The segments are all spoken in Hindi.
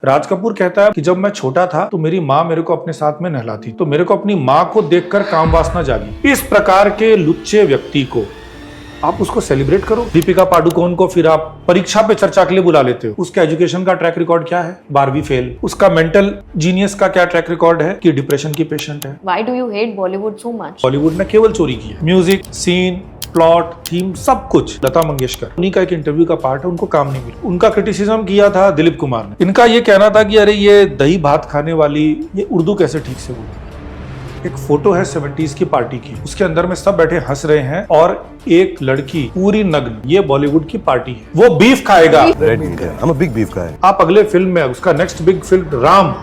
राज कपूर कहता है कि जब मैं छोटा था तो मेरी माँ मेरे को अपने साथ में नहलाती, तो मेरे को अपनी माँ को देखकर काम वासना जागी। इस प्रकार के लुच्चे व्यक्ति को आप उसको सेलिब्रेट करो। दीपिका पादुकोण को फिर आप परीक्षा पे चर्चा के लिए बुला लेते हो। उसका एजुकेशन का ट्रैक रिकॉर्ड क्या है? 12वीं फेल। उसका मेंटल जीनियस का क्या ट्रैक रिकॉर्ड है कि डिप्रेशन की पेशेंट है। Why do you hate Bollywood so much? Bollywood ने केवल चोरी की है, म्यूजिक, सीन, प्लॉट, थीम, सब कुछ। लता मंगेशकर, उन्हीं का एक इंटरव्यू का पार्ट है, उनको काम नहीं मिला। उनका क्रिटिसिज्म किया था दिलीप कुमार ने। इनका ये कहना था कि अरे ये दही भात खाने वाली ये उर्दू कैसे ठीक से बोलती। एक फोटो है 70s की पार्टी की, उसके अंदर में सब बैठे हंस रहे हैं और एक लड़की पूरी नग्न। ये बॉलीवुड की पार्टी है। वो बीफ खाएगा। रेड मीट है। I'm a big beef guy। आप अगले फिल्म में उसका next big film Ram.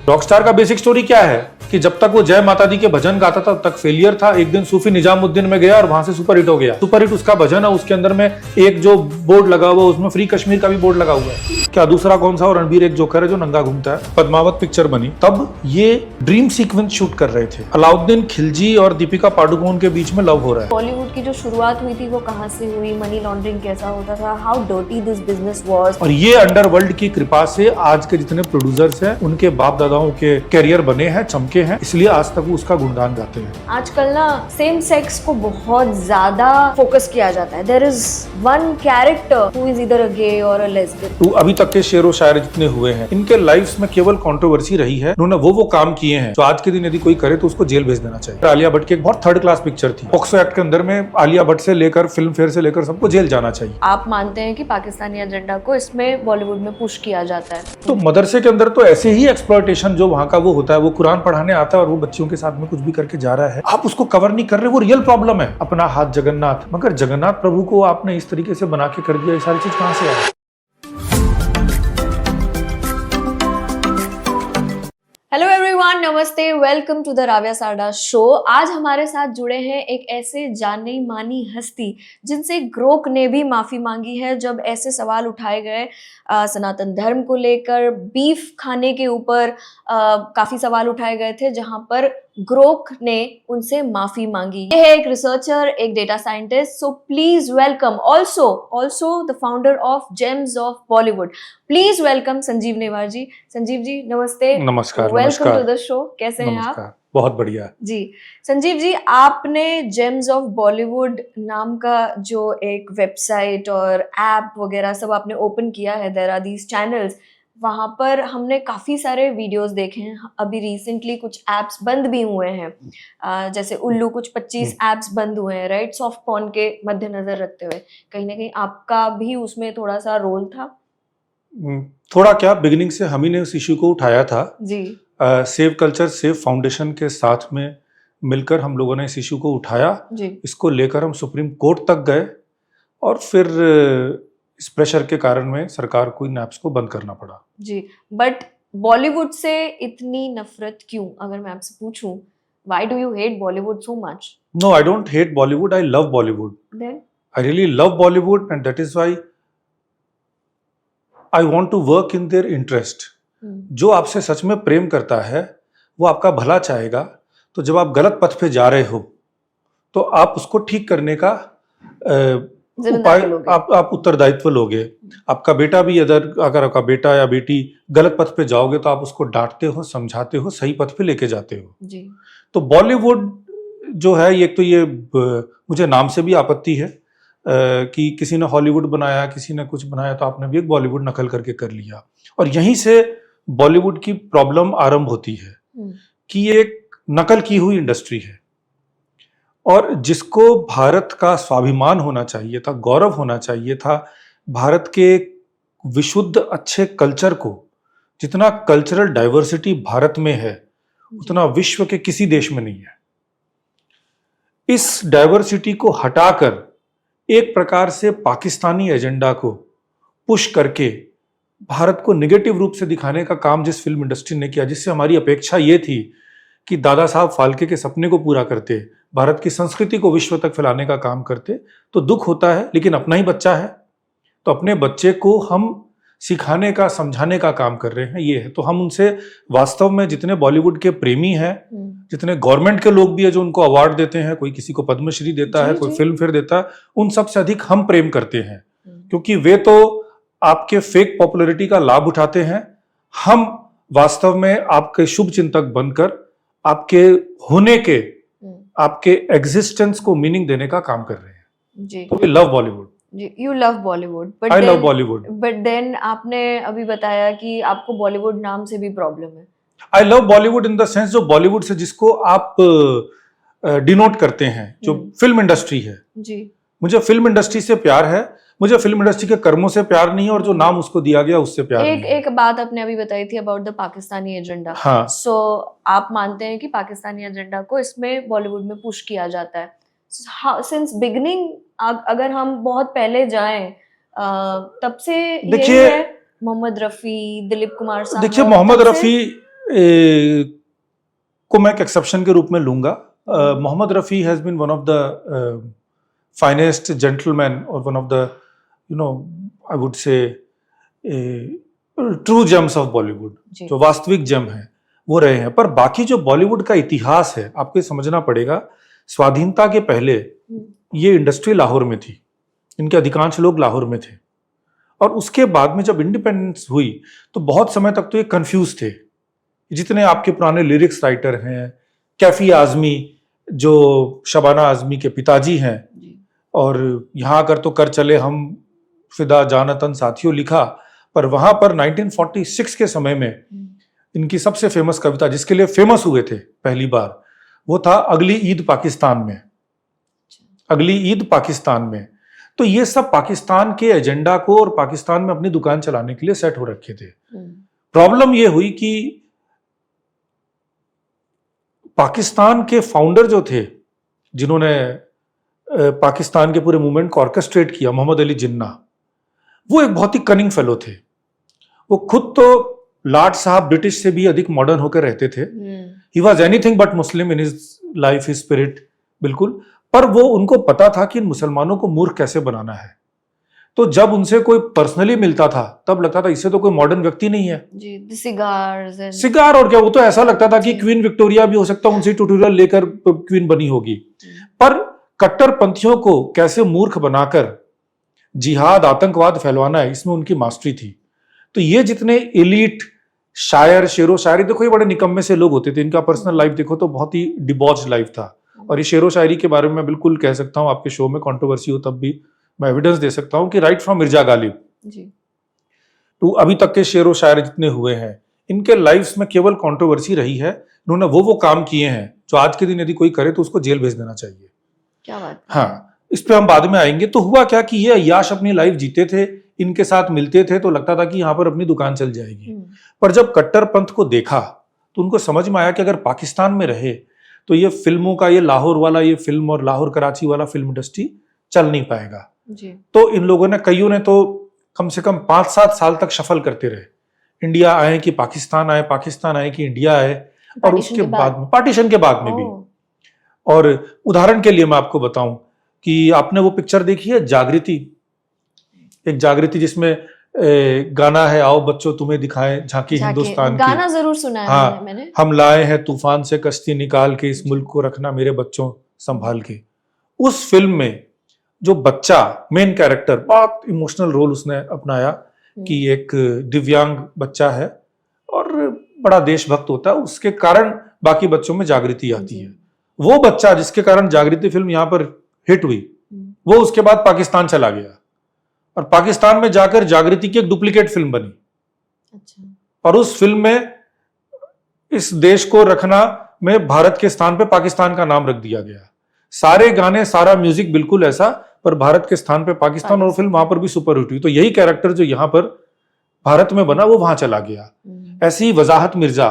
Rockstar का बेसिक स्टोरी क्या है कि जब तक वो जय माता दी के भजन गाता था तब तक फेलियर था। एक दिन सूफी निजामुद्दीन में गया और वहां से सुपर हिट हो गया। सुपर हिट उसका भजन है, उसके अंदर में एक जो बोर्ड लगा हुआ है उसमें फ्री कश्मीर का भी बोर्ड लगा हुआ है। क्या दूसरा कौन सा? और रणबीर एक जोकर है जो नंगा घूमता है। पद्मावत पिक्चर बनी, तब ये ड्रीम सीक्वेंस शूट कर रहे थे। अलाउद्दीन खिलजी और दीपिका पादुकोण के बीच में लव हो रहा है। बॉलीवुड की जो शुरुआत हुई थी वो कहाँ से हुई? मनी लॉन्ड्रिंग कैसा होता था? How dirty this business was? और ये अंडरवर्ल्ड की कृपा से आज के जितने प्रोड्यूसर्स हैं उनके बाप दादाओं के कैरियर बने हैं, चमके हैं, इसलिए आज तक वो उसका गुणगान गाते हैं। आजकल ना सेम सेक्स को बहुत ज्यादा फोकस किया जाता है। There is one character who is either a gay or a lesbian. तो अभी तक के शेर व शायर जितने हुए हैं इनके लाइफ्स में केवल कंट्रोवर्सी रही है। उन्होंने वो काम किए हैं जो आज के दिन यदि कोई करे तो उसको जेल भेज देना चाहिए। आलिया भट्ट की एक बहुत थर्ड क्लास पिक्चर थी, पॉक्सो एक्ट के अंदर में आलिया भट्ट से लेकर फिल्म फेयर से लेकर सबको जेल जाना चाहिए। आप मानते हैं कि पाकिस्तानी एजेंडा को इसमें बॉलीवुड में पुश किया जाता है? तो मदरसे के अंदर तो ऐसे ही एक्सप्लॉयटेशन जो वहाँ का वो होता है, वो कुरान पढ़ाने आता है और वो बच्चियों के साथ में कुछ भी करके जा रहा है, आप उसको कवर नहीं कर रहे। वो रियल प्रॉब्लम है। अपना हाथ जगन्नाथ, मगर जगन्नाथ प्रभु को आपने इस तरीके से बना के कर दिया, ये सारी चीज कहाँ से आई? हेलो एवरीवन, नमस्ते, welcome to the Ravya Sarda show. आज हमारे साथ जुड़े हैं एक ऐसे जानी मानी हस्ती जिनसे ग्रोक ने भी माफी मांगी है जब ऐसे सवाल उठाए गए सनातन धर्म को लेकर। बीफ खाने के ऊपर काफी सवाल उठाए गए थे जहां पर ग्रोक ने उनसे माफी मांगी। ये है एक रिसर्चर, एक data scientist. So please welcome also the founder of gems of Bollywood. Please welcome Sanjeev Newar ji. Sanjeev ji नमस्ते। नमस्कार। Welcome to the show. कैसे हैं आप? बहुत बढ़िया जी। संजीव जी, आपने जेम्स ऑफ बॉलीवुड नाम का जो एक वेबसाइट और ऐप वगैरह सब आपने ओपन किया है, देयर आर दीज चैनल्स, वहाँ पर हमने काफ़ी सारे वीडियोस देखे हैं। अभी रिसेंटली कुछ ऐप्स बंद भी हुए हैं, जैसे उल्लू, कुछ 25 ऐप्स बंद हुए हैं, राइट, सॉफ्ट पॉर्न के मद्देनजर रखते हुए। कहीं ना कहीं आपका भी उसमें थोड़ा सा रोल था? थोड़ा क्या, बिगिनिंग से हम ही ने उस इश्यू को उठाया था जी। सेव कल्चर सेव फाउंडेशन के साथ में मिलकर हम लोगों ने इस इश्यू को उठाया जी। इसको लेकर हम सुप्रीम कोर्ट तक गए और फिर इस प्रेशर के कारण में सरकार को इन ऐप्स को बंद करना पड़ा। जी। बट बॉलीवुड से इतनी नफरत क्यों, अगर मैं आपसे पूछूं, why do you hate Bollywood so much? No, I don't hate Bollywood, I love Bollywood. Then I really love Bollywood and that is why I want to work in their interest. जो आपसे सच में प्रेम करता है वो आपका भला चाहेगा। तो जब आप गलत पथ पे जा रहे हो तो आप उसको ठीक करने का उपाय, आप उत्तरदायित्व लोगे। आपका बेटा भी अगर आपका बेटा या बेटी गलत पथ पे जाओगे तो आप उसको डांटते हो, समझाते हो, सही पथ पे लेके जाते हो जी। तो बॉलीवुड जो है, ये तो ये मुझे नाम से भी आपत्ति है कि किसी ने हॉलीवुड बनाया, किसी ने कुछ बनाया, तो आपने भी एक बॉलीवुड नकल करके कर लिया। और यहीं से बॉलीवुड की प्रॉब्लम आरंभ होती है कि ये एक नकल की हुई इंडस्ट्री है और जिसको भारत का स्वाभिमान होना चाहिए था, गौरव होना चाहिए था, भारत के विशुद्ध अच्छे कल्चर को, जितना कल्चरल डाइवर्सिटी भारत में है उतना विश्व के किसी देश में नहीं है। इस डाइवर्सिटी को हटाकर एक प्रकार से पाकिस्तानी एजेंडा को पुश करके भारत को नेगेटिव रूप से दिखाने का काम जिस फिल्म इंडस्ट्री ने किया, जिससे हमारी अपेक्षा ये थी कि दादा साहब फाल्के के सपने को पूरा करते, भारत की संस्कृति को विश्व तक फैलाने का काम करते, तो दुख होता है। लेकिन अपना ही बच्चा है तो अपने बच्चे को हम सिखाने का, समझाने का काम कर रहे हैं, ये है। तो हम उनसे वास्तव में जितने बॉलीवुड के प्रेमी हैं, जितने गवर्नमेंट के लोग भी है जो उनको अवार्ड देते हैं, कोई किसी को पद्मश्री देता है, कोई फिल्म फेयर देता है, उन सब से अधिक हम प्रेम करते हैं क्योंकि वे तो आपके फेक पॉपुलैरिटी का लाभ उठाते हैं। हम वास्तव में आपके शुभ चिंतक बनकर आपके होने के, आपके एग्जिस्टेंस को मीनिंग देने का काम कर रहे हैं। जी तो we love Bollywood. You love Bollywood, I love Bollywood. But then आपने अभी बताया कि आपको बॉलीवुड नाम से भी प्रॉब्लम है। आई love Bollywood in the sense जो बॉलीवुड से जिसको आप डिनोट करते हैं, जो फिल्म इंडस्ट्री है। जी, मुझे फिल्म इंडस्ट्री से प्यार है, मुझे फिल्म इंडस्ट्री के कर्मों से प्यार नहीं है, और जो नाम उसको दिया गया उससे प्यार नहीं है। एक बात आपने अभी बताई थी अबाउट द पाकिस्तानी एजेंडा। हाँ। सो आप मानते हैं कि पाकिस्तानी एजेंडा को इसमें बॉलीवुड में पुश किया जाता है सिंस बिगिनिंग? अगर हम बहुत पहले जाएं तब से देखिए, यही है। मोहम्मद रफी, दिलीप कुमार साहब, देखिए मोहम्मद रफी को मैं एक एक्सेप्शन के रूप में लूंगा। Mohammed Rafi has been one of the finest gentleman और one of the I would say true gems of Bollywood, जो वास्तविक जेम है वो रहे हैं। पर बाकी जो बॉलीवुड का इतिहास है आपको समझना पड़ेगा। स्वाधीनता के पहले ये इंडस्ट्री लाहौर में थी, इनके अधिकांश लोग लाहौर में थे, और उसके बाद में जब इंडिपेंडेंस हुई तो बहुत समय तक तो ये कंफ्यूज थे। जितने आपके पुराने लिरिक्स राइटर हैं, कैफी आजमी जो शबाना आजमी के पिताजी हैं, और यहाँ आकर तो कर चले हम फिदा जानतन साथियों लिखा, पर वहां पर 1946 के समय में इनकी सबसे फेमस कविता, जिसके लिए फेमस हुए थे पहली बार, वो था अगली ईद पाकिस्तान में। अगली ईद पाकिस्तान में। तो ये सब पाकिस्तान के एजेंडा को और पाकिस्तान में अपनी दुकान चलाने के लिए सेट हो रखे थे। प्रॉब्लम ये हुई कि पाकिस्तान के फाउंडर जो थे, जिन्होंने पाकिस्तान के पूरे मूवमेंट को ऑर्केस्ट्रेट किया, मोहम्मद अली जिन्ना, वो एक बहुत ही कनिंग फेलो थे। वो खुद तो लॉर्ड साहब ब्रिटिश से भी अधिक मॉडर्न होकर रहते थे। He was anything but Muslim in his life, his spirit, बिल्कुल। पर वो उनको पता था कि इन मुसलमानों को मूर्ख कैसे बनाना है। तो जब उनसे कोई पर्सनली मिलता था तब लगता था इससे तो कोई मॉडर्न व्यक्ति नहीं है जी। सिगार और क्या, वो तो ऐसा लगता था कि क्वीन विक्टोरिया भी हो सकता है, उनसे ट्यूटोरियल लेकर क्वीन बनी होगी। पर कट्टरपंथियों को कैसे मूर्ख बनाकर जिहाद, आतंकवाद फैलवाना है, इसमें उनकी मास्टरी थी। तो ये जितने एलीट शायर, शेरो शायरी, देखो ये बड़े निकम्मे से लोग होते थे। इनका पर्सनल लाइफ देखो तो बहुत ही डिबॉच लाइफ था। और ये शेरो शायरी के बारे में मैं बिल्कुल कह सकता हूँ, आपके शो में कंट्रोवर्सी हो तब भी मैं एविडेंस दे सकता हूँ कि राइट फ्रॉम मिर्जा गालिब तो अभी तक के शेरो शायर जितने हुए हैं, इनके लाइफ्स में केवल कंट्रोवर्सी रही है। इन्होंने वो काम किए हैं जो आज के दिन यदि कोई करे तो उसको जेल भेज देना चाहिए। क्या बात। हाँ, इस पे हम बाद में आएंगे। तो हुआ क्या कि ये अय्याश अपनी लाइफ जीते थे, इनके साथ मिलते थे तो लगता था कि यहाँ पर अपनी दुकान चल जाएगी। पर जब कट्टरपंथ को देखा तो उनको समझ में आया कि अगर पाकिस्तान में रहे तो ये फिल्मों का, ये लाहौर वाला ये फिल्म और लाहौर कराची वाला फिल्म इंडस्ट्री चल नहीं पाएगा जी। तो इन लोगों ने, कईयों ने तो कम से कम 5-7 साल तक शफल करते रहे। इंडिया आए कि पाकिस्तान आए, पाकिस्तान आए कि इंडिया आए, और उसके बाद में पार्टीशन के बाद में भी। और उदाहरण के लिए मैं आपको बताऊं कि आपने वो पिक्चर देखी है जागृति, एक जागृति जिसमें गाना है, आओ बच्चों तुम्हें दिखाएं झांकी हिंदुस्तान की। गाना जरूर सुना है। हाँ, मैंने। हम लाए हैं तूफान से कश्ती निकाल के, इस मुल्क को रखना मेरे बच्चों संभाल के। उस फिल्म में जो बच्चा मेन कैरेक्टर, बहुत इमोशनल रोल उसने अपनाया कि एक दिव्यांग बच्चा है और बड़ा देशभक्त होता है, उसके कारण बाकी बच्चों में जागृति आती है। वो बच्चा जिसके कारण जागृति फिल्म यहाँ पर हिट हुई, वो उसके बाद पाकिस्तान चला गया और पाकिस्तान में जाकर जागृति की एक डुप्लीकेट फिल्म बनी। अच्छा। और उस फिल्म में इस देश को रखना में भारत के स्थान पे पाकिस्तान का नाम रख दिया गया। सारे गाने, सारा म्यूजिक बिल्कुल ऐसा, पर भारत के स्थान पे पाकिस्तान, और फिल्म वहां पर भी सुपर हिट हुई। तो यही कैरेक्टर जो यहाँ पर भारत में बना वो वहां चला गया। ऐसी ही वजाहत मिर्जा,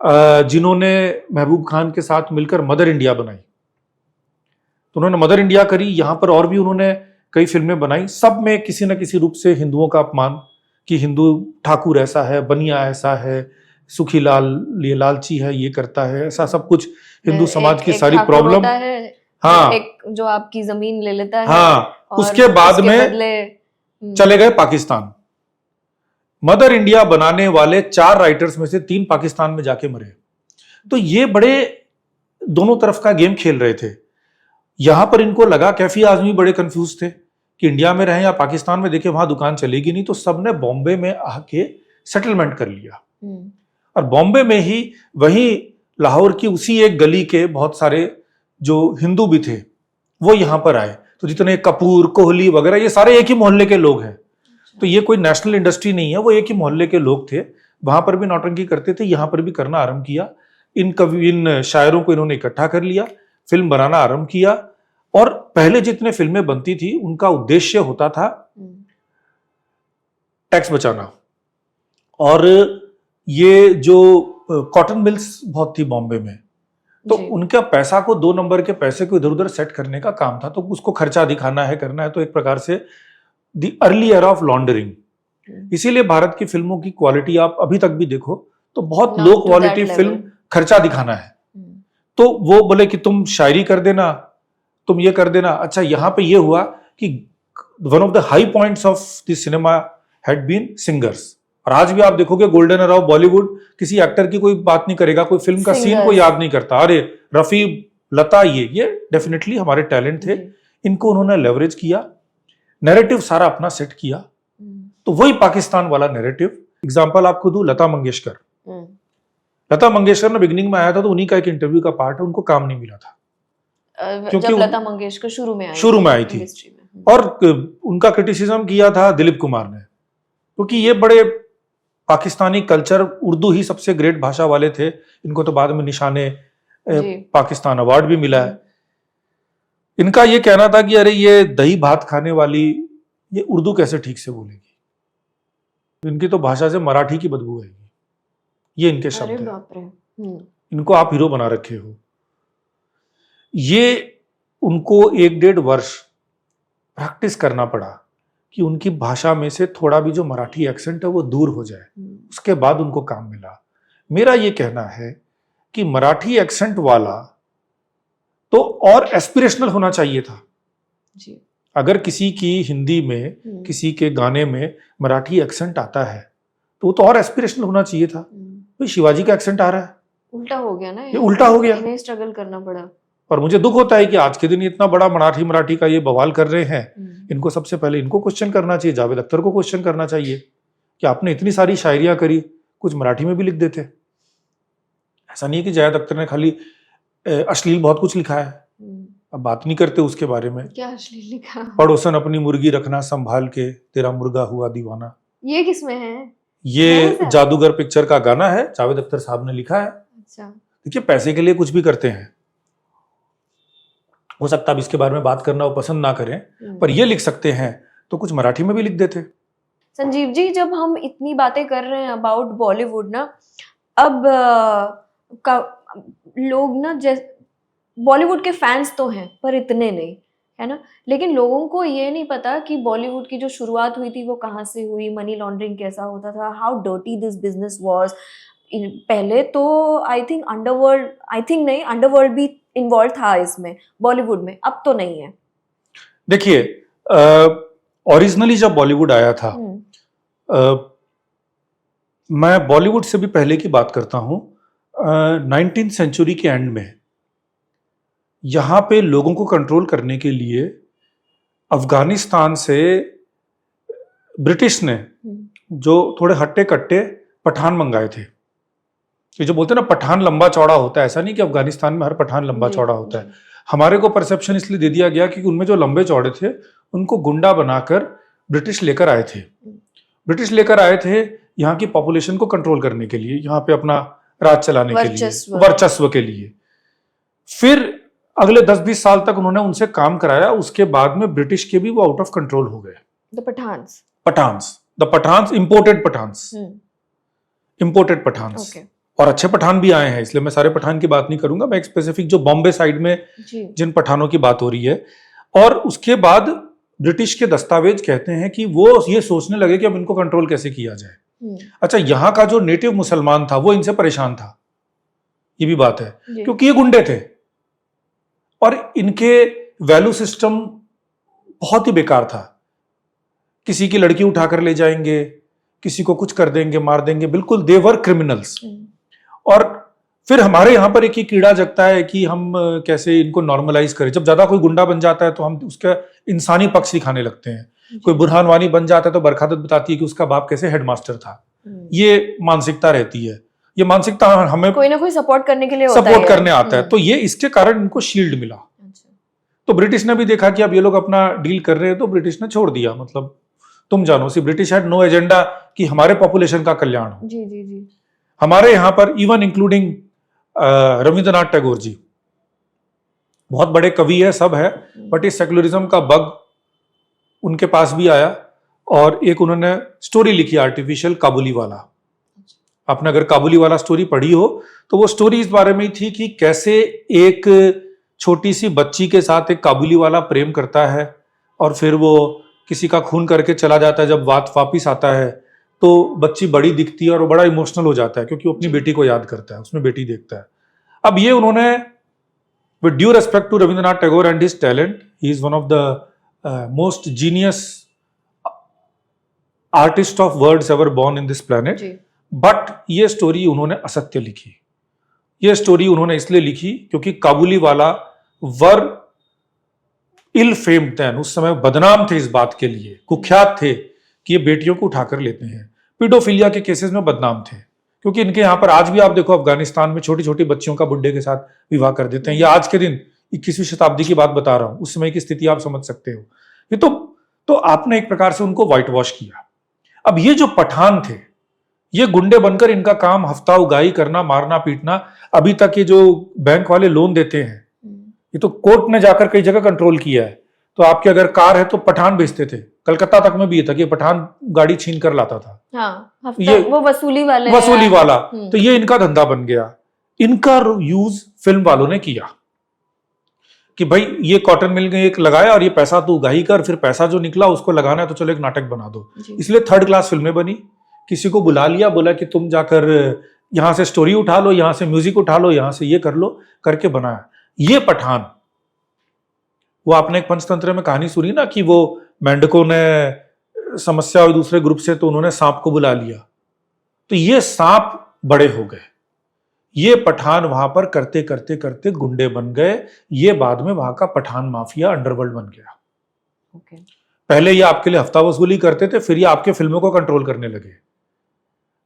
जिन्होंने महबूब खान के साथ मिलकर मदर इंडिया बनाई, तो उन्होंने मदर इंडिया करी, यहाँ पर और भी उन्होंने कई फिल्में बनाई। सब में किसी न किसी रूप से हिंदुओं का अपमान, कि हिंदू ठाकुर ऐसा है, बनिया ऐसा है, सुखी लाल ये लालची है, ये करता है, ऐसा सब कुछ हिंदू समाज की सारी प्रॉब्लम। हाँ, एक जो आपकी जमीन ले लेता है। हाँ, उसके बाद में चले गए पाकिस्तान। मदर इंडिया बनाने वाले 4 राइटर्स में से 3 पाकिस्तान में जाके मरे। तो ये बड़े दोनों तरफ का गेम खेल रहे थे। यहां पर इनको लगा, कैफी आजमी बड़े कंफ्यूज थे कि इंडिया में रहें या पाकिस्तान में देखें वहां दुकान चलेगी नहीं, तो सबने बॉम्बे में आके सेटलमेंट कर लिया। और बॉम्बे में ही वहीं लाहौर की उसी एक गली के बहुत सारे जो हिंदू भी थे वो यहाँ पर आए। तो जितने कपूर, कोहली वगैरह ये सारे एक ही मोहल्ले के लोग हैं। तो ये कोई नेशनल इंडस्ट्री नहीं है, वो एक ही मोहल्ले के लोग थे। वहां पर भी नौटंकी करते थे, यहाँ पर भी करना आरंभ किया। इन शायरों को इन्होंने इकट्ठा कर लिया, फिल्म बनाना आरंभ किया। और पहले जितने फिल्में बनती थी उनका उद्देश्य होता था टैक्स बचाना। और ये जो कॉटन मिल्स बहुत थी बॉम्बे में, तो उनका पैसा को 2 नंबर के पैसे को इधर उधर सेट करने का काम था। तो उसको खर्चा दिखाना है, करना है। तो एक प्रकार से the early era of laundering. इसीलिए भारत की फिल्मों की क्वालिटी आप अभी तक भी देखो तो बहुत लो क्वालिटी फिल्म, खर्चा दिखाना है। तो वो बोले कि तुम शायरी कर देना, तुम ये कर देना। अच्छा, यहाँ पे ये हुआ कि one of the high points of the cinema had been singers. और आज भी आप देखोगे गोल्डन एरा ऑफ बॉलीवुड, किसी एक्टर की कोई बात नहीं करेगा, कोई फिल्म का सीन को याद नहीं करता। अरे रफी, लता, ये डेफिनेटली हमारे टैलेंट थे। इनको उन्होंने लेवरेज किया, नैरेटिव सारा अपना सेट किया। तो वही पाकिस्तान वाला नैरेटिव। एग्जांपल आपको दूं, लता मंगेशकर। लता मंगेशकर ने बिगिनिंग में आया था तो उन्हीं का एक इंटरव्यू का पार्ट है, उनको काम नहीं मिला था क्योंकि जब लता मंगेशकर शुरू में आई थी। और उनका क्रिटिसिज्म किया था दिलीप कुमार ने, क्योंकि ये बड़े पाकिस्तानी कल्चर, उर्दू ही सबसे ग्रेट भाषा वाले थे। इनको तो बाद में निशाने पाकिस्तान अवार्ड भी मिला है। इनका ये कहना था कि अरे ये दही भात खाने वाली ये उर्दू कैसे ठीक से बोलेगी, इनकी तो भाषा से मराठी की बदबू आएगी। ये इनके शब्द हैं। इनको आप हीरो बना रखे हो। ये उनको 1-1.5 वर्ष प्रैक्टिस करना पड़ा कि उनकी भाषा में से थोड़ा भी जो मराठी एक्सेंट है वो दूर हो जाए। उसके बाद उनको काम मिला। मेरा ये कहना है कि मराठी एक्सेंट वाला तो और एस्पिरेशनल होना चाहिए था जी। अगर किसी की हिंदी में, किसी के गाने में मराठी एक्सेंट आता है तो वो तो और एस्पिरेशनल होना चाहिए था। तो शिवाजी का एक्सेंट आ रहा है, उल्टा हो गया ना, ये उल्टा हो गया, इन्हें स्ट्रगल करना पड़ा। और मुझे दुख होता है कि आज के दिन इतना बड़ा मराठी का ये बवाल कर रहे हैं। इनको सबसे पहले इनको क्वेश्चन करना चाहिए, जावेद अख्तर को क्वेश्चन करना चाहिए कि आपने इतनी सारी शायरियां करी, कुछ मराठी में भी लिख देते। ऐसा नहीं है कि जावेद अख्तर ने खाली अश्लील बहुत कुछ लिखा है, अब बात नहीं करते उसके बारे में। क्या अश्लील लिखा? पड़ोसन अपनी मुर्गी रखना संभाल के, तेरा मुर्गा हुआ दीवाना। ये किसमें है? ये जादूगर पिक्चर का गाना है, जावेद अख्तर साहब ने लिखा है। अच्छा, देखिए पैसे के लिए कुछ भी करते हैं। हो सकता है अब इसके बारे में बात करना वो पसंद ना करें, पर ये लिख सकते हैं तो कुछ मराठी में भी लिख देते। संजीव जी, जब हम इतनी बातें कर रहे हैं अबाउट बॉलीवुड ना, अब लोग ना बॉलीवुड के फैंस तो हैं पर इतने नहीं, है ना। लेकिन लोगों को ये नहीं पता कि बॉलीवुड की जो शुरुआत हुई थी वो कहाँ से हुई, मनी लॉन्ड्रिंग कैसा होता था, how dirty this business was. पहले तो आई थिंक अंडरवर्ल्ड भी इन्वॉल्व था इसमें बॉलीवुड में, अब तो नहीं है। देखिए ओरिजिनली जब बॉलीवुड आया था, मैं बॉलीवुड से भी पहले की बात करता हूं, 19th सेंचुरी के एंड में यहां पे लोगों को कंट्रोल करने के लिए अफगानिस्तान से ब्रिटिश ने जो थोड़े हट्टे कट्टे पठान मंगाए थे। ये जो बोलते हैं ना पठान लंबा चौड़ा होता है, ऐसा नहीं कि अफगानिस्तान में हर पठान लंबा चौड़ा होता है। हमारे को परसेप्शन इसलिए दे दिया गया कि उनमें जो लंबे चौड़े थे उनको गुंडा बनाकर ब्रिटिश लेकर आए थे। ब्रिटिश लेकर आए थे यहाँ की पॉपुलेशन को कंट्रोल करने के लिए, यहाँ पे अपना राज चलाने के लिए, वर्चस्व के लिए। फिर अगले 10-20 साल तक उन्होंने उनसे काम कराया। उसके बाद में ब्रिटिश के भी वो आउट ऑफ कंट्रोल हो गए। इंपोर्टेड पठान्स और अच्छे पठान भी आए हैं, इसलिए मैं सारे पठान की बात नहीं करूंगा। मैं एक स्पेसिफिक जो बॉम्बे साइड में जिन पठानों की बात हो रही है। और उसके बाद ब्रिटिश के दस्तावेज कहते हैं कि वो ये सोचने लगे कि अब इनको कंट्रोल कैसे किया जाए। अच्छा, यहाँ का जो नेटिव मुसलमान था वो इनसे परेशान था, ये भी बात है, क्योंकि ये गुंडे थे और इनके वैल्यू सिस्टम बहुत ही बेकार था। किसी की लड़की उठाकर ले जाएंगे, किसी को कुछ कर देंगे, मार देंगे, बिल्कुल दे वर क्रिमिनल्स। और फिर हमारे यहाँ पर एक ही कीड़ा जगता है कि हम कैसे इनको नॉर्मलाइज करें। जब ज्यादा कोई गुंडा बन जाता है तो हम उसका इंसानी पक्ष दिखाने लगते हैं। कोई बुरहान वानी बन जाता है तो बरखादत बताती है कि उसका बाप कैसे हेडमास्टर था। ये मानसिकता रहती है। ये मानसिकता हमें कोई ना कोई सपोर्ट करने के लिए होता सपोर्ट है। करने आता है, तो ये इसके कारण इनको शील्ड मिला। तो ब्रिटिश ने भी देखा कि अब ये लोग अपना डील कर रहे हैं, तो ब्रिटिश ने छोड़ दिया। मतलब तुम जानो, सी ब्रिटिश हैड नो एजेंडा कि हमारे पॉपुलेशन का कल्याण हो। जी जी जी। हमारे यहाँ पर इवन इंक्लूडिंग रविंद्रनाथ टैगोर जी, बहुत बड़े कवि है, सब है, बट इस सेकुलरिज्म का बग उनके पास भी आया और एक उन्होंने स्टोरी लिखी आर्टिफिशियल, काबुली वाला। आपने अगर काबुली वाला स्टोरी पढ़ी हो तो वो स्टोरी इस बारे में ही थी कि कैसे एक छोटी सी बच्ची के साथ एक काबुली वाला प्रेम करता है और फिर वो किसी का खून करके चला जाता है। जब बात वापिस आता है तो बच्ची बड़ी दिखती है और वो बड़ा इमोशनल हो जाता है क्योंकि वो अपनी बेटी को याद करता है, उसमें बेटी देखता है। अब ये उन्होंने, with due respect to Rabindranath Tagore and his talent, he is one of the most genius artist of words ever born in this planet, but ये स्टोरी उन्होंने असत्य लिखी। ये स्टोरी उन्होंने इसलिए लिखी क्योंकि काबुली वाला वर इल फेम्ड देन, उस समय बदनाम थे इस बात के लिए, कुख्यात थे कि ये बेटियों को उठाकर लेते हैं। पीडोफिलिया के केसेस में बदनाम थे क्योंकि इनके यहाँ पर आज भी आप देखो अफगानिस्तान में छोटी छोटी बच्चियों का बुड्ढे के साथ विवाह कर देते हैं। ये आज के दिन 21वीं शताब्दी की बात बता रहा हूं, उस समय की स्थिति आप समझ सकते हो। ये तो आपने एक प्रकार से उनको व्हाइट वॉश किया। अब ये जो पठान थे, ये गुंडे बनकर इनका काम हफ्ता उगाई करना, मारना पीटना। अभी तक ये जो बैंक वाले लोन देते हैं, ये तो कोर्ट ने जाकर कई जगह कंट्रोल किया है। तो आपके अगर कार है तो पठान भेजते थे, कलकत्ता तक में भी ये था कि पठान गाड़ी छीन कर लाता था। हाँ, ये वो वसूली वाला तो ये इनका धंधा बन गया। इनका यूज फिल्म वालों ने किया कि भाई ये कॉटन मिल गई, एक लगाया और ये पैसा तू उगाही कर, फिर पैसा जो निकला उसको लगाना है तो चलो एक नाटक बना दो। इसलिए थर्ड क्लास फिल्में बनी। किसी को बुला लिया, बोला कि तुम जाकर यहां से स्टोरी उठा लो, यहां से म्यूजिक उठा लो, यहां से ये कर लो, करके बनाया ये पठान। वो आपने एक पंचतंत्र में कहानी सुनी ना कि वो मेंढकों ने समस्या हुई दूसरे ग्रुप से तो उन्होंने सांप को बुला लिया, तो ये सांप बड़े हो गए। ये पठान वहां पर करते करते करते गुंडे बन गए। ये बाद में वहां का पठान माफिया अंडरवर्ल्ड बन गया। पहले ये आपके लिए हफ्ता वसूली करते थे, फिर ये आपके फिल्मों को कंट्रोल करने लगे।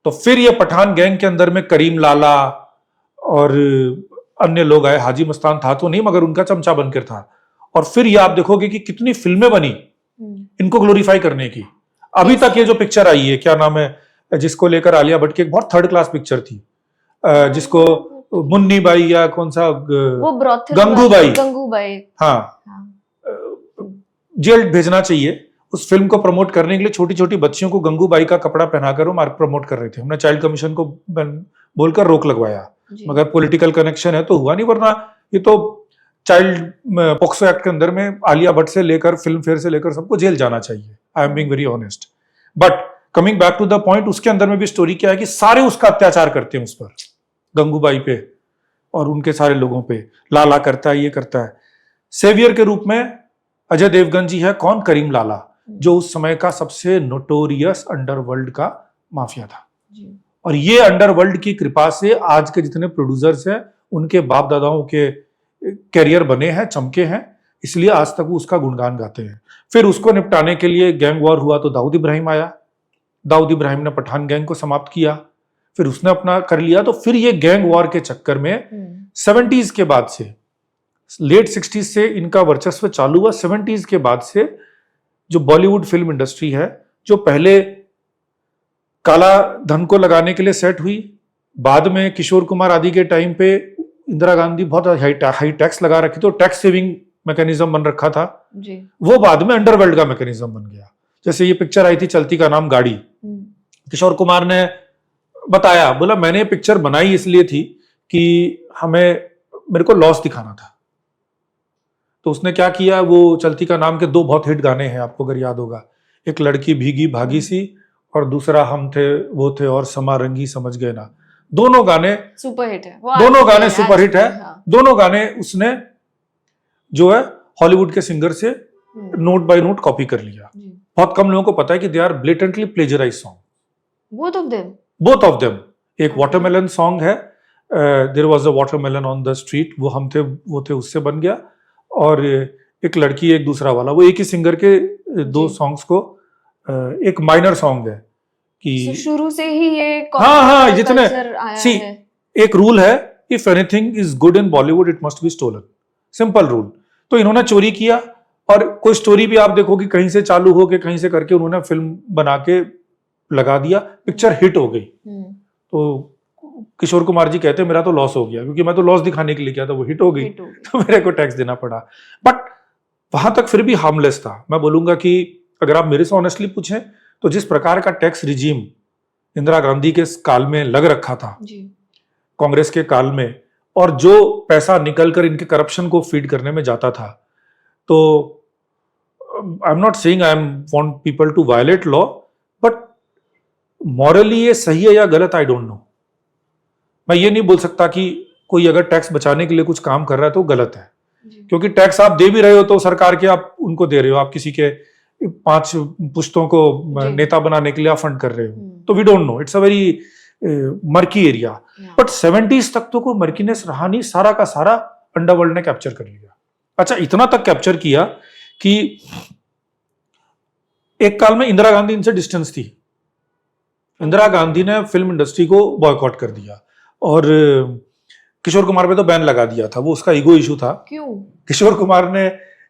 तो फिर ये पठान गैंग के अंदर में करीम लाला और अन्य लोग आए। हाजी मस्तान था तो नहीं, मगर उनका चमचा बनकर था। और फिर ये आप देखोगे कि कितनी फिल्में बनी इनको ग्लोरीफाई करने की। अभी तक ये जो पिक्चर आई है, क्या नाम है, जिसको लेकर आलिया भट्ट की एक बहुत थर्ड क्लास पिक्चर थी, जिसको मुन्नी बाई या कौन सा, वो गंगूबाई, हाँ, जेल भेजना चाहिए। उस फिल्म को प्रमोट करने के लिए छोटी छोटी बच्चियों को गंगूबाई का कपड़ा पहनाकर वो प्रमोट कर रहे थे। हमने चाइल्ड कमीशन को बोलकर रोक लगवाया, मगर पॉलिटिकल कनेक्शन है तो हुआ नहीं, वरना ये तो चाइल्ड पॉक्सो एक्ट के अंदर में आलिया भट्ट से लेकर फिल्म फेयर से लेकर सबको जेल जाना चाहिए। I am being very honest. But coming back to the point, उसके अंदर में भी स्टोरी क्या है कि सारे उसका अत्याचार करते हैं उस पर, गंगूबाई पे और उनके सारे लोगों पे। लाला करता है, ये करता है। सेवियर के रूप में अजय देवगन जी है। कौन? करीम लाला, जो उस समय का सबसे नोटोरियस अंडरवर्ल्ड का माफिया था। और ये अंडरवर्ल्ड की कृपा से आज के जितने प्रोड्यूसर्स हैं उनके बाप दादाओं के कैरियर बने हैं, चमके हैं, इसलिए आज तक वो उसका गुणगान गाते हैं। फिर उसको निपटाने के लिए गैंग वॉर हुआ तो दाऊद इब्राहिम आया। दाऊद इब्राहिम ने पठान गैंग को समाप्त किया, फिर उसने अपना कर लिया। तो फिर ये गैंग वॉर के चक्कर में 70s के बाद से, लेट 60s से इनका वर्चस्व चालू हुआ। 70s के बाद से जो बॉलीवुड फिल्म इंडस्ट्री है, जो पहले काला धन को लगाने के लिए सेट हुई, बाद में किशोर कुमार आदि के टाइम पे इंदिरा गांधी बहुत हाई टैक्स लगा रखी, तो टैक्स सेविंग मैकेनिज्म बन रखा था जी। वो बाद में अंडरवर्ल्ड का मैकेनिज्म बन गया। जैसे ये पिक्चर आई थी चलती का नाम गाड़ी, किशोर कुमार ने बताया, बोला मैंने ये पिक्चर बनाई इसलिए थी कि मेरे को लॉस दिखाना था। तो उसने क्या किया, वो चलती का नाम के 2 बहुत हिट गाने हैं, आपको अगर याद होगा, एक लड़की भीगी भागी सी और दूसरा हम थे वो थे और समा रंगी समझ गए ना। दोनों गाने सुपरहिट है, दोनों गाने सुपरहिट है। दोनों गाने उसने जो है हॉलीवुड के सिंगर से नोट बाय नोट कॉपी कर लिया। बहुत कम लोगों को पता है कि they are blatantly plagiarise song, both of them. एक वाटरमेलन सॉन्ग है there was a watermelon on the street, वो थे उससे बन गया। और एक लड़की एक दूसरा वाला, वो एक ही सिंगर के दो जी। सॉन्ग्स को, एक माइनर सॉन्ग है कि So, शुरू से ही ये हाँ, जितने कल्चर आया सी है। एक रूल है, if anything is good in Bollywood it must be stolen, simple rule. तो इन्होंने चोरी किया, और कोई स्टोरी भी आप देखोगे कहीं से चालू होके कहीं से करके उन्होंने फिल्म बना के लगा दिया, पिक्चर हिट हो गई। तो किशोर कुमार जी कहते हैं मेरा तो लॉस हो गया, क्योंकि मैं तो लॉस दिखाने के लिए किया था, वो हिट हो गई, हिट हो गई। तो मेरे को टैक्स देना पड़ा। बट वहां तक फिर भी हार्मलेस था। मैं बोलूंगा कि अगर आप मेरे से ऑनेस्टली पूछें तो जिस प्रकार का टैक्स रिजीम इंदिरा गांधी के काल में लग रखा था, जी। कांग्रेस के काल में, और जो पैसा निकलकर इनके करप्शन को फीड करने में जाता था, तो I am not saying I am want people to violate law, but morally ये सही है या गलत, आई डोंट नो। मैं ये नहीं बोल सकता कि कोई अगर टैक्स बचाने के लिए कुछ काम कर रहा है तो गलत है, जी। क्योंकि टैक्स आप दे भी रहे हो तो सरकार के आप उनको दे रहे हो, आप किसी के 5 पुश्तों को जी। नेता बनाने के लिए आप फंड कर रहे हो, हम्म। तो we don't know, it's a very murky area. Yeah. But 70s तक तो कोई मर्कीनेस रहा नहीं, सारा का सारा अंडरवर्ल्ड ने कैप्चर कर लिया। अच्छा, इतना तक कैप्चर किया कि एक काल में इंदिरा गांधी इनसे डिस्टेंस थी। इंदिरा गांधी ने फिल्म इंडस्ट्री को बॉयकॉट कर दिया, और किशोर कुमार पे तो बैन लगा दिया था, वो उसका ईगो इशू था। क्यों? किशोर कुमार ने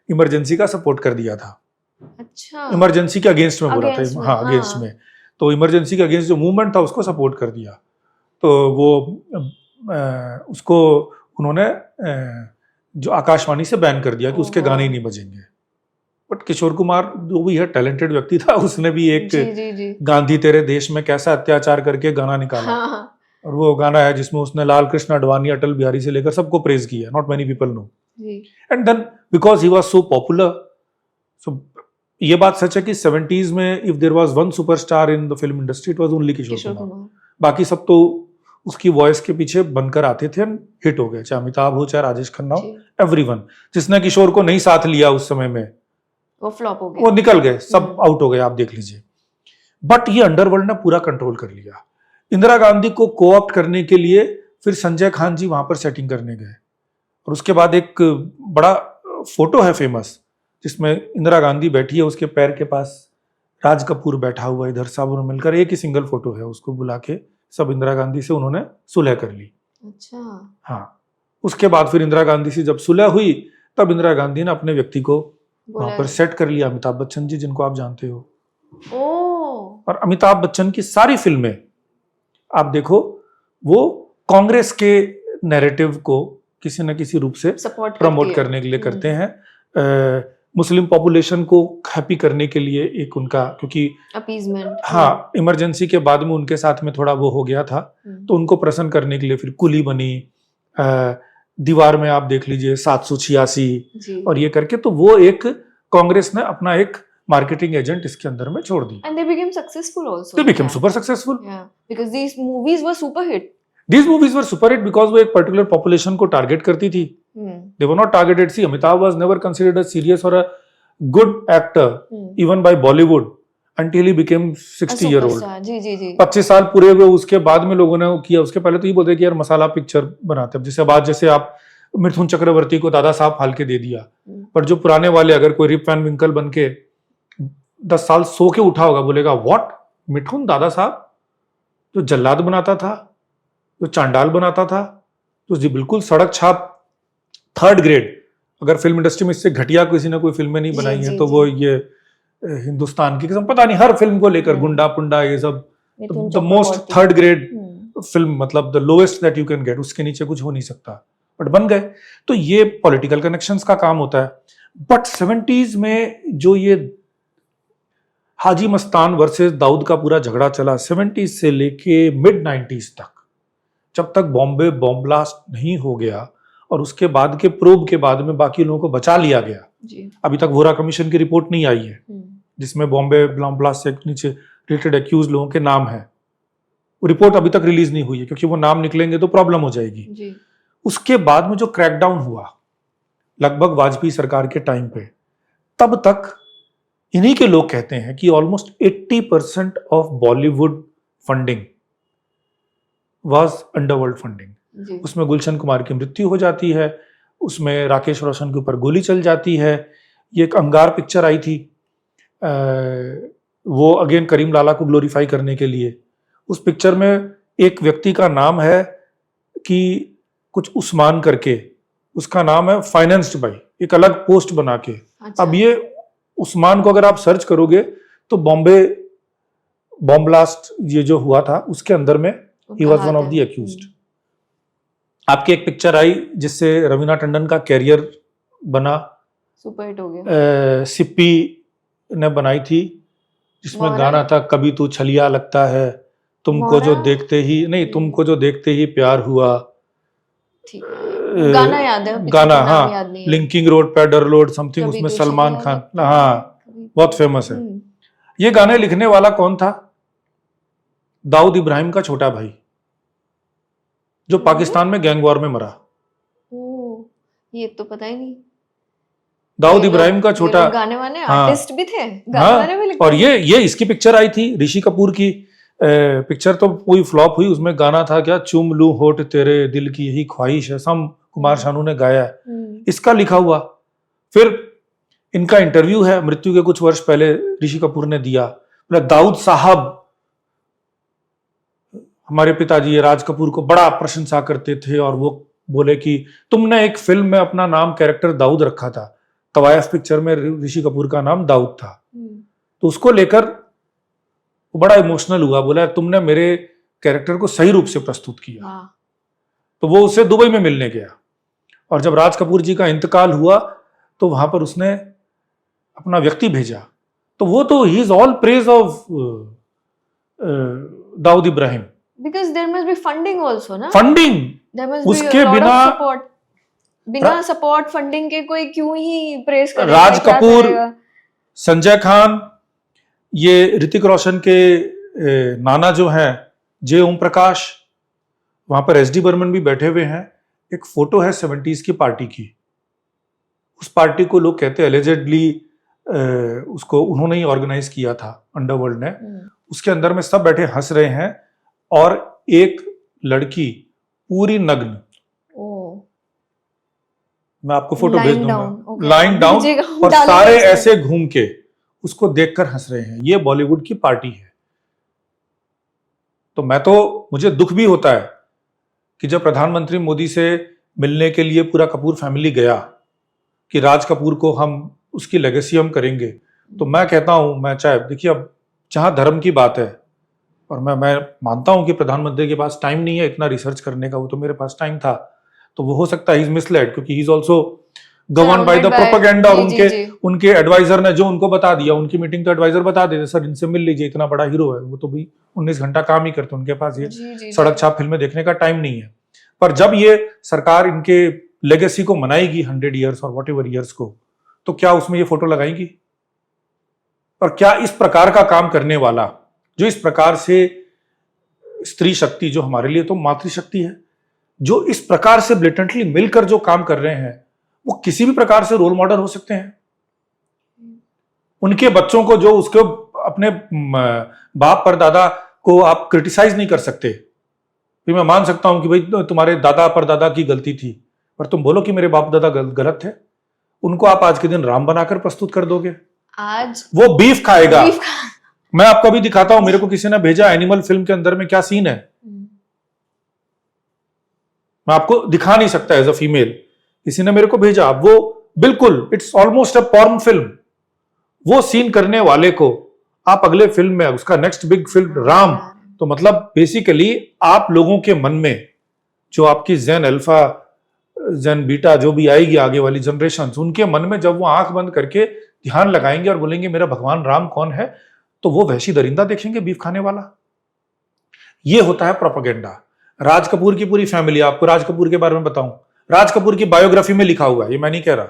इमरजेंसी का सपोर्ट कर दिया था, अच्छा। इमरजेंसी के अगेंस्ट में बोला Against था, में, हाँ हाँ। अगेंस्ट में। तो इमरजेंसी के अगेंस्ट जो मूवमेंट था उसको सपोर्ट कर दिया, तो वो उसको उन्होंने जो आकाशवाणी से बैन कर दिया कि उसके ओहो। गाने ही नहीं बजेंगे। बट किशोर कुमार जो भी है टैलेंटेड व्यक्ति था, उसने भी एक जी जी जी। गांधी तेरे देश में कैसा अत्याचार करके गाना निकाला, हाँ। और वो गाना है जिसमें उसने लाल कृष्ण अडवाणी, अटल बिहारी से लेकर सबको प्रेज किया, नॉट मेनी पीपल नो। जी। And then because he was so popular, so ये बात सच है कि 70s में if there was one superstar in the film industry it was only Kishore Kishore Kumar. Kumar. बाकी सब तो उसकी वॉइस के पीछे बनकर आते थे, हिट हो गए, चाहे अमिताभ हो, चाहे राजेश खन्ना हो, जी। एवरीवन। जिसने किशोर को नहीं साथ लिया उस समय में, वो फ्लॉप हो वो गया। निकल गए, सब आउट हो गए, आप देख लीजिए। बट ये अंडरवर्ल्ड ने पूरा कंट्रोल कर लिया। इंदिरा गांधी को कोऑप्ट करने के लिए फिर संजय खान जी वहां पर सेटिंग करने गए, और उसके बाद एक बड़ा फोटो है फेमस, जिसमें इंदिरा गांधी बैठी है, उसके पैर के पास राज कपूर बैठा हुआ, इधर सब मिलकर एक ही सिंगल फोटो है, उसको बुला के सब इंदिरा गांधी से उन्होंने सुलह कर ली। अच्छा। हाँ, उसके बाद फिर इंदिरा गांधी से जब सुलह हुई, तब इंदिरा गांधी ने अपने व्यक्ति को वहां पर सेट कर लिया, अमिताभ बच्चन जी, जिनको आप जानते हो। ओ। और अमिताभ बच्चन की सारी फिल्में आप देखो, वो कांग्रेस के नैरेटिव को किसी न किसी रूप से सपोर्ट प्रमोट करने के लिए करते हैं, मुस्लिम पॉपुलेशन को हैप्पी करने के लिए, एक उनका, क्योंकि अपीजमेंट। हाँ इमरजेंसी के बाद में उनके साथ में थोड़ा वो हो गया था, तो उनको प्रसन्न करने के लिए फिर कुली बनी, दीवार में आप देख लीजिए 786, और ये करके, तो वो एक कांग्रेस ने अपना एक मार्केटिंग एजेंट इसके अंदर में छोड़ दी। And they became successful also. They became super successful. Yeah, because these movies were super hit. These movies were super hit because वो एक particular population को टारगेट करती थी। They were not targeted. See, Amitabh was never considered a serious or a good actor, even by Bollywood, until he became 60-year-old. जी जी जी। 25 साल पूरे हुए, उसके बाद में लोगों ने वो किया। उसके पहले तो ये बोलते कि यार मसाला पिक्चर बनाते हैं, जिससे बाद जैसे आप मिथुन चक्रवर्ती को दादा साहब फाल्के दे दिया, पर जो पुराने वाले, अगर कोई रिप वैन विंकल बन के 10 साल सो के उठा होगा, बोलेगा व्हाट, मिठुन दादा साहब जो जल्लाद बनाता था, जो चांडाल बनाता था, तो जी बिल्कुल सड़क छाप 3rd ग्रेड। अगर फिल्म इंडस्ट्री में इससे घटिया किसी ने कोई फिल्में नहीं बनाई हैं तो वो ये हिंदुस्तान की किस्म, पता नहीं, हर फिल्म को लेकर गुंडा पुंडा ये सब, the most 3rd grade film, मतलब the lowest that you can get, उसके नीचे कुछ हो नहीं सकता, बट बन गए। तो ये पॉलिटिकल कनेक्शंस का काम होता है। बट 70s में जो ये हाजी मस्तान वर्सेस दाऊद का पूरा झगड़ा चला, 70s से लेके मिड 90s तक, जब तक बॉम्बे बॉम्ब ब्लास्ट नहीं हो गया और उसके बाद के प्रोब के बाद में बाकी लोगों को बचा लिया गया जी। अभी तक वोरा कमीशन की रिपोर्ट नहीं आई है जिसमें बॉम्बे बॉम्ब ब्लास्ट से नीचे रिलेटेड एक्यूज लोगों के नाम है। वो रिपोर्ट अभी तक रिलीज नहीं हुई है, क्योंकि वो नाम निकलेंगे तो प्रॉब्लम हो जाएगी जी। उसके बाद में जो क्रैकडाउन हुआ लगभग वाजपेयी सरकार के टाइम पे, तब तक इन्हीं के लोग कहते हैं कि almost 80% of Bollywood funding was underworld funding. जी। उसमें गुलशन कुमार की मृत्यु हो जाती है, उसमें राकेश रोशन के ऊपर गोली चल जाती है। ये एक अंगार पिक्चर आई थी, वो अगेन करीम लाला को ग्लोरीफाई करने के लिए। उस पिक्चर में एक व्यक्ति का नाम है कि कुछ उस्मान करके, उसका नाम है फाइनेंस्ड बाई, एक अलग पोस्ट बना के। अच्छा। अब ये उस्मान को अगर आप सर्च करोगे तो बॉम्बे बॉम्ब ब्लास्ट ये जो हुआ था उसके अंदर में he was one of the accused. आपकी एक पिक्चर आई जिससे रवीना टंडन का कैरियर बना, सुपर हिट हो गया, सिप्पी ने बनाई थी, जिसमें मोहरा? गाना था कभी तू छलिया लगता है, तुमको जो मोहरा? देखते ही नहीं, तुमको जो देखते ही प्यार हुआ। ठीक है, गाना याद है, पिक्चर गाना, का नाम हाँ, याद नहीं है। Linking road pader road something, कभी उसमें तू सलमान छलिया खान, लगता है, हाँ, कभी बहुत तू- फेमस है। ये गाने लिखने वाला कौन था? दाऊद इब्राहिम का छोटा भाई, जो पाकिस्तान में गैंग वॉर में मरा। ओ, ये तो पता ही नहीं। दाऊद ये लोग- इब्राहिम का ये छोटा, लोग गाने वाने हाँ। आर्टिस्ट भी थे, गाने हाँ, वाने भी लिखते और थे। ये इसकी पिक्चर आई थी, ऋषि कपूर की पिक्चर तो पूरी फ्लॉप हुई। उसमें गाना था क्या, चूम लूं होठ तेरे दिल की यही ख्वाहिश है, सम कुमार शानू ने गाया है, इसका लिखा हुआ। फिर इनका इंटरव्यू है मृत्यु के कुछ वर्ष पहले ऋषि कपूर ने दिया, बोला दाऊद साहब, हमारे पिताजी राज कपूर को बड़ा प्रशंसा करते थे और वो बोले कि तुमने एक फिल्म में अपना नाम कैरेक्टर दाऊद रखा था, तवायफ पिक्चर में ऋषि कपूर का नाम दाऊद था, तो उसको लेकर वो बड़ा इमोशनल हुआ, बोला तुमने मेरे कैरेक्टर को सही रूप से प्रस्तुत किया। हाँ। तो वो उससे दुबई में मिलने गया, और जब राज कपूर जी का इंतकाल हुआ तो वहां पर उसने अपना व्यक्ति भेजा। तो वो तो he is all praise of Dawood Ibrahim. Because there must be funding also, ना? फंडिंग, There must be उसके a lot of बिना- support. बिना सपोर्ट फंडिंग के कोई क्यों ही प्रेस करेगा, राज क्या कपूर, करेगा? संजय खान, ये ऋतिक रोशन के नाना जो हैं जे ओम प्रकाश, वहां पर एस डी बर्मन भी बैठे हुए हैं। एक फोटो है 70s की पार्टी की, उस पार्टी को लोग कहते हैं एलिजेडली उसको उन्होंने ही ऑर्गेनाइज किया था, अंडरवर्ल्ड ने। उसके अंदर में सब बैठे हंस रहे हैं और एक लड़की पूरी नग्न, ओ, मैं आपको फोटो Lying भेज दूंगा, down, okay, लाइन डाउन, भेजिएगा, और डालिएगा सारे इसमें। ऐसे घूम के उसको देखकर हंस रहे हैं। ये बॉलीवुड की पार्टी है। तो मुझे दुख भी होता है कि जब प्रधानमंत्री मोदी से मिलने के लिए पूरा कपूर फैमिली गया कि राज कपूर को हम उसकी लेगेसी हम करेंगे, तो मैं कहता हूं, मैं चाहे देखिए, अब जहां धर्म की बात है, और मैं मानता हूं कि प्रधानमंत्री के पास टाइम नहीं है इतना रिसर्च करने का, वो तो मेरे पास टाइम था, तो वो हो सकता है ही इज मिसलेड, क्योंकि he is also govern by the propaganda, और उनके एडवाइजर ने जो उनको बता दिया, उनकी मीटिंग तो एडवाइजर बता देते, सर इनसे मिल लीजिए, इतना बड़ा हीरो है, वो तो भी 19 घंटा काम ही करते, उनके पास ये सड़क छाप फिल्में देखने का टाइम नहीं है। पर जब ये सरकार इनके लेगेसी को मनाएगी 100 ईयर्स और वॉट एवर ईयर्स को, तो क्या उसमें ये फोटो लगाएगी? और क्या इस प्रकार का काम करने वाला, जो इस प्रकार से स्त्री शक्ति, जो हमारे लिए तो मातृशक्ति है, जो इस प्रकार से ब्लेटेंटली मिलकर जो काम कर रहे हैं, वो किसी भी प्रकार से रोल मॉडल हो सकते हैं? उनके बच्चों को, जो उसके अपने बाप परदादा को आप क्रिटिसाइज नहीं कर सकते। फिर मैं मान सकता हूं कि भाई तुम्हारे दादा परदादा की गलती थी, पर तुम बोलो कि मेरे बाप दादा गलत थे, उनको आप आज के दिन राम बनाकर प्रस्तुत कर दोगे? आज वो बीफ खाएगा। मैं आपको अभी दिखाता हूं, मेरे को किसी ने भेजा एनिमल फिल्म के अंदर में क्या सीन है, मैं आपको दिखा नहीं सकता एज अ फीमेल, किसी ने मेरे को भेजा, वो बिल्कुल it's almost a porn film. वो सीन करने वाले को आप अगले फिल्म में, उसका नेक्स्ट बिग फिल्म राम, तो मतलब बेसिकली आप लोगों के मन में जो आपकी जेन अल्फा जेन बीटा जो भी आएगी आगे वाली जनरेशन, उनके मन में जब वो आंख बंद करके ध्यान लगाएंगे और बोलेंगे मेरा भगवान राम कौन है, तो वो वहशी दरिंदा देखेंगे बीफ खाने वाला। ये होता है प्रोपेगेंडा। राज कपूर की पूरी फैमिली, आपको राज कपूर के बारे में बताऊं, राज कपूर की बायोग्राफी में लिखा हुआ है, ये मैं नहीं कह रहा,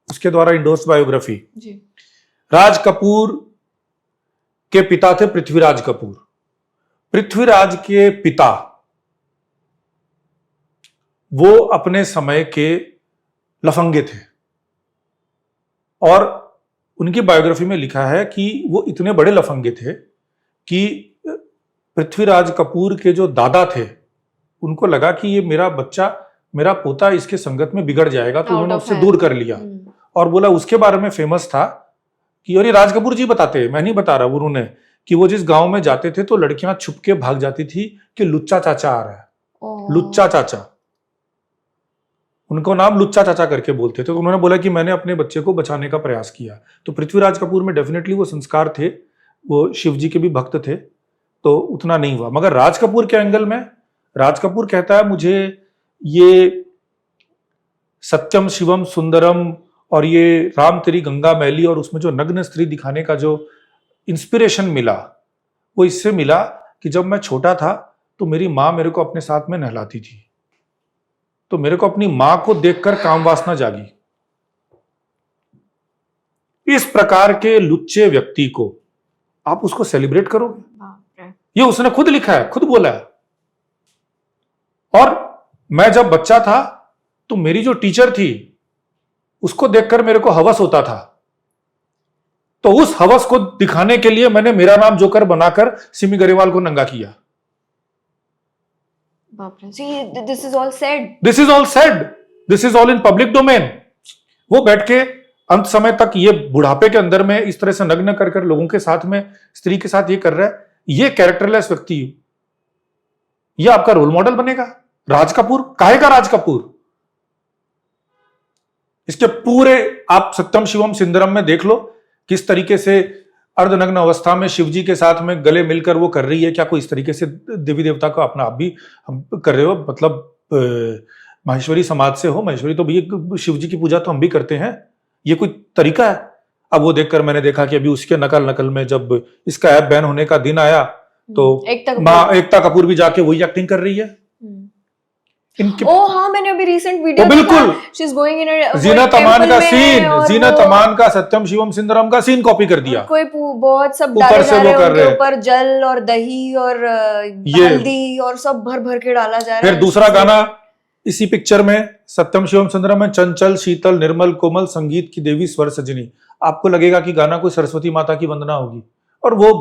उसके द्वारा इंडोर्स्ड बायोग्राफी। राज कपूर के पिता थे पृथ्वीराज कपूर। पृथ्वीराज के पिता वो अपने समय के लफंगे थे, और उनकी बायोग्राफी में लिखा है कि वो इतने बड़े लफंगे थे कि पृथ्वीराज कपूर के जो दादा थे उनको लगा कि ये मेरा बच्चा, मेरा पोता इसके संगत में बिगड़ जाएगा, तो Out उन्होंने of उससे hand. दूर कर लिया। और बोला, उसके बारे में फेमस था कि, और ये राज कपूर जी बताते हैं, मैं नहीं बता रहा, उन्होंने, कि वो जिस गांव में जाते थे तो लड़कियां छुप के भाग जाती थी कि लुच्चा चाचा आ रहा है, लुच्चा चाचा, उनको नाम लुच्चा चाचा करके बोलते थे। तो उन्होंने बोला कि मैंने अपने बच्चे को बचाने का प्रयास किया। तो पृथ्वीराज कपूर में डेफिनेटली वो संस्कार थे, वो शिव जी के भी भक्त थे, तो उतना नहीं हुआ। मगर राज कपूर के एंगल में, राज कपूर कहता है, मुझे ये सत्यम शिवम सुंदरम और ये राम तेरी गंगा मैली और उसमें जो नग्न स्त्री दिखाने का जो इंस्पिरेशन मिला, वो इससे मिला कि जब मैं छोटा था तो मेरी माँ मेरे को अपने साथ में नहलाती थी, तो मेरे को अपनी माँ को देखकर काम वासना जागी। इस प्रकार के लुच्चे व्यक्ति को आप उसको सेलिब्रेट करोगे? ये उसने खुद लिखा है, खुद बोला है। और मैं जब बच्चा था तो मेरी जो टीचर थी उसको देखकर मेरे को हवस होता था, तो उस हवस को दिखाने के लिए मैंने मेरा नाम जोकर बनाकर सिमी गरेवाल को नंगा किया। See, this is all said. This is all said. This is all in public domain. वो बैठ के अंत समय तक ये बुढ़ापे के अंदर में इस तरह से नग्न कर कर लोगों के साथ में, स्त्री के साथ ये कर रहा है। ये कैरेक्टरलेस व्यक्ति, ये आपका रोल मॉडल बनेगा? राज कपूर, काहे का राज कपूर? इसके पूरे आप सत्यम शिवम सुंदरम में देख लो किस तरीके से अर्धनग्न अवस्था में शिवजी के साथ में गले मिलकर वो कर रही है। क्या कोई इस तरीके से देवी देवता को अपना आप भी हम कर रहे हो? मतलब माहेश्वरी समाज से हो, माहेश्वरी तो भी शिवजी की पूजा तो हम भी करते हैं, ये कोई तरीका है? अब वो देखकर मैंने देखा कि अभी उसके नकल में जब इसका ऐप बैन होने का दिन आया तो एकता कपूर भी जाके वही एक्टिंग कर रही है। हाँ, मैंने अभी रिसेंट वीडियो बिल्कुल she's going in a Zeenat Aman का सीन, जीनत अमान का सत्यम शिवम सुंदरम का सीन कॉपी कर दिया। कोई बहुत सब डाले जा रहे हैं उनके ऊपर, जल और दही और हल्दी और सब भर भर के डाला जा रहा है। फिर दूसरा गाना इसी पिक्चर में सत्यम शिवम सुंदरम में, चंचल शीतल निर्मल कोमल संगीत की देवी स्वर सजनी। आपको लगेगा कि गाना कोई सरस्वती माता की वंदना होगी, और वो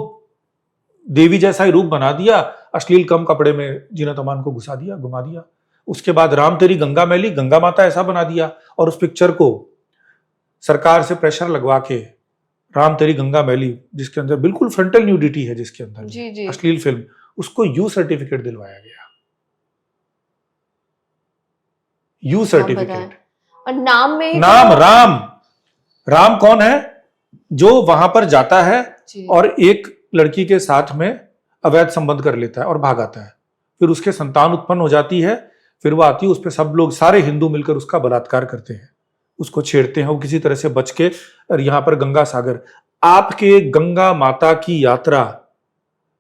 देवी जैसा ही रूप बना दिया, अश्लील कम कपड़े में जीनत अमान को घुसा दिया, घुमा दिया। उसके बाद राम तेरी गंगा मैली, गंगा माता ऐसा बना दिया, और उस पिक्चर को सरकार से प्रेशर लगवा के राम तेरी गंगा मैली, जिसके अंदर बिल्कुल फ्रंटल न्यूडिटी है, जिसके अंदर अश्लील फिल्म, उसको यू सर्टिफिकेट दिलवाया गया। You certificate. और नाम में नाम राम कौन है? जो वहां पर जाता है और एक लड़की के साथ में अवैध संबंध कर लेता है और भाग आता है, फिर उसके संतान उत्पन्न हो जाती है, फिर वो आती है, उस पर सब लोग, सारे हिंदू मिलकर उसका बलात्कार करते हैं, उसको छेड़ते हैं, वो किसी तरह से बच के। और यहाँ पर गंगा सागर, आपके गंगा माता की यात्रा,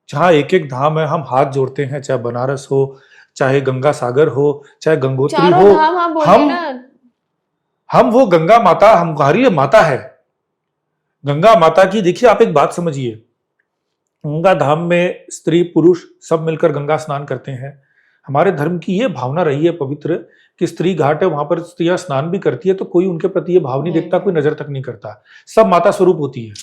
जहां एक एक धाम है, हम हाथ जोड़ते हैं, चाहे बनारस हो, चाहे गंगा सागर हो, चाहे गंगोत्री हो, हम वो गंगा माता, हमारी माता है। गंगा माता की, देखिए आप एक बात समझिए, गंगा धाम में स्त्री पुरुष सब मिलकर गंगा स्नान करते हैं। हमारे धर्म की ये भावना रही है पवित्र कि स्त्री घाट है, वहां पर स्त्रियां स्नान भी करती है, तो कोई उनके प्रति ये भाव नहीं देखता, कोई नजर तक नहीं करता, सब माता स्वरूप होती है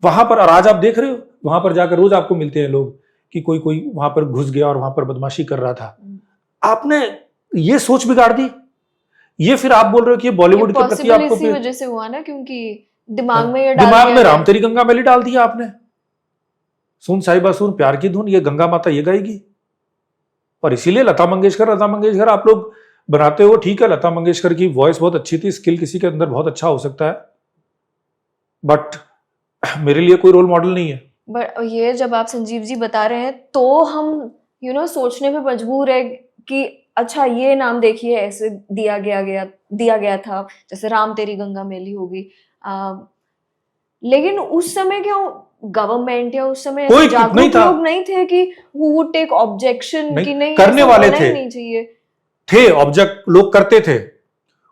वहां पर। और आज आप देख रहे हो, वहां पर जाकर रोज आपको मिलते हैं लोग कि कोई वहां पर घुस गया और वहां पर बदमाशी कर रहा था। आपने ये सोच बिगाड़ दी। ये फिर आप बोल रहे हो कि बॉलीवुड के प्रति आपको इसी वजह से हुआ ना, क्योंकि दिमाग में राम तेरी गंगा मैली डाल दिया आपने। सुन साहिबा सुन प्यार की धुन, ये गंगा माता ये गाएगी। और इसीलिए लता मंगेशकर आप लोग बनाते हो, ठीक है, लता मंगेशकर की वॉइस बहुत अच्छी थी, स्किल किसी के अंदर बहुत अच्छा हो सकता है, बट मेरे लिए कोई रोल मॉडल नहीं है। बट ये जब आप संजीव जी बता रहे हैं तो हम सोचने पे मजबूर है कि अच्छा ये नाम देखिए ऐसे दिया गया था, जैसे राम तेरी गंगा मैली होगी। लेकिन उस समय क्या गवर्नमेंट या उस समय कोई जागरूक लोग नहीं थे कि who would take objection कि नहीं करने वाले थे, नहीं चाहिए थे ऑब्जेक्ट लोग करते थे।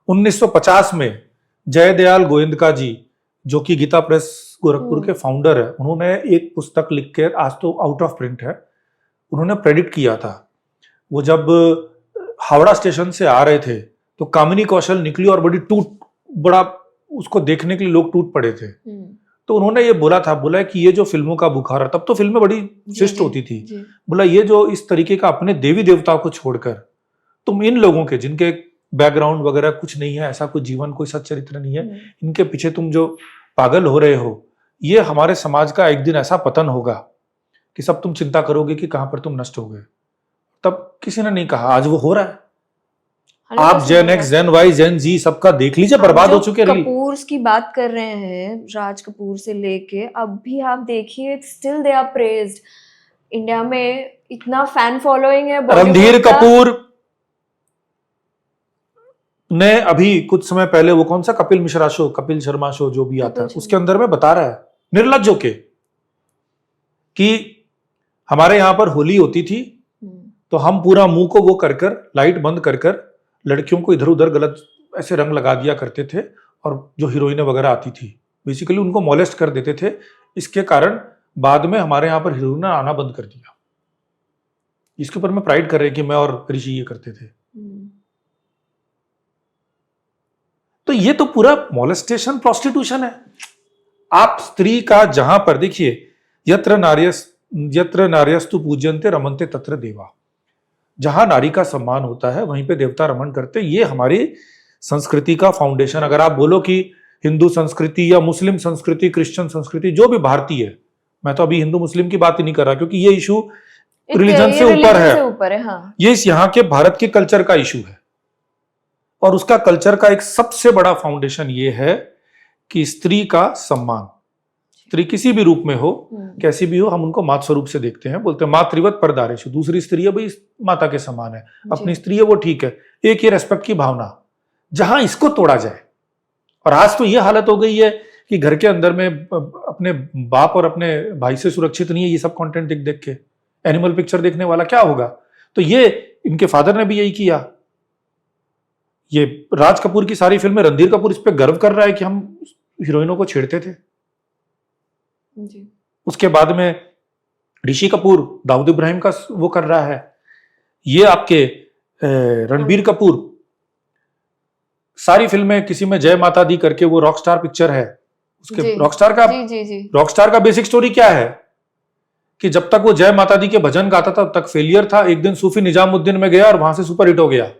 1950 में जयदयाल गोविंदका जी, जो कि गीता प्रेस गोरखपुर के फाउंडर है, उन्होंने एक पुस्तक लिख के, आज तो आउट ऑफ प्रिंट है, उन्होंने प्रेडिक्ट किया था। वो जब हावड़ा स्टेशन से आ रहे थे तो कामिनी कौशल निकली और बड़ा उसको देखने के लिए लोग टूट पड़े थे। तो उन्होंने ये बोला कि ये जो फिल्मों का बुखार है, तब तो फिल्में बड़ी शिष्ट होती थी, बोला ये जो इस तरीके का अपने देवी देवताओं को छोड़कर तुम इन लोगों के जिनके बैकग्राउंड वगैरह कुछ नहीं है, ऐसा कोई जीवन कोई सच्चरित्र नहीं है, इनके पीछे तुम जो पागल हो रहे हो, ये हमारे समाज का एक दिन ऐसा पतन होगा कि सब तुम चिंता करोगे कि कहां पर तुम नष्ट हो गए। तब किसी ने नहीं कहा, आज वो हो रहा है। आप जेन एक्स, जेन वाई, जेन जी सबका देख लीजिए, बर्बाद हो चुके हैं। कपूर की बात कर रहे हैं, राज कपूर से लेके अब भी आप देखिए, still they are praised. India में इतना फैन फॉलोइंग है। रणधीर कपूर ने अभी कुछ समय पहले वो कौन सा कपिल शर्मा शो जो भी आता है, उसके अंदर में बता रहा है निर्लज्ज होके कि हमारे यहाँ पर होली होती थी तो हम पूरा मुंह को वो कर लाइट बंद कर लड़कियों को इधर उधर गलत ऐसे रंग लगा दिया करते थे, और जो हीरोइनें वगैरह आती थी बेसिकली उनको मॉलेस्ट कर देते थे। इसके कारण बाद में हमारे यहाँ पर हीरोइनें आना बंद कर दिया। इसके ऊपर में प्राइड कर रहे हैं कि मैं और ऋषि ये करते थे। तो ये तो पूरा मॉलेस्टेशन, प्रोस्टिट्यूशन है। आप स्त्री का जहां पर देखिए, यत्र नार्यस्तु पूज्यन्ते रमन्ते तत्र देवा, जहां नारी का सम्मान होता है वहीं पे देवता रमन करते। ये हमारी संस्कृति का फाउंडेशन। अगर आप बोलो कि हिंदू संस्कृति या मुस्लिम संस्कृति, क्रिश्चियन संस्कृति, जो भी भारतीय है, मैं तो अभी हिंदू मुस्लिम की बात ही नहीं कर रहा क्योंकि ये इशू रिलीजन से ऊपर है। हाँ। ये इस यहाँ के भारत के कल्चर का इशू है, और उसका कल्चर का एक सबसे बड़ा फाउंडेशन ये है कि स्त्री का सम्मान, स्त्री किसी भी रूप में हो, कैसी भी हो, हम उनको मात स्वरूप से देखते हैं। बोलते हैं मातृवत परदारेशु, दूसरी स्त्री है भाई माता के समान है, अपनी स्त्री है वो ठीक है। एक ये रेस्पेक्ट की भावना, जहां इसको तोड़ा जाए। और आज तो ये हालत हो गई है कि घर के अंदर में अपने बाप और अपने भाई से सुरक्षित नहीं है। ये सब कंटेंट देख देख के एनिमल पिक्चर देखने वाला क्या होगा। तो ये इनके फादर ने भी यही किया। ये राज कपूर की सारी फिल्में, रणधीर कपूर इस पे गर्व कर रहा है कि हम हीरोइनों को छेड़ते थे जी। उसके बाद में ऋषि कपूर दाऊद इब्राहिम का वो कर रहा है। ये आपके रणबीर कपूर सारी फिल्में, किसी में जय माता दी करके वो रॉकस्टार पिक्चर है, उसके रॉकस्टार का बेसिक स्टोरी क्या है कि जब तक वो जय माता दी के भजन गाता था तब तक फेलियर था। एक दिन सूफी निजामुद्दीन में गया और वहां से सुपर हिट हो गया,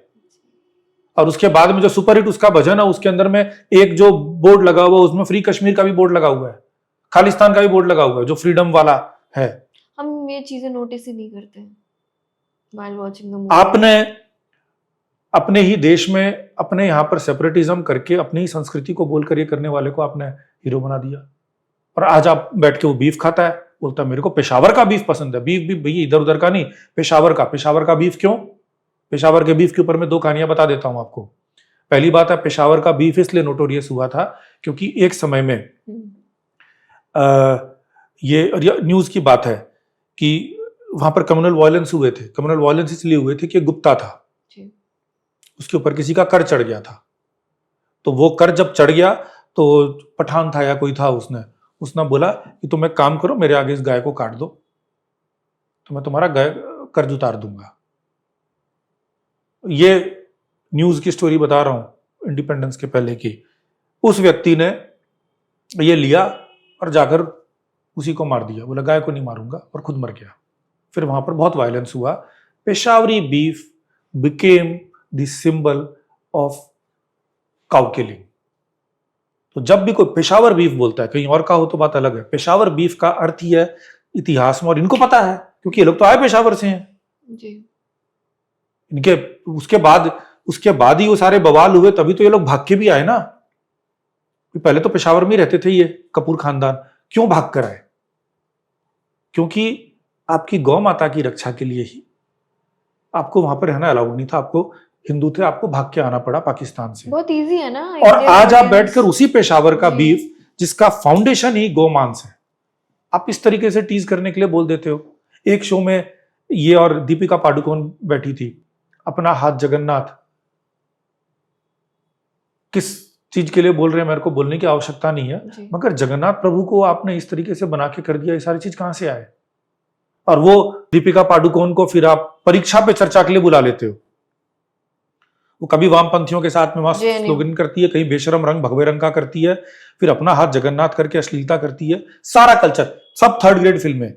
और उसके बाद में जो सुपर हिट उसका भजन है, उसके अंदर में एक जो बोर्ड लगा हुआ है उसमें फ्री कश्मीर का भी बोर्ड लगा हुआ है, खालिस्तान का भी बोर्ड लगा हुआ है, जो फ्रीडम वाला है। हम ये चीजें नोटिस ही नहीं करते while watching the movie। आपने अपने ही देश में अपने यहाँ पर सेपरेटिज्म करके अपनी ही संस्कृति को बोलकर ये करने वाले को आपने हीरो बना दिया, और आज आप बैठ के वो बीफ खाता है, बोलता है मेरे को पेशावर का बीफ पसंद है। बीफ भी भैया इधर उधर का नहीं, पेशावर का बीफ। क्यों? पेशावर के बीफ के ऊपर मैं दो कहानियां बता देता हूं आपको। पहली बात है, पेशावर का बीफ इसलिए नोटोरियस हुआ था क्योंकि एक समय में ये न्यूज की बात है कि वहां पर कम्युनल वायलेंस हुए थे। कम्युनल वायलेंस इसलिए हुए थे कि गुप्ता था, उसके ऊपर किसी का कर चढ़ गया था। तो वो कर जब चढ़ गया तो पठान था या कोई था, उसने बोला कि तुम एक काम करो, मेरे आगे इस गाय को काट दो तो मैं तुम्हारा गाय कर्ज उतार दूंगा। ये न्यूज की स्टोरी बता रहा हूं, इंडिपेंडेंस के पहले की। उस व्यक्ति ने ये लिया और जाकर उसी को मार दिया, बोला गाय को नहीं मारूंगा, और खुद मर गया। फिर वहां पर बहुत वायलेंस हुआ। Peshawari beef became the symbol of cow killing. तो जब भी कोई पेशावर बीफ बोलता है, कहीं और का हो तो बात अलग है, पेशावर बीफ का अर्थ ही है इतिहास में, और इनको पता है क्योंकि ये लोग तो आए पेशावर से हैं जी। इनके उसके बाद ही वो सारे बवाल हुए, तभी तो ये लोग भाग के भी आए ना। पहले तो पेशावर में ही रहते थे ये कपूर खानदान। क्यों भाग कर आए? क्योंकि आपकी गौ माता की रक्षा के लिए ही आपको वहां पर रहना अलाउड नहीं था। आपको हिंदू थे, आपको भाग के आना पड़ा पाकिस्तान से। बहुत इजी है ना। और आज आप बैठकर उसी पेशावर का बीफ, जिसका फाउंडेशन ही गोमांस है, आप इस तरीके से टीज करने के लिए बोल देते हो। एक शो में ये और दीपिका पादुकोण बैठी थी, अपना हाथ जगन्नाथ, किस चीज के लिए बोल रहे हैं मेरे को बोलने की आवश्यकता नहीं है, मगर जगन्नाथ प्रभु को आपने इस तरीके से बना के कर दिया, ये सारी चीज कहां से आए? और वो दीपिका पादुकोण को फिर आप परीक्षा पे चर्चा के लिए बुला लेते हो। वो कभी वामपंथियों के साथ में वहां JNU स्लोगन करती है, कहीं बेशरम रंग भगवे रंग का करती है, फिर अपना हाथ जगन्नाथ करके अश्लीलता करती है। सारा कल्चर, सब थर्ड ग्रेड फिल्में।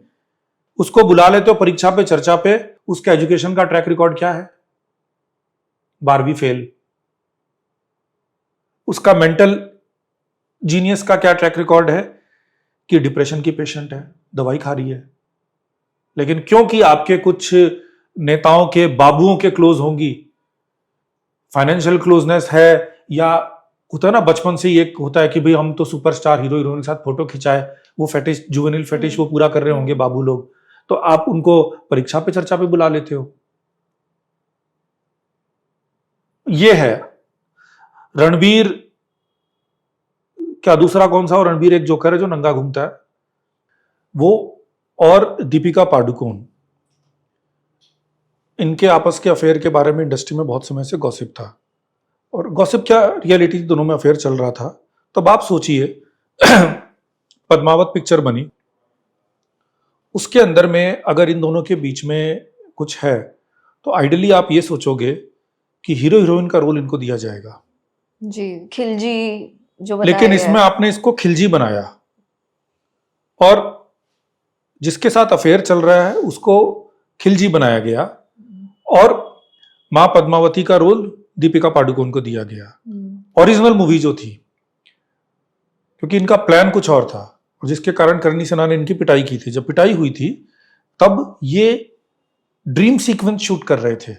उसको बुला लेते हो परीक्षा पे, चर्चा पे, उसका एजुकेशन का ट्रैक रिकॉर्ड क्या है? 12वीं फेल। उसका मेंटल जीनियस का क्या ट्रैक रिकॉर्ड है कि डिप्रेशन की पेशेंट है, दवाई खा रही है। लेकिन क्योंकि आपके कुछ नेताओं के बाबुओं के क्लोज होंगी, फाइनेंशियल क्लोजनेस है, या होता है ना बचपन से ही एक होता है कि भाई हम तो सुपरस्टार हीरो हीरोइन के साथ फोटो खिंचाए, वो फेटिश, जुवेनिल फेटिश वो पूरा कर रहे होंगे बाबू लोग, तो आप उनको परीक्षा पे चर्चा पे बुला लेते हो। ये है रणबीर। क्या दूसरा कौन सा? और रणबीर एक जोकर है जो नंगा घूमता है, वो और दीपिका पादुकोण, इनके आपस के अफेयर के बारे में इंडस्ट्री में बहुत समय से गॉसिप था। और गॉसिप क्या, रियलिटी, दोनों में अफेयर चल रहा था। तब आप सोचिए पद्मावत पिक्चर बनी, उसके अंदर में अगर इन दोनों के बीच में कुछ है तो आइडियली आप ये सोचोगे कि हीरो हीरोइन का रोल इनको दिया जाएगा जी, खिलजी जो बताया लेकिन गया इसमें है। आपने इसको खिलजी बनाया, और जिसके साथ अफेयर चल रहा है उसको खिलजी बनाया गया, और मां पद्मावती का रोल दीपिका पादुकोण को दिया गया। ओरिजिनल मूवी जो थी, क्योंकि इनका प्लान कुछ और था, और जिसके कारण करणी सेना ने इनकी पिटाई की थी। जब पिटाई हुई थी तब ये ड्रीम सीक्वेंस शूट कर रहे थे।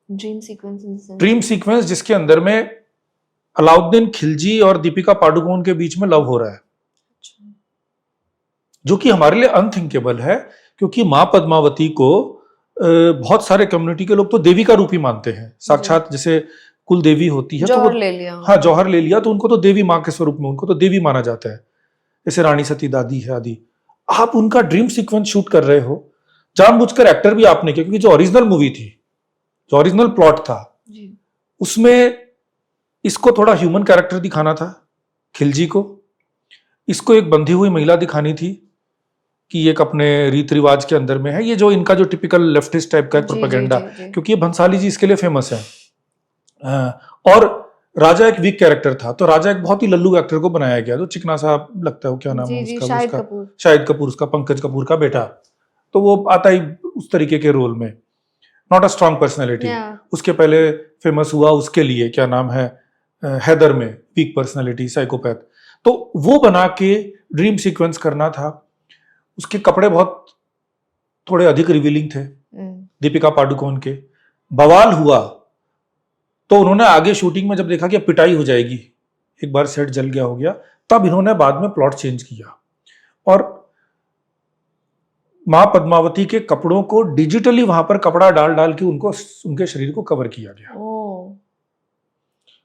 ड्रीम सीक्वेंस जिसके अंदर में अलाउद्दीन खिलजी और दीपिका पादुकोण के बीच में लव हो रहा है, जो कि हमारे लिए अनथिंकेबल है, क्योंकि मां पद्मावती को बहुत सारे कम्युनिटी के लोग तो देवी का रूप ही मानते हैं, साक्षात जैसे कुल देवी होती है, जौहर तो ले लिया। हाँ जौहर ले लिया, तो उनको तो देवी मां के स्वरूप में, उनको तो देवी माना जाता है, जैसे रानी सती दादी है आदि। आप उनका ड्रीम सीक्वेंस शूट कर रहे हो, जानबूझकर एक्टर भी आपने किया, क्योंकि जो ओरिजिनल मूवी थी, जो ओरिजिनल प्लॉट था, उसमें इसको थोड़ा ह्यूमन कैरेक्टर दिखाना था खिलजी को, इसको एक बंधी हुई महिला दिखानी थी कि एक अपने रीत रिवाज के अंदर में है, ये जो इनका जो टिपिकल लेफ्टिस्ट टाइप का प्रोपेगेंडा, क्योंकि ये भंसाली जी इसके लिए फेमस है। और राजा एक वीक कैरेक्टर था, तो राजा एक बहुत ही लल्लू एक्टर को बनाया गया, जो चिकना सा लगता है, वो क्या नाम है उसका, शाहिद कपूर, उसका पंकज कपूर का बेटा, तो वो आता ही उस तरीके के रोल में, नॉट अ स्ट्रॉन्ग पर्सनैलिटी। उसके पहले फेमस हुआ उसके लिए, क्या नाम है, हैदर में वीक पर्सनैलिटी, साइकोपैथ, तो वो बना के ड्रीम सीक्वेंस करना था। उसके कपड़े बहुत थोड़े अधिक रिवीलिंग थे दीपिका पादुकोण के। बवाल हुआ तो उन्होंने आगे शूटिंग में जब देखा कि पिटाई हो जाएगी, एक बार सेट जल गया हो गया, तब इन्होंने बाद में प्लॉट चेंज किया और मां पद्मावती के कपड़ों को डिजिटली वहां पर कपड़ा डाल डाल के उनको, उनके शरीर को कवर किया गया।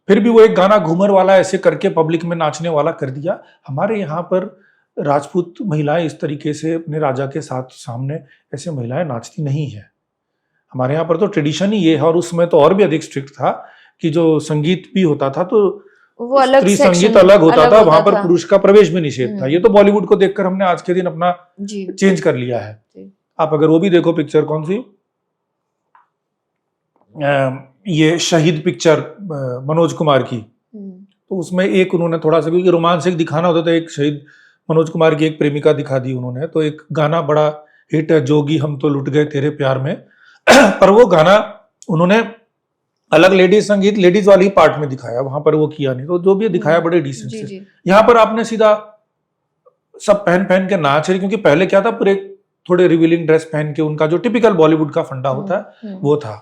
फिर भी वो एक गाना घूमर वाला ऐसे करके पब्लिक में नाचने वाला कर दिया। हमारे यहाँ पर राजपूत महिलाएं इस तरीके से अपने राजा के साथ सामने ऐसे महिलाएं नाचती नहीं है। हमारे यहाँ पर तो ट्रेडिशन ही ये है, और उसमें तो और भी अधिक स्ट्रिक्ट था कि जो संगीत भी होता था तो वो अलग स्त्री संगीत अलग होता था, वहां पर पुरुष का प्रवेश भी निषेध था। ये तो बॉलीवुड को देखकर हमने आज के दिन अपना चेंज कर लिया है। आप अगर वो भी देखो पिक्चर, कौन सी, ये शहीद पिक्चर मनोज कुमार की, तो उसमें एक उन्होंने थोड़ा सा, क्योंकि रोमांसिक दिखाना होता था, एक शहीद मनोज कुमार की एक प्रेमिका दिखा दी उन्होंने, तो एक गाना बड़ा हिट है, जोगी हम तो लुट गए तेरे प्यार में पर वो गाना उन्होंने अलग लेडीज संगीत, लेडीज वाली पार्ट में दिखाया, वहां पर वो किया नहीं, तो जो भी दिखाया बड़े डिसेंट से। यहाँ पर आपने सीधा सब पहन पहन के नाच रही, क्योंकि पहले क्या था, पूरे थोड़े रिवीलिंग ड्रेस पहन के, उनका जो टिपिकल बॉलीवुड का फंडा होता है वो था।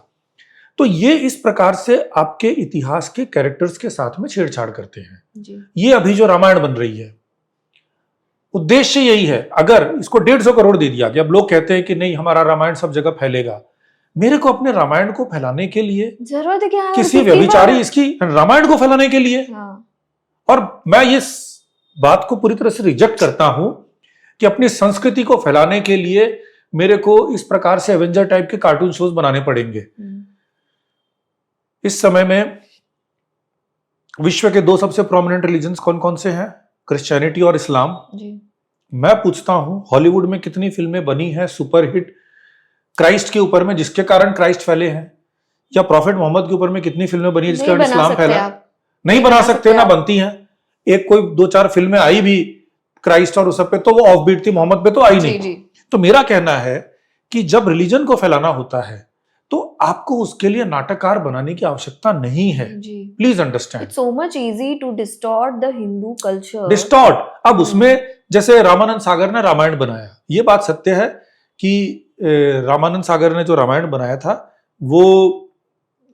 तो ये इस प्रकार से आपके इतिहास के कैरेक्टर्स के साथ में छेड़छाड़ करते हैं। ये अभी जो रामायण बन रही है, उद्देश्य यही है। अगर इसको 150 करोड़ दे दिया गया, अब लोग कहते हैं कि नहीं हमारा रामायण सब जगह फैलेगा, मेरे को अपने रामायण को फैलाने के लिए जरूरत क्या है? किसी व्यभिचारी इसकी रामायण को फैलाने के लिए? और मैं ये बात को पूरी तरह से रिजेक्ट करता हूं कि अपनी संस्कृति को फैलाने के लिए मेरे को इस प्रकार से एवेंजर टाइप के कार्टून शोज बनाने पड़ेंगे। इस समय में विश्व के 2 सबसे प्रोमिनेंट रिलीजन्स कौन कौन से हैं? क्रिश्चियनिटी और इस्लाम। मैं पूछता हूं, हॉलीवुड में कितनी फिल्में बनी हैं सुपरहिट क्राइस्ट के ऊपर में, जिसके कारण क्राइस्ट फैले हैं? या प्रॉफिट मोहम्मद के ऊपर में कितनी फिल्में बनी है जिसके नहीं कारण बना इस्लाम सकते फैला? आप। नहीं बना सकते ना, आप। बनती हैं। एक कोई 2-4 फिल्में आई भी क्राइस्ट और उस सब पे, तो वो ऑफ बीट थी, मोहम्मद पे तो आई जी नहीं। जी तो मेरा कहना है कि जब रिलीजन को फैलाना होता है तो आपको उसके लिए नाटककार बनाने की आवश्यकता नहीं है। जी। Please understand. It's so much easy to distort the Hindu culture. Distort. अब उसमें जैसे रामानंद सागर ने रामायण बनाया, ये बात सत्य है कि रामानंद सागर ने जो रामायण बनाया था वो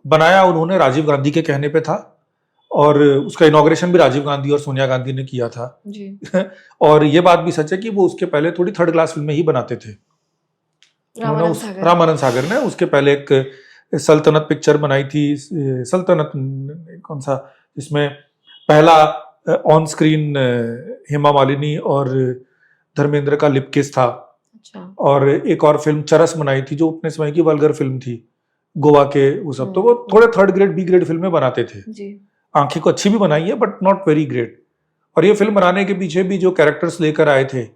बनाया उन्होंने राजीव गांधी के कहने पे था, और उसका इनॉग्रेशन भी राजीव गांधी और सोनिया गांधी ने किया था। जी। और ये बात भी सच है कि वो उसके पहले थोड़ी थर्ड क्लास फिल्में ही बनाते थे। रामानंद सागर। रामानंद सागर ने उसके पहले एक सल्तनत पिक्चर बनाई थी, सल्तनत कौन सा, जिसमें पहला ऑन स्क्रीन हेमा मालिनी और धर्मेंद्र का लिप किस था। अच्छा। और एक और फिल्म चरस बनाई थी जो अपने समय की वल्गर फिल्म थी, गोवा के वो सब। तो वो थोड़े थर्ड ग्रेड बी ग्रेड फिल्में बनाते थे। जी। आंखें को अच्छी भी बनाई है बट नॉट वेरी ग्रेट। और ये फिल्म बनाने के पीछे भी जो कैरेक्टर्स लेकर आए थे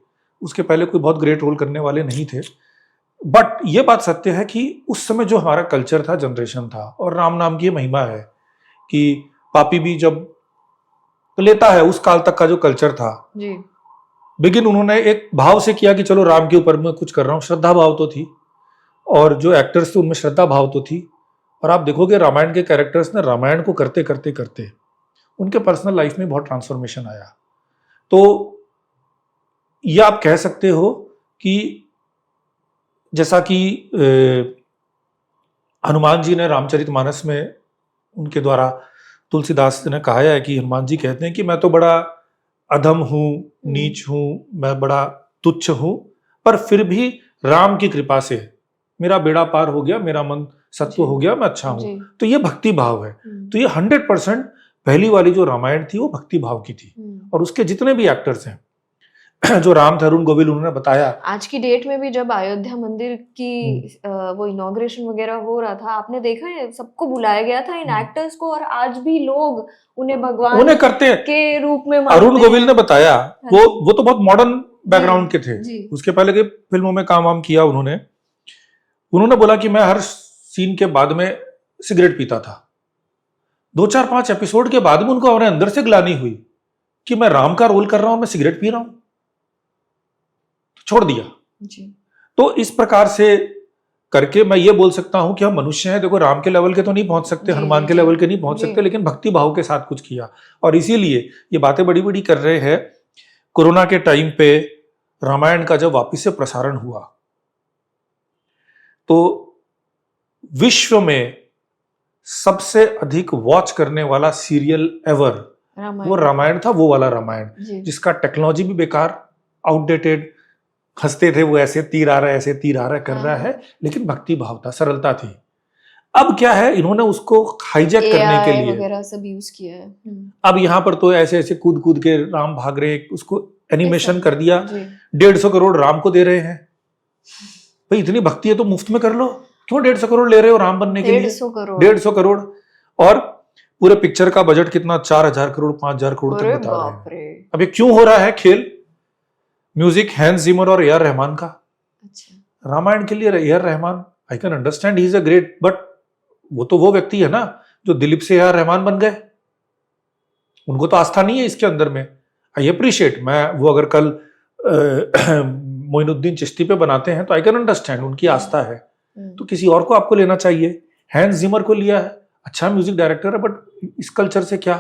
उसके पहले कोई बहुत ग्रेट रोल करने वाले नहीं थे। बट ये बात सत्य है कि उस समय जो हमारा कल्चर था, जनरेशन था, और राम नाम की महिमा है कि पापी भी जब लेता है, उस काल तक का जो कल्चर था जी। बिगिन उन्होंने एक भाव से किया कि चलो राम के ऊपर मैं कुछ कर रहा हूँ, श्रद्धा भाव तो थी, और जो एक्टर्स थे उनमें श्रद्धा भाव तो थी। और आप देखोगे रामायण के कैरेक्टर्स ने रामायण को करते करते करते उनके पर्सनल लाइफ में बहुत ट्रांसफॉर्मेशन आया। तो ये आप कह सकते हो कि जैसा कि हनुमान जी ने रामचरितमानस में उनके द्वारा तुलसीदास ने कहा है कि हनुमान जी कहते हैं कि मैं तो बड़ा अधम हूं, नीच हूं, मैं बड़ा तुच्छ हूं, पर फिर भी राम की कृपा से मेरा बेड़ा पार हो गया, मेरा मन सत्व हो गया, मैं अच्छा हूं। तो ये भक्ति भाव है। तो ये 100% पहली वाली जो रामायण थी वो भक्ति भाव की थी। और उसके जितने भी एक्टर्स हैं जो राम थे, अरुण गोविल, उन्होंने बताया। आज की डेट में भी जब अयोध्या मंदिर की वो इनॉग्रेशन वगैरह हो रहा था, आपने देखा है सबको बुलाया गया था इन एक्टर्स को, और आज भी लोग उन्हें भगवान उन्हें करते हैं के रूप में मानते अरुण गोविल हैं। ने बताया। वो तो बहुत मॉडर्न बैकग्राउंड के थे, जी। उसके पहले के फिल्मों में काम वाम किया उन्होंने बोला कि मैं हर सीन के बाद में सिगरेट पीता था। 2-4-5 एपिसोड के बाद में उनको अपने अंदर से ग्लानि हुई कि मैं राम का रोल कर रहा हूं, मैं सिगरेट पी रहा हूं, छोड़ दिया। जी। तो इस प्रकार से करके मैं ये बोल सकता हूं कि हम मनुष्य हैं। देखो, राम के लेवल के तो नहीं पहुंच सकते, हनुमान के लेवल के नहीं पहुंच सकते, लेकिन भक्ति भाव के साथ कुछ किया। और इसीलिए ये बातें बड़ी बड़ी कर रहे हैं। कोरोना के टाइम पे रामायण का जब वापस से प्रसारण हुआ तो विश्व में सबसे अधिक वॉच करने वाला सीरियल एवर वो रामायण था, वो वाला रामायण जिसका टेक्नोलॉजी भी बेकार, आउटडेटेड, हंसते थे वो, ऐसे तीर आ रहा है, ऐसे तीर आ रहा है, कर रहा है, लेकिन भक्ति भाव था, सरलता थी। अब क्या है, इन्होंने उसको हाईजैक करने के लिए वगैरह सब यूज किया है। अब यहाँ पर तो ऐसे ऐसे कूद कूद के राम भाग रहे, उसको एनिमेशन कर दिया। 150 करोड़ राम को दे रहे हैं। भाई इतनी भक्ति है तो मुफ्त में कर लो, क्यों 150 करोड़ ले रहे हो राम बनने के लिए? 150 करोड़। और पूरे पिक्चर का बजट कितना, 4000 करोड़ 5000 करोड़ तक बता रहे हैं। अब ये क्यों हो रहा है खेल? म्यूजिक हैंस जिमर और ए आर रहमान का। अच्छा। रामायण के लिए A R Rahman, I can understand, he is a great, but वो तो वो व्यक्ति है ना जो दिलीप से ए आर रहमान बन गए। उनको तो आस्था नहीं है इसके अंदर में। आई अप्रिशिएट, मैं वो अगर कल मोइनुद्दीन चिश्ती पे बनाते हैं तो आई कैन अंडरस्टैंड, उनकी आस्था है। तो किसी और को आपको लेना चाहिए। हैंस जिमर को लिया है, अच्छा म्यूजिक डायरेक्टर है, बट इस कल्चर से क्या?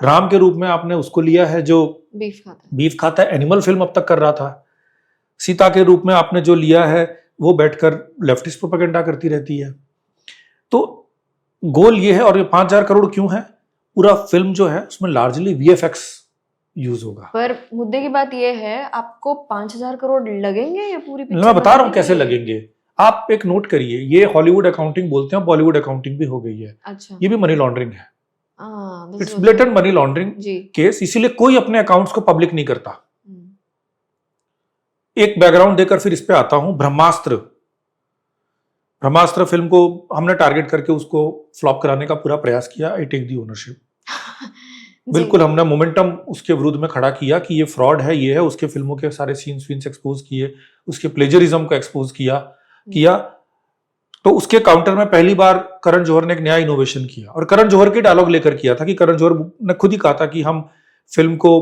राम के रूप में आपने उसको लिया है जो बीफ खाता है, एनिमल फिल्म अब तक कर रहा था। सीता के रूप में आपने जो लिया है वो बैठकर लेफ्टिस्ट प्रोपेगेंडा करती रहती है। तो गोल ये है। और ये 5000 करोड़ क्यों है? पूरा फिल्म जो है उसमें लार्जली वीएफएक्स यूज होगा। पर मुद्दे की बात ये है, आपको 5000 करोड़ लगेंगे या पूरी पिक्चर? मैं बता रहा हूँ कैसे लगेंगे। आप एक नोट करिए, ये हॉलीवुड अकाउंटिंग बोलते हैं, बॉलीवुड अकाउंटिंग भी हो गई है। अच्छा। ये भी मनी लॉन्ड्रिंग है। It's blatant money laundering case, इसीलिए कोई अपने अकाउंट्स को पब्लिक नहीं करता। एक बैकग्राउंड देकर फिर इस पे आता हूं। ब्रह्मास्त्र फिल्म को हमने टारगेट करके उसको फ्लॉप कराने का पूरा प्रयास किया। I take the ownership. बिल्कुल, हमने मोमेंटम उसके विरुद्ध में खड़ा किया कि ये फ्रॉड है, ये है। उसके फिल्मों के सारे सीन्स एक्सपोज किए, उसके प्लेजरिज्म को एक्सपोज किया। तो उसके काउंटर में पहली बार करण जौहर ने एक नया इनोवेशन किया, और करण जौहर के डायलॉग लेकर किया था कि करण जौहर ने खुद ही कहा था कि हम फिल्म को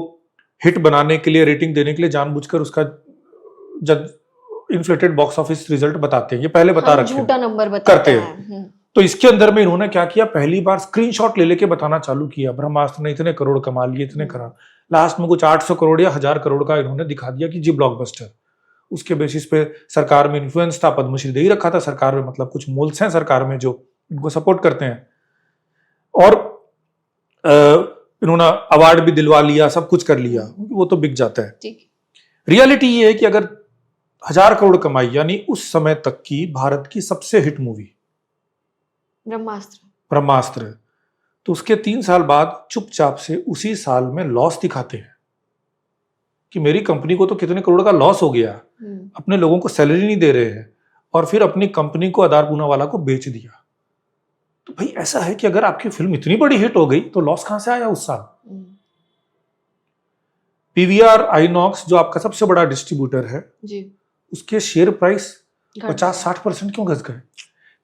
हिट बनाने के लिए, रेटिंग देने के लिए जानबूझकर उसका जब इन्फ्लेटेड बॉक्स ऑफिस रिजल्ट बताते हैं, ये पहले बता रखे हैं, झूठा नंबर बताते करते हैं। तो इसके अंदर में इन्होंने क्या किया, पहली बार स्क्रीनशॉट ले लेके बताना चालू किया, ब्रह्मास्त्र ने इतने करोड़ कमा लिए, इतने करोड़, लास्ट में कुछ 800 करोड़ या 1000 करोड़ का इन्होंने दिखा दिया कि जी ब्लॉकबस्टर। उसके बेसिस पे सरकार में इन्फ्लुएंस था, पद्मश्री दे ही रखा था सरकार में, मतलब कुछ मोल्स हैं सरकार में जो इनको सपोर्ट करते हैं, और इन्होंने अवार्ड भी दिलवा लिया, सब कुछ कर लिया, वो तो बिक जाता है। ठीक। रियलिटी ये है कि अगर 1000 करोड़ कमाई, यानी उस समय तक की भारत की सबसे हिट मूवी ब्रह्मास्त्र, तो उसके 3 साल बाद चुपचाप से उसी साल में लॉस दिखाते हैं कि मेरी कंपनी को तो कितने करोड़ का लॉस हो गया, अपने लोगों को सैलरी नहीं दे रहे हैं, और फिर अपनी कंपनी को आधार पूनावाला को बेच दिया। तो भाई ऐसा है कि अगर आपकी फिल्म इतनी बड़ी हिट हो गई तो लॉस कहां से आया उस साल। पीवीआर आइनॉक्स जो आपका सबसे बड़ा डिस्ट्रीब्यूटर है जी, उसके शेयर प्राइस 50-60% क्यों घस गए।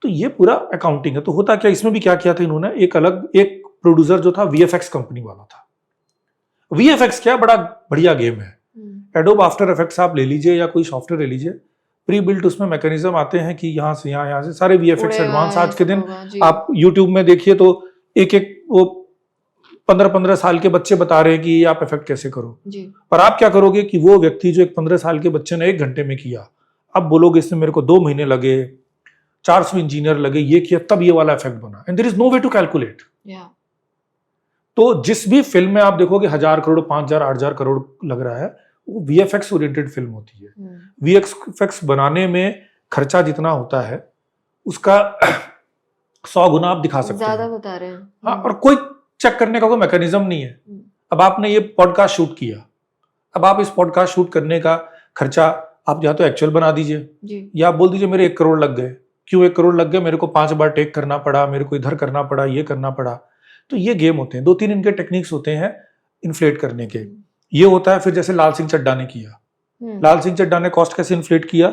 तो ये पूरा अकाउंटिंग है। तो होता क्या, इसमें भी क्या किया था इन्होंने, एक प्रोड्यूसर जो था वीएफएक्स कंपनी वाला था। वीएफएक्स क्या बड़ा बढ़िया गेम है, एडोब आफ्टर इफेक्ट्स आप ले लीजिए या कोई सॉफ्टवेयर ले लीजिए, प्री बिल्ट उसमें मैकेनिज्म आते हैं कि यहाँ से यहाँ से सारे वीएफएक्स एडवांस। आज के दिन आप यूट्यूब में देखिए तो एक वो 15-15 साल के बच्चे बता रहे हैं कि आप इफेक्ट कैसे करो जी। पर आप क्या करोगे कि वो व्यक्ति जो एक 15 साल के बच्चे ने 1 घंटे में किया, आप बोलोगे इसमें मेरे को 2 महीने लगे, 400 इंजीनियर लगे, ये किया तब ये वाला इफेक्ट बना, and there is no way to calculate. तो जिस भी फिल्म में आप देखोगे 1000 करोड़, 5000, 8000 करोड़ लग रहा है, वो वीएफएक्स ओरिएंटेड फिल्म होती है। वीएफएक्स बनाने में खर्चा जितना होता है उसका 100 गुना आप दिखा सकते हैं, ज्यादा बता रहे हैं। हाँ, और कोई चेक करने का कोई मैकेनिज्म नहीं है। अब आपने ये पॉडकास्ट शूट किया, अब आप इस पॉडकास्ट शूट करने का खर्चा आप या तो एक्चुअल बना दीजिए या आप बोल दीजिए मेरे 1 करोड़ लग गए। क्यों 1 करोड़ लग गए, मेरे को 5 बार टेक करना पड़ा, मेरे को इधर करना पड़ा, ये करना पड़ा। तो ये गेम होते हैं, 2-3 इनके टेक्निक्स होते हैं इन्फ्लेट करने के। ये होता है फिर जैसे लाल सिंह चड्ढा ने किया, लाल सिंह चड्ढा ने कॉस्ट कैसे इन्फ्लेट किया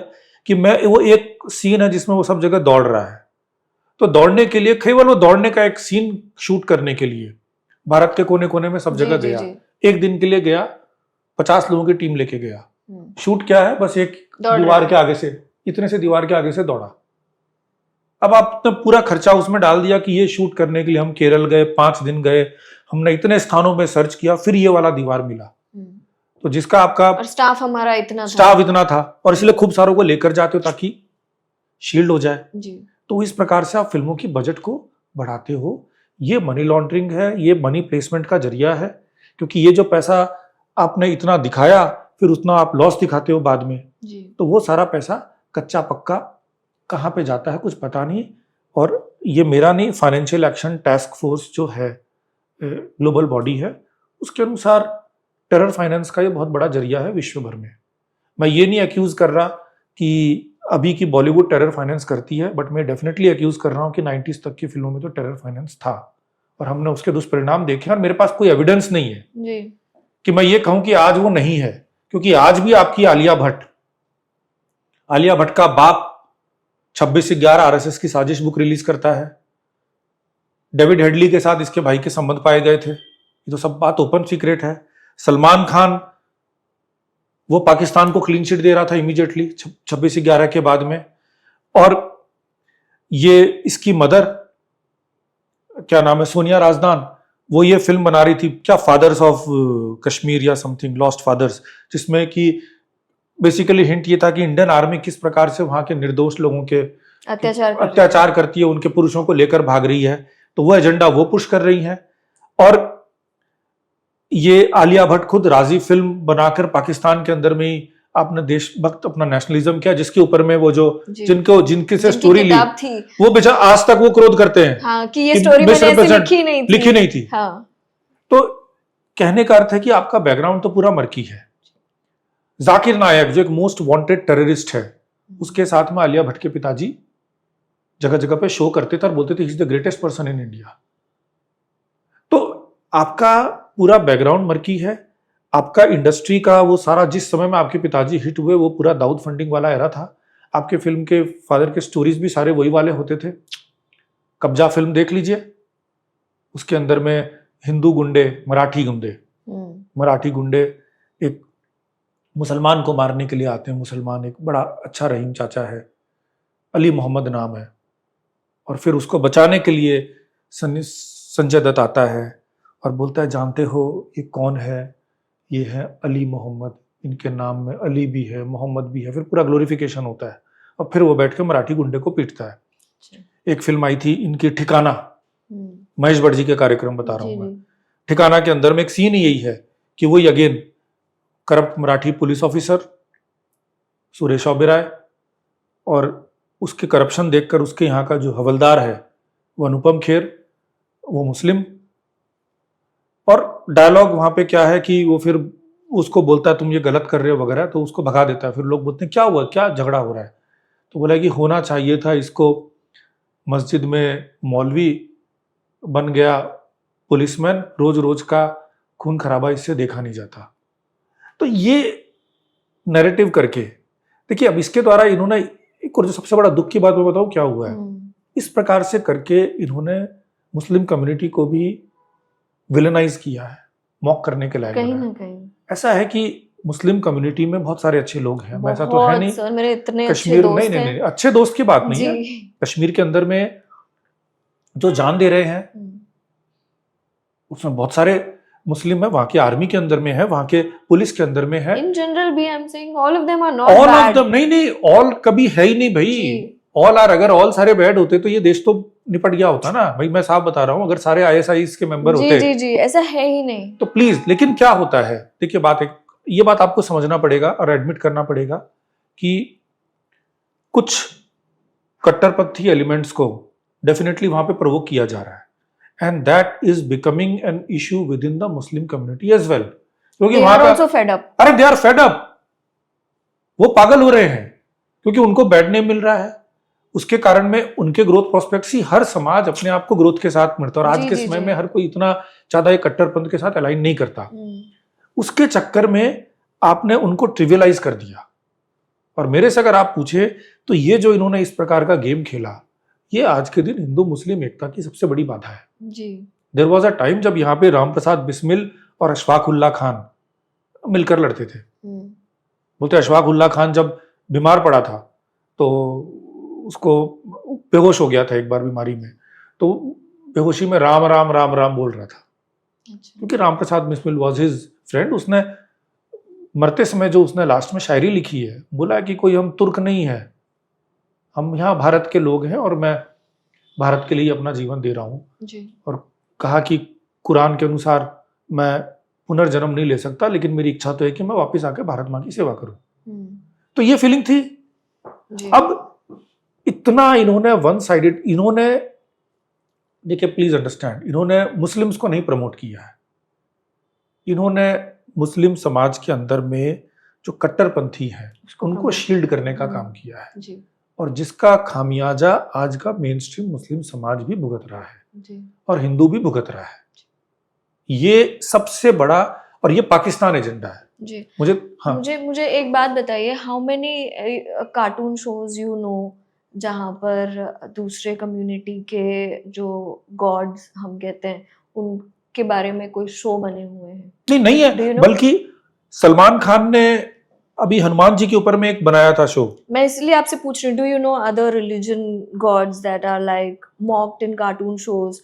कि मैं वो एक सीन है जिसमें वो सब जगह दौड़ रहा है, तो दौड़ने के लिए केवल वो दौड़ने का एक सीन शूट करने के लिए भारत के कोने कोने में सब जगह गया। एक दिन के लिए गया, 50 लोगों की टीम लेके गया। शूट क्या है, बस एक दीवार के आगे से, इतने से दीवार के आगे से दौड़ा। अब आपने पूरा खर्चा उसमें डाल दिया कि ये शूट करने के लिए हम केरल गए, 5 दिन गए, हमने इतने स्थानों में सर्च किया, फिर ये वाला दीवार मिला। तो जिसका आपका और स्टाफ हमारा इतना था और इसलिए खूब सारों को लेकर जाते हो ताकि शील्ड हो जाए जी। तो इस प्रकार से आप फिल्मों की बजट को बढ़ाते हो। ये मनी लॉन्ड्रिंग है, ये मनी प्लेसमेंट का जरिया है, क्योंकि ये जो पैसा आपने इतना दिखाया फिर उतना आप लॉस दिखाते हो बाद में जी। तो वो सारा पैसा कच्चा पक्का कहाँ पे जाता है कुछ पता नहीं। और ये मेरा नहीं, फाइनेंशियल एक्शन टास्क फोर्स जो है ग्लोबल बॉडी है, उसके अनुसार टेरर फाइनेंस का ये बहुत बड़ा जरिया है विश्व भर में। मैं ये नहीं एक्यूज कर रहा कि अभी की बॉलीवुड टेरर फाइनेंस करती है, बट मैं डेफिनेटली एक्यूज कर रहा हूँ कि 90s तक की फिल्मों में तो टेरर फाइनेंस था और हमने उसके दुष्परिणाम देखे और मेरे पास कोई एविडेंस नहीं है जी। कि मैं ये कहूं कि आज वो नहीं है, क्योंकि आज भी आपकी आलिया भट्ट का बाप 26/11 आरएसएस की साजिश बुक रिलीज करता है। डेविड हेडली के साथ इसके भाई के संबंध पाए गए थे, ये तो सब बात ओपन सीक्रेट है। सलमान खान वो पाकिस्तान को क्लीन चिट दे रहा था इमीडिएटली 26/11 के बाद में। और ये इसकी मदर क्या नाम है, सोनिया राजदान, वो ये फिल्म बना रही थी क्या, फादर्स ऑफ कश्मीर या समथिंग, लॉस्ट फादर्स, जिसमें कि बेसिकली हिंट ये था कि इंडियन आर्मी किस प्रकार से वहां के निर्दोष लोगों के अत्याचार करती है, उनके पुरुषों को लेकर भाग रही है। तो वो एजेंडा वो पुश कर रही है। और ये आलिया भट्ट खुद राजी फिल्म बनाकर पाकिस्तान के अंदर में ही आपने देशभक्त अपना नेशनलिज्म किया, जिसके ऊपर में वो जो जिनके से स्टोरी ली वो बेचारा आज तक वो क्रोध करते हैं हाँ, कि ये स्टोरी मैंने ऐसी लिखी नहीं थी हाँ। तो कहने का अर्थ है कि आपका बैकग्राउंड तो पूरा मर्की है। जाकिर नायक जो एक मोस्ट वांटेड टेररिस्ट है, उसके साथ में आलिया भट्ट के पिताजी जगह जगह पे शो करते थे और बोलते थे he is the greatest person in India. तो आपका पूरा बैकग्राउंड मर्की है। आपका इंडस्ट्री का वो सारा, जिस समय में आपके पिताजी हिट हुए वो पूरा दाऊद फंडिंग वाला एरा था। आपके फिल्म के फादर के स्टोरीज भी सारे वही वाले होते थे। कब्जा फिल्म देख लीजिए, उसके अंदर में हिंदू गुंडे, मराठी गुंडे एक मुसलमान को मारने के लिए आते हैं। मुसलमान एक बड़ा अच्छा रहीम चाचा है, अली मोहम्मद नाम है, और फिर उसको बचाने के लिए संजय दत्त आता है और बोलता है जानते हो ये कौन है, ये है अली मोहम्मद, इनके नाम में अली भी है, मोहम्मद भी है। फिर पूरा ग्लोरिफिकेशन होता है और फिर वो बैठ के मराठी गुंडे को पीटता है। एक फिल्म आई थी इनकी ठिकाना, महेश भट्ट जी के कार्यक्रम बता रहा हूँ मैं। ठिकाना के अंदर में एक सीन यही है कि वही again corrupt Marathi police officer Suresh Oberoi, और उसके करप्शन देखकर उसके यहाँ का जो हवलदार है वो अनुपम खेर, वो मुस्लिम, और डायलॉग वहां पे क्या है कि वो फिर उसको बोलता है तुम ये गलत कर रहे हो वगैरह, तो उसको भगा देता है। फिर लोग बोलते हैं क्या हुआ, क्या झगड़ा हो रहा है, तो बोला कि होना चाहिए था, इसको मस्जिद में मौलवी बन गया पुलिसमैन, रोज रोज का खून खराबा इससे देखा नहीं जाता। तो ये नैरेटिव करके देखिए, अब इसके द्वारा इन्होंने एक और जो सबसे बड़ा दुख की बात मैं बताऊं क्या हुआ है, इस प्रकार से करके इन्होंने मुस्लिम कम्युनिटी को भी विलेनाइज किया है, मॉक करने के लायक कहीं बनाया। ना कहीं ऐसा है कि मुस्लिम कम्युनिटी में बहुत सारे अच्छे लोग हैं, ऐसा तो है बहुत नहीं। सर, मेरे इतने अच्छे कश्मीर दोस्त नहीं, हैं। अच्छे दोस्त की बात नहीं है। जी। कश्मीर के अंदर में जो जान दे रहे हैं उसमें बहुत सारे मुस्लिम है, वहां की आर्मी के अंदर में है, वहां के पुलिस के अंदर में है। इन जनरल भी I am saying all of them are not all bad. Of them नहीं, ऑल कभी है ही नहीं भाई। ऑल आर, अगर ऑल सारे बैड होते तो ये देश तो निपट गया होता ना भाई। मैं साफ बता रहा हूँ, अगर सारे आईएसआईएस के मेंबर जी होते जी जी, ऐसा है ही नहीं। तो प्लीज। लेकिन क्या होता है, देखिए बात एक, ये बात आपको समझना पड़ेगा और एडमिट करना पड़ेगा कि कुछ कट्टरपंथी एलिमेंट्स को डेफिनेटली वहां पे प्रोवोक किया जा रहा है, and that is becoming an issue within the Muslim community as well. क्योंकि वहां का also fed up. अरे दे आर फेड अप, वो पागल हो रहे हैं क्योंकि उनको बेड नेम मिल रहा है, उसके कारण में उनके ग्रोथ प्रोस्पेक्ट्स ही, हर समाज अपने आप को ग्रोथ के साथ मिलता है, और आज के समय में हर कोई इतना ज्यादा एक कट्टरपंथ के साथ अलाइन नहीं करता। उसके चक्कर में आपने उनको ट्रिवियलाइज कर दिया। और मेरे से अगर आप पूछे तो ये जो इन्होंने इस प्रकार का गेम खेला, ये आज के दिन हिंदू मुस्लिम एकता की सबसे बड़ी बाधा है। जी। देयर वाज अ टाइम जब यहाँ पे राम प्रसाद बिस्मिल और अशफाक उल्लाह खान मिलकर लड़ते थे। बोलते अशफाक उल्लाह खान जब बीमार पड़ा था तो उसको बेहोश हो गया था एक बार बीमारी में, तो बेहोशी में राम राम राम राम बोल रहा था, क्योंकि Ram Prasad Bismil was his friend. उसने मरते समय जो उसने लास्ट में शायरी लिखी है, बोला कि कोई हम तुर्क नहीं है, हम यहाँ भारत के लोग हैं और मैं भारत के लिए अपना जीवन दे रहा हूँ। और कहा कि कुरान के अनुसार मैं पुनर्जन्म नहीं ले सकता, लेकिन मेरी इच्छा तो है कि मैं वापस आके भारत माँ की सेवा करूं। तो ये फीलिंग थी। अब इतना इन्होंने वन साइडेड, इन्होंने देखिए प्लीज अंडरस्टैंड, इन्होंने मुस्लिम्स को नहीं प्रमोट किया है, इन्होंने मुस्लिम समाज के अंदर में जो कट्टरपंथी है उनको शील्ड करने का काम किया है जी। और जिसका खामियाजा आज का मेन स्ट्रीम मुस्लिम समाज भी भुगत रहा है जी। और हिंदू भी भुगत रहा है। ये सबसे बड़ा, और ये पाकिस्तान एजेंडा है। जी। मुझे एक बात बताइए, how many cartoon shows you know जहाँ पर दूसरे कम्युनिटी के जो गॉड्स हम कहते हैं उनके बारे में कोई शो बने हुए हैं? नहीं है, बल्कि सलमान खान ने अभी हनुमान जी के ऊपर में एक बनाया था शो। मैं इसलिए आपसे पूछ रही हूँ, do you know other religion gods that are like mocked in cartoon shows?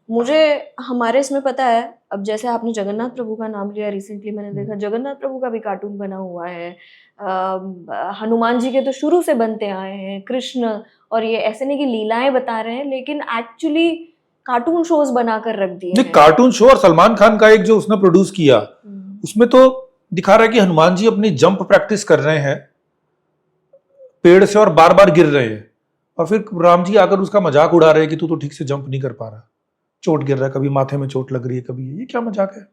मुझे हमारे इसमें पता है, अब जैसे आपने जगन्नाथ प्रभु का नाम लिया, रिसेंटली मैंने देखा जगन्नाथ प्रभु का भी कार्टून बना हुआ है। हनुमान जी के तो शुरू से बनते आए हैं, कृष्ण, और ये ऐसे नहीं कि लीलाएं बता रहे हैं, लेकिन एक्चुअली कार्टून शोज बनाकर रख दिए हैं। कार्टून शो, और सलमान खान का एक जो उसने प्रोड्यूस किया उसमें तो दिखा रहा है कि हनुमान जी अपनी जंप प्रैक्टिस कर रहे हैं पेड़ से और बार बार गिर रहे हैं, और फिर राम जी आकर उसका मजाक उड़ा रहे हैं कि तू तो ठीक से जंप नहीं कर पा रहा, चोट गिर रहा है, कभी माथे में चोट लग रही है, कभी ये क्या मजाक है।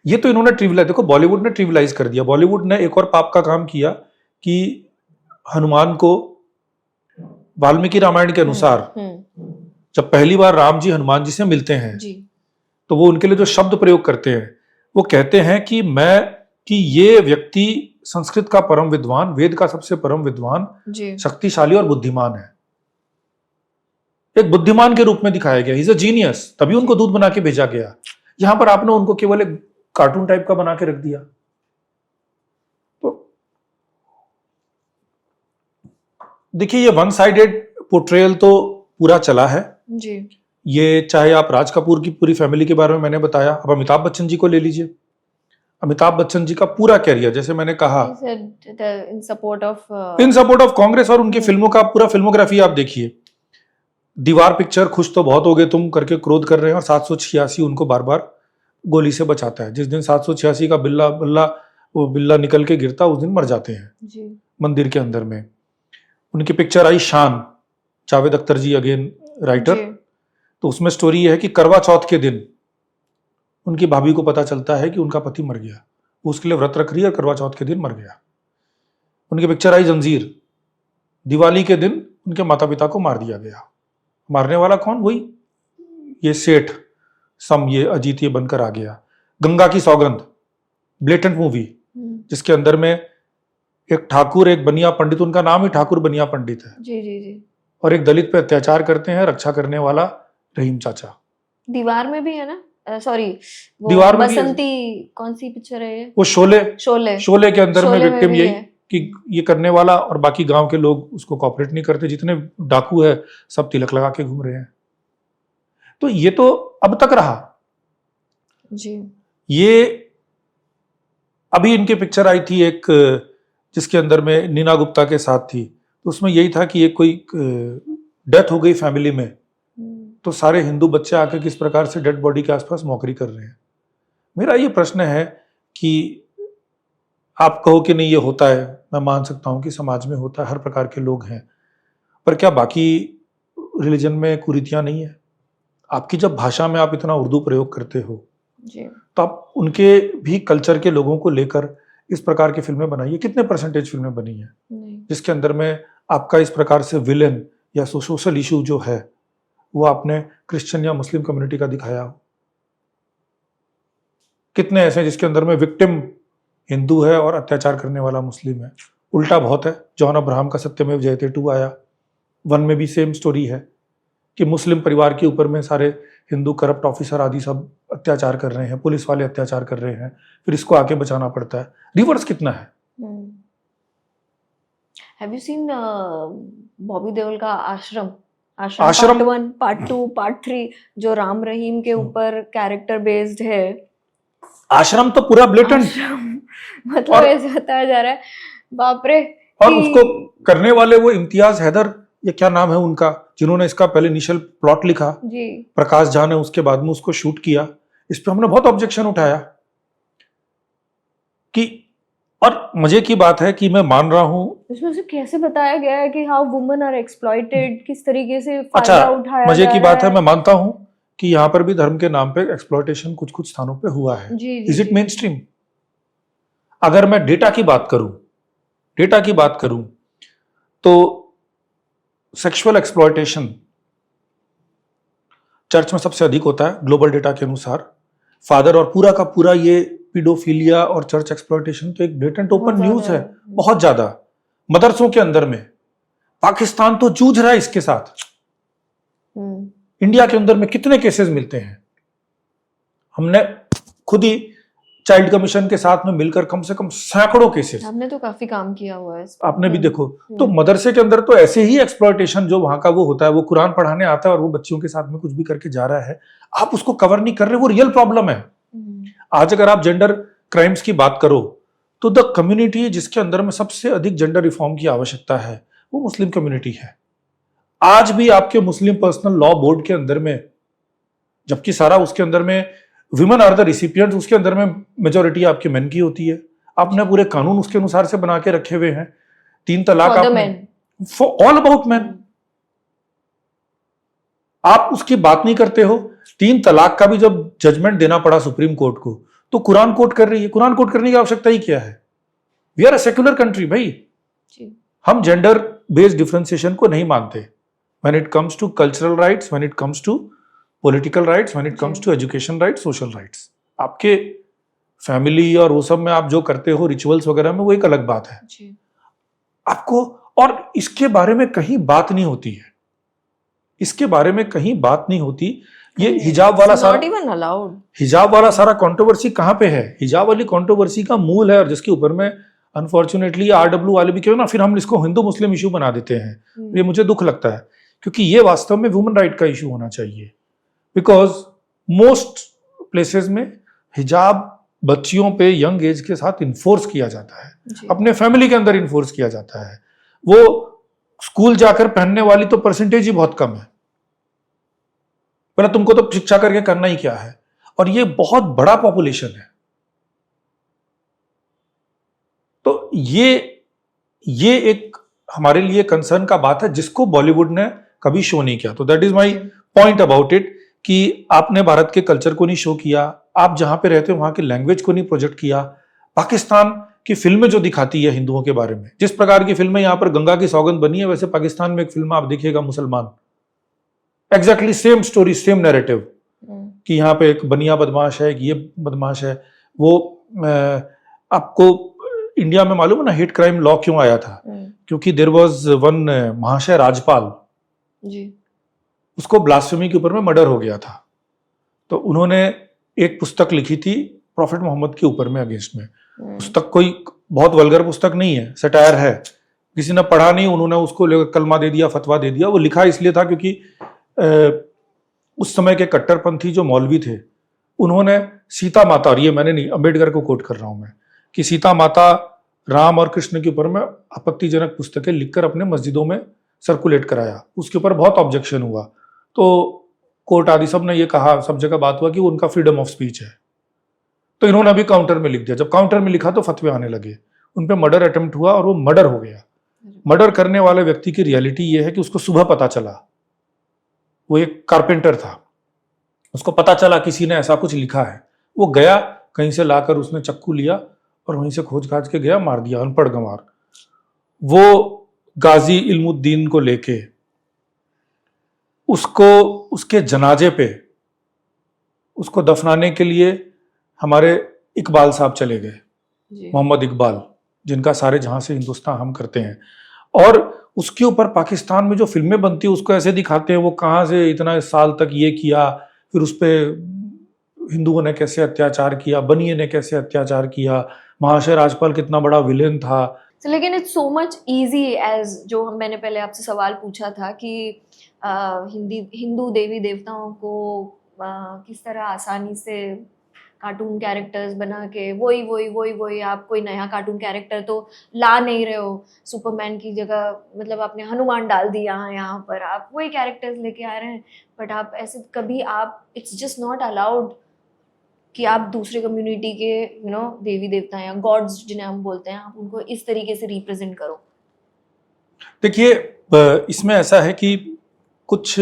ये तो इन्होंने ट्रिविलाइज, देखो बॉलीवुड ने ट्रिविलाइज कर दिया। बॉलीवुड ने एक और पाप का काम किया कि हनुमान को वाल्मीकि रामायण के अनुसार जब पहली बार राम जी हनुमान जी से मिलते हैं तो वो उनके लिए जो शब्द प्रयोग करते हैं, वो कहते हैं कि ये व्यक्ति संस्कृत का परम विद्वान, वेद का सबसे परम विद्वान, जी शक्तिशाली और बुद्धिमान है। एक बुद्धिमान के रूप में दिखाया गया, इज अ जीनियस, तभी उनको दूध बना के भेजा गया। यहां पर आपने उनको केवल एक कार्टून टाइप का बना के रख दिया। तो देखिए, ये वन साइडेड पोर्ट्रेयल तो पूरा चला है। जी ये चाहे आप राज कपूर की पूरी फैमिली के बारे में मैंने बताया, अब अमिताभ बच्चन जी को ले लीजिए। अमिताभ बच्चन जी का पूरा कैरियर, जैसे मैंने कहा, इन सपोर्ट ऑफ कांग्रेस, और उनकी फिल्मों का पूरा फिल्मोग्राफी आप देखिए। दीवार पिक्चर, खुश तो बहुत हो गए तुम करके क्रोध कर रहे हैं, और 786 उनको बार बार गोली से बचाता है। जिस दिन 786 का बिल्ला निकल के गिरता, उस दिन मर जाते हैं जी मंदिर के अंदर में। उनकी पिक्चर आई शान, जावेद अख्तर जी अगेन राइटर। जी तो उसमें स्टोरी यह है कि करवा चौथ के दिन उनकी भाभी को पता चलता है कि उनका पति मर गया। वो उसके लिए व्रत रख रही है और करवा चौथ के दिन मर गया। उनकी पिक्चर आई जंजीर, दिवाली के दिन उनके माता पिता को मार दिया गया। मारने वाला कौन? वही ये सेठ ये अजीत ये बनकर आ गया। गंगा की सौगंध, ब्लेटेंट मूवी, जिसके अंदर में एक ठाकुर, एक बनिया पंडित, उनका नाम ही ठाकुर बनिया पंडित है, जी जी जी और एक दलित पे अत्याचार करते हैं, रक्षा करने वाला रहीम चाचा। दीवार में भी है ना, सॉरी दीवार में भी है। बसंती, कौन सी पिक्चर है ये? वो शोले शोले के अंदर में शोले में विक्टिम भी यही है। कि ये करने वाला, और बाकी गांव के लोग उसको कॉपरेट नहीं करते। जितने डाकू है सब तिलक लगा के घूम रहे हैं। तो ये तो अब तक रहा। जी ये अभी इनकी पिक्चर आई थी एक, जिसके अंदर में नीना गुप्ता के साथ थी। तो उसमें यही था कि एक कोई डेथ हो गई फैमिली में, तो सारे हिंदू बच्चे आके किस प्रकार से डेड बॉडी के आसपास मौकरी कर रहे हैं। मेरा ये प्रश्न है कि आप कहो कि नहीं ये होता है, मैं मान सकता हूं कि समाज में होता है, हर प्रकार के लोग हैं, पर क्या बाकी रिलीजन में कुरीतियां नहीं है? आपकी जब भाषा में आप इतना उर्दू प्रयोग करते हो, जी तो आप उनके भी कल्चर के लोगों को लेकर इस प्रकार की फिल्में बनाइए। कितने परसेंटेज फिल्में बनी है नहीं जिसके अंदर में आपका इस प्रकार से विलेन या सोशल इशू जो है वो आपने क्रिश्चियन या मुस्लिम कम्युनिटी का दिखाया हो? कितने ऐसे हैं जिसके अंदर में विक्टिम हिंदू है और अत्याचार करने वाला मुस्लिम है? उल्टा बहुत है। जॉन अब्राहम का सत्यमेव जयते 2 आया, 1 में भी सेम स्टोरी है कि मुस्लिम परिवार के ऊपर में सारे हिंदू करप्ट ऑफिसर आदि सब अत्याचार कर रहे हैं, पुलिस वाले अत्याचार कर रहे हैं, फिर इसको आके बचाना पड़ता है। रिवर्स कितना है? Have you seen Bobby Deol का आश्रम आश्रम? पार्ट 1, पार्ट 2, पार्ट 3, जो राम रहीम के ऊपर कैरेक्टर बेस्ड है। आश्रम तो पूरा ब्लेटेंट, मतलब और ऐसे बताया जा रहा है, बाप रे। और कि- उसको करने वाले वो इम्तियाज हैदर, ये क्या नाम है उनका, जिन्होंने इसका पहले इनिशियल प्लॉट लिखा, जी प्रकाश झा ने उसके बाद में उसको शूट किया। इस पे हमने बहुत ऑब्जेक्शन उठाया कि, और मजे की बात है कि मैं मान रहा हूं, इसमें से कैसे बताया गया है कि हाउ वुमेन आर एक्सप्लॉइटेड, किस तरीके से अच्छा फायदा उठाया मजे जा की रहा बात है, मैं मानता हूं कि यहाँ पर भी धर्म के नाम पे एक्सप्लॉयटेशन कुछ कुछ स्थानों पे हुआ है। जी इज इट जी मेन स्ट्रीम? अगर मैं डेटा की बात करूं तो सेक्सुअल एक्सप्लॉयटेशन चर्च में सबसे अधिक होता है ग्लोबल डेटा के अनुसार। फादर और पूरा का पूरा ये पीडोफिलिया और चर्च एक्सप्लॉयटेशन तो एक ब्लेटेंट ओपन न्यूज है, बहुत ज्यादा। मदरसों के अंदर में पाकिस्तान तो जूझ रहा है इसके साथ। इंडिया के अंदर में कितने केसेस मिलते हैं? हमने खुद ही चाइल्ड कमीशन के साथ में मिलकर कम से कम सैकड़ों केसेस, आपने तो काफी काम किया हुआ है इस पे। आपने भी देखो। तो मदरसे के अंदर तो ऐसे ही एक्सप्लॉयटेशन जो वहां का वो होता है, वो कुरान पढ़ाने आता है और वो बच्चियों के साथ में कुछ भी करके जा रहा है, आप उसको कवर नहीं कर रहे, वो रियल प्रॉब्लम है। आज अगर आप जेंडर क्राइम्स की बात करो तो द कम्युनिटी जिसके अंदर में सबसे अधिक जेंडर रिफॉर्म की आवश्यकता है वो मुस्लिम कम्युनिटी है। आज भी आपके मुस्लिम पर्सनल लॉ बोर्ड के अंदर में, जबकि सारा उसके अंदर में विमेन आर द रिसिपिएंट्स, उसके अंदर में मेजोरिटी आपके मेन की होती है। आपने पूरे कानून उसके अनुसार से बना के रखे हुए हैं। 3 तलाक फॉर ऑल अबाउट मैन, आप उसकी बात नहीं करते हो। 3 तलाक का भी जब जजमेंट देना पड़ा सुप्रीम कोर्ट को तो कुरान कोट कर रही है। कुरान कोट करने की आवश्यकता ही क्या है? We are a secular country भाई। हम जेंडर बेस्ड डिफरेंशिएशन को नहीं मानते। When it comes to cultural rights, when it comes to political rights, when it comes to education rights, social rights, आपके फैमिली और वो सब में आप जो करते हो रिचुअल्स वगैरह में, वो एक अलग बात है जी आपको। और इसके बारे में कहीं बात नहीं होती है, इसके बारे में कहीं बात नहीं होती। ये हिजाब वाला सारा, नॉट इवन अलाउड। हिजाब वाला सारा कंट्रोवर्सी कहाँ पे है? हिजाब वाली कंट्रोवर्सी का मूल है, और जिसके ऊपर में अनफॉर्चुनेटली RW वाले भी क्यों ना फिर हम इसको हिंदू मुस्लिम इशू बना देते हैं। ये मुझे दुख लगता है, क्योंकि ये वास्तव में वुमेन राइट का इशू होना चाहिए। बिकॉज मोस्ट प्लेसेस में हिजाब बच्चियों पे यंग एज के साथ इन्फोर्स किया जाता है, जी। अपने फैमिली के अंदर इन्फोर्स किया जाता है। वो स्कूल जाकर पहनने वाली तो परसेंटेज ही बहुत कम है। पहले तुमको तो शिक्षा करके करना ही क्या है, और ये बहुत बड़ा पॉपुलेशन है। तो ये एक हमारे लिए कंसर्न का बात है, जिसको बॉलीवुड ने कभी शो नहीं किया। तो that is my point about it, कि आपने भारत के कल्चर को नहीं शो किया, आप जहां पे रहते हो वहां की लैंग्वेज को नहीं प्रोजेक्ट किया। पाकिस्तान की फिल्में जो दिखाती है हिंदुओं के बारे में, जिस प्रकार की फिल्में यहाँ पर गंगा की सौगंध बनी है, वैसे पाकिस्तान में एक फिल्म आप देखिएगा मुसलमान, exactly same story, same narrative, कि यहाँ पे एक बनिया बदमाश है, ये बदमाश है। वो आपको इंडिया में मालूम है ना हेट क्राइम लॉ क्यों आया था? क्योंकि देयर वाज वन महाशय राजपाल जी उसको ब्लास्फेमी के ऊपर में मर्डर हो गया था। तो उन्होंने एक पुस्तक लिखी थी प्रॉफिट मोहम्मद के ऊपर में अगेंस्ट में। पुस्तक कोई बहुत वल्गर पुस्तक नहीं है, सटायर है, किसी ने पढ़ा नहीं, उन्होंने उसको लेकर कलमा दे दिया, फतवा दे दिया। वो लिखा इसलिए था क्योंकि उस समय के कट्टरपंथी जो मौलवी थे, उन्होंने सीता माता, और ये मैंने नहीं, अम्बेडकर को कोट कर रहा हूं मैं, कि सीता माता, राम और कृष्ण के ऊपर में आपत्तिजनक पुस्तकें लिखकर अपने मस्जिदों में सर्कुलेट कराया। उसके ऊपर बहुत ऑब्जेक्शन हुआ, तो कोर्ट आदि सब ने ये कहा, सब जगह बात हुआ कि वो उनका फ्रीडम ऑफ स्पीच है। तो इन्होंने अभी काउंटर में लिख दिया। जब काउंटर में लिखा तो फतवे आने लगे, उन पर मर्डर अटेम्प्ट हुआ और वो मर्डर हो गया। मर्डर करने वाले व्यक्ति की रियलिटी ये है कि उसको सुबह पता चला, वो एक कारपेंटर था, उसको पता चला किसी ने ऐसा कुछ लिखा है। वो गया कहीं से लाकर उसने चक्कू लिया और वहीं से खोज खाज के गया, मार दिया, अनपढ़ गंवार। वो गाजी इल्मुद्दीन को लेके उसको उसके जनाजे पे उसको दफनाने के लिए हमारे इकबाल साहब चले गए, मोहम्मद इकबाल, जिनका सारे जहां से हिंदुस्तान हम करते हैं। और उसके ऊपर पाकिस्तान में जो फिल्में बनती है उसको ऐसे दिखाते हैं वो कहाँ से इतना साल तक ये किया, फिर उस पर हिंदुओं ने कैसे अत्याचार किया, बनिए ने कैसे अत्याचार किया, महाशय राजपाल कितना बड़ा विलेन था। लेकिन it's so much easy as जो मैंने पहले आपसे सवाल पूछा था कि हिंदू देवी देवताओं को किस तरह आसानी से कार्टून कैरेक्टर्स बना के वही आप कोई नया कार्टून कैरेक्टर तो ला नहीं रहे हो। सुपरमैन की जगह मतलब आपने हनुमान डाल दिया यहाँ पर, आप वही कैरेक्टर्स लेके आ रहे हैं। बट आप ऐसे कभी आप इट्स जस्ट नॉट अलाउड कि आप दूसरे कम्युनिटी के देवी देवता या गॉड्स जिन्हें हम बोलते हैं, आप उनको इस तरीके से रिप्रेजेंट करो। देखिए इसमें ऐसा है कि कुछ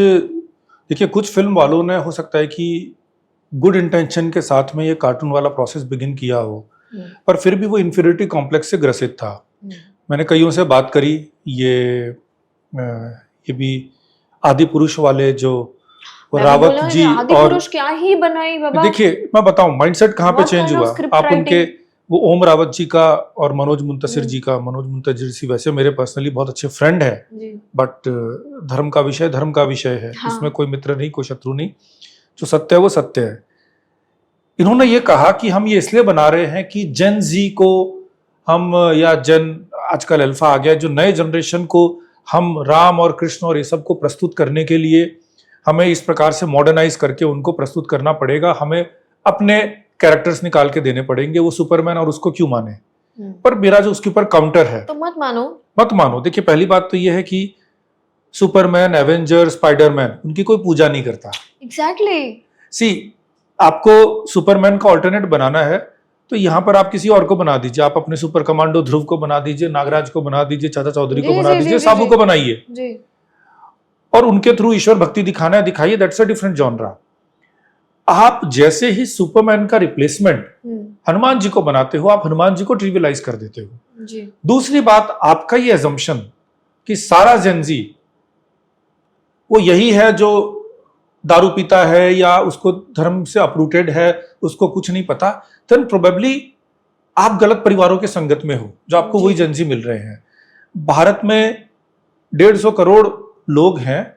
फिल्म वालों ने हो सकता है कि गुड इंटेंशन के साथ में ये कार्टून वाला प्रोसेस बिगिन किया हो, पर फिर भी वो इन्फीरियरिटी कॉम्प्लेक्स से ग्रसित था। मैंने कईयों से बात करी, ये भी आदि पुरुष वाले जो रावत जी, आदि पुरुष क्या ही बनाई बाबा। देखिए मैं बताऊं माइंडसेट कहाँ पे चेंज हुआ। आप उनके वो ओम रावत जी का और मनोज मुंतशिर जी का, मनोज मुंतशिर जी वैसे मेरे पर्सनली बहुत अच्छे फ्रेंड है, बट धर्म का विषय है, हाँ। इसमें कोई मित्र नहीं, कोई शत्रु नहीं, जो सत्य है वो सत्य है। इन्होंने ये कहा कि हम ये इसलिए बना रहे हैं कि जेन जी को हम, या आजकल अल्फा आ गया, जो नए जनरेशन को हम राम और कृष्ण और ये सब को प्रस्तुत करने के लिए हमें इस प्रकार से मॉडर्नाइज करके उनको प्रस्तुत करना पड़ेगा, हमें अपने कैरेक्टर्स निकाल के देने पड़ेंगे, वो सुपरमैन और उसको क्यों माने। पर मेरा जो उसके ऊपर काउंटर है, तो मत मानो। देखिए पहली बात तो ये है कि सुपरमैन, एवेंजर, स्पाइडरमैन, उनकी कोई पूजा नहीं करता। एग्जैक्टली सी आपको सुपरमैन का ऑल्टरनेट बनाना है तो यहाँ पर आप किसी और को बना दीजिए, आप अपने सुपर कमांडो ध्रुव को बना दीजिए, नागराज को बना दीजिए, चाचा चौधरी को बना दीजिए, साबू को बनाइए और उनके थ्रू ईश्वर भक्ति दिखाना है, दिखाइए, दैट्स अ डिफरेंट जॉनरा। आप जैसे ही सुपरमैन का रिप्लेसमेंट हनुमान जी को बनाते हो, आप हनुमान जी को ट्रिवियलाइज कर देते हो। दूसरी बात, आपका ये एजम्पशन कि सारा जेनजी वो यही है जो दारू पीता है या उसको धर्म से अपरूटेड है, उसको कुछ नहीं पता, देन प्रोबेबली आप गलत परिवारों के संगत में हो, जो आपको वही जेंजी मिल रहे हैं। भारत में 150 करोड़ लोग हैं,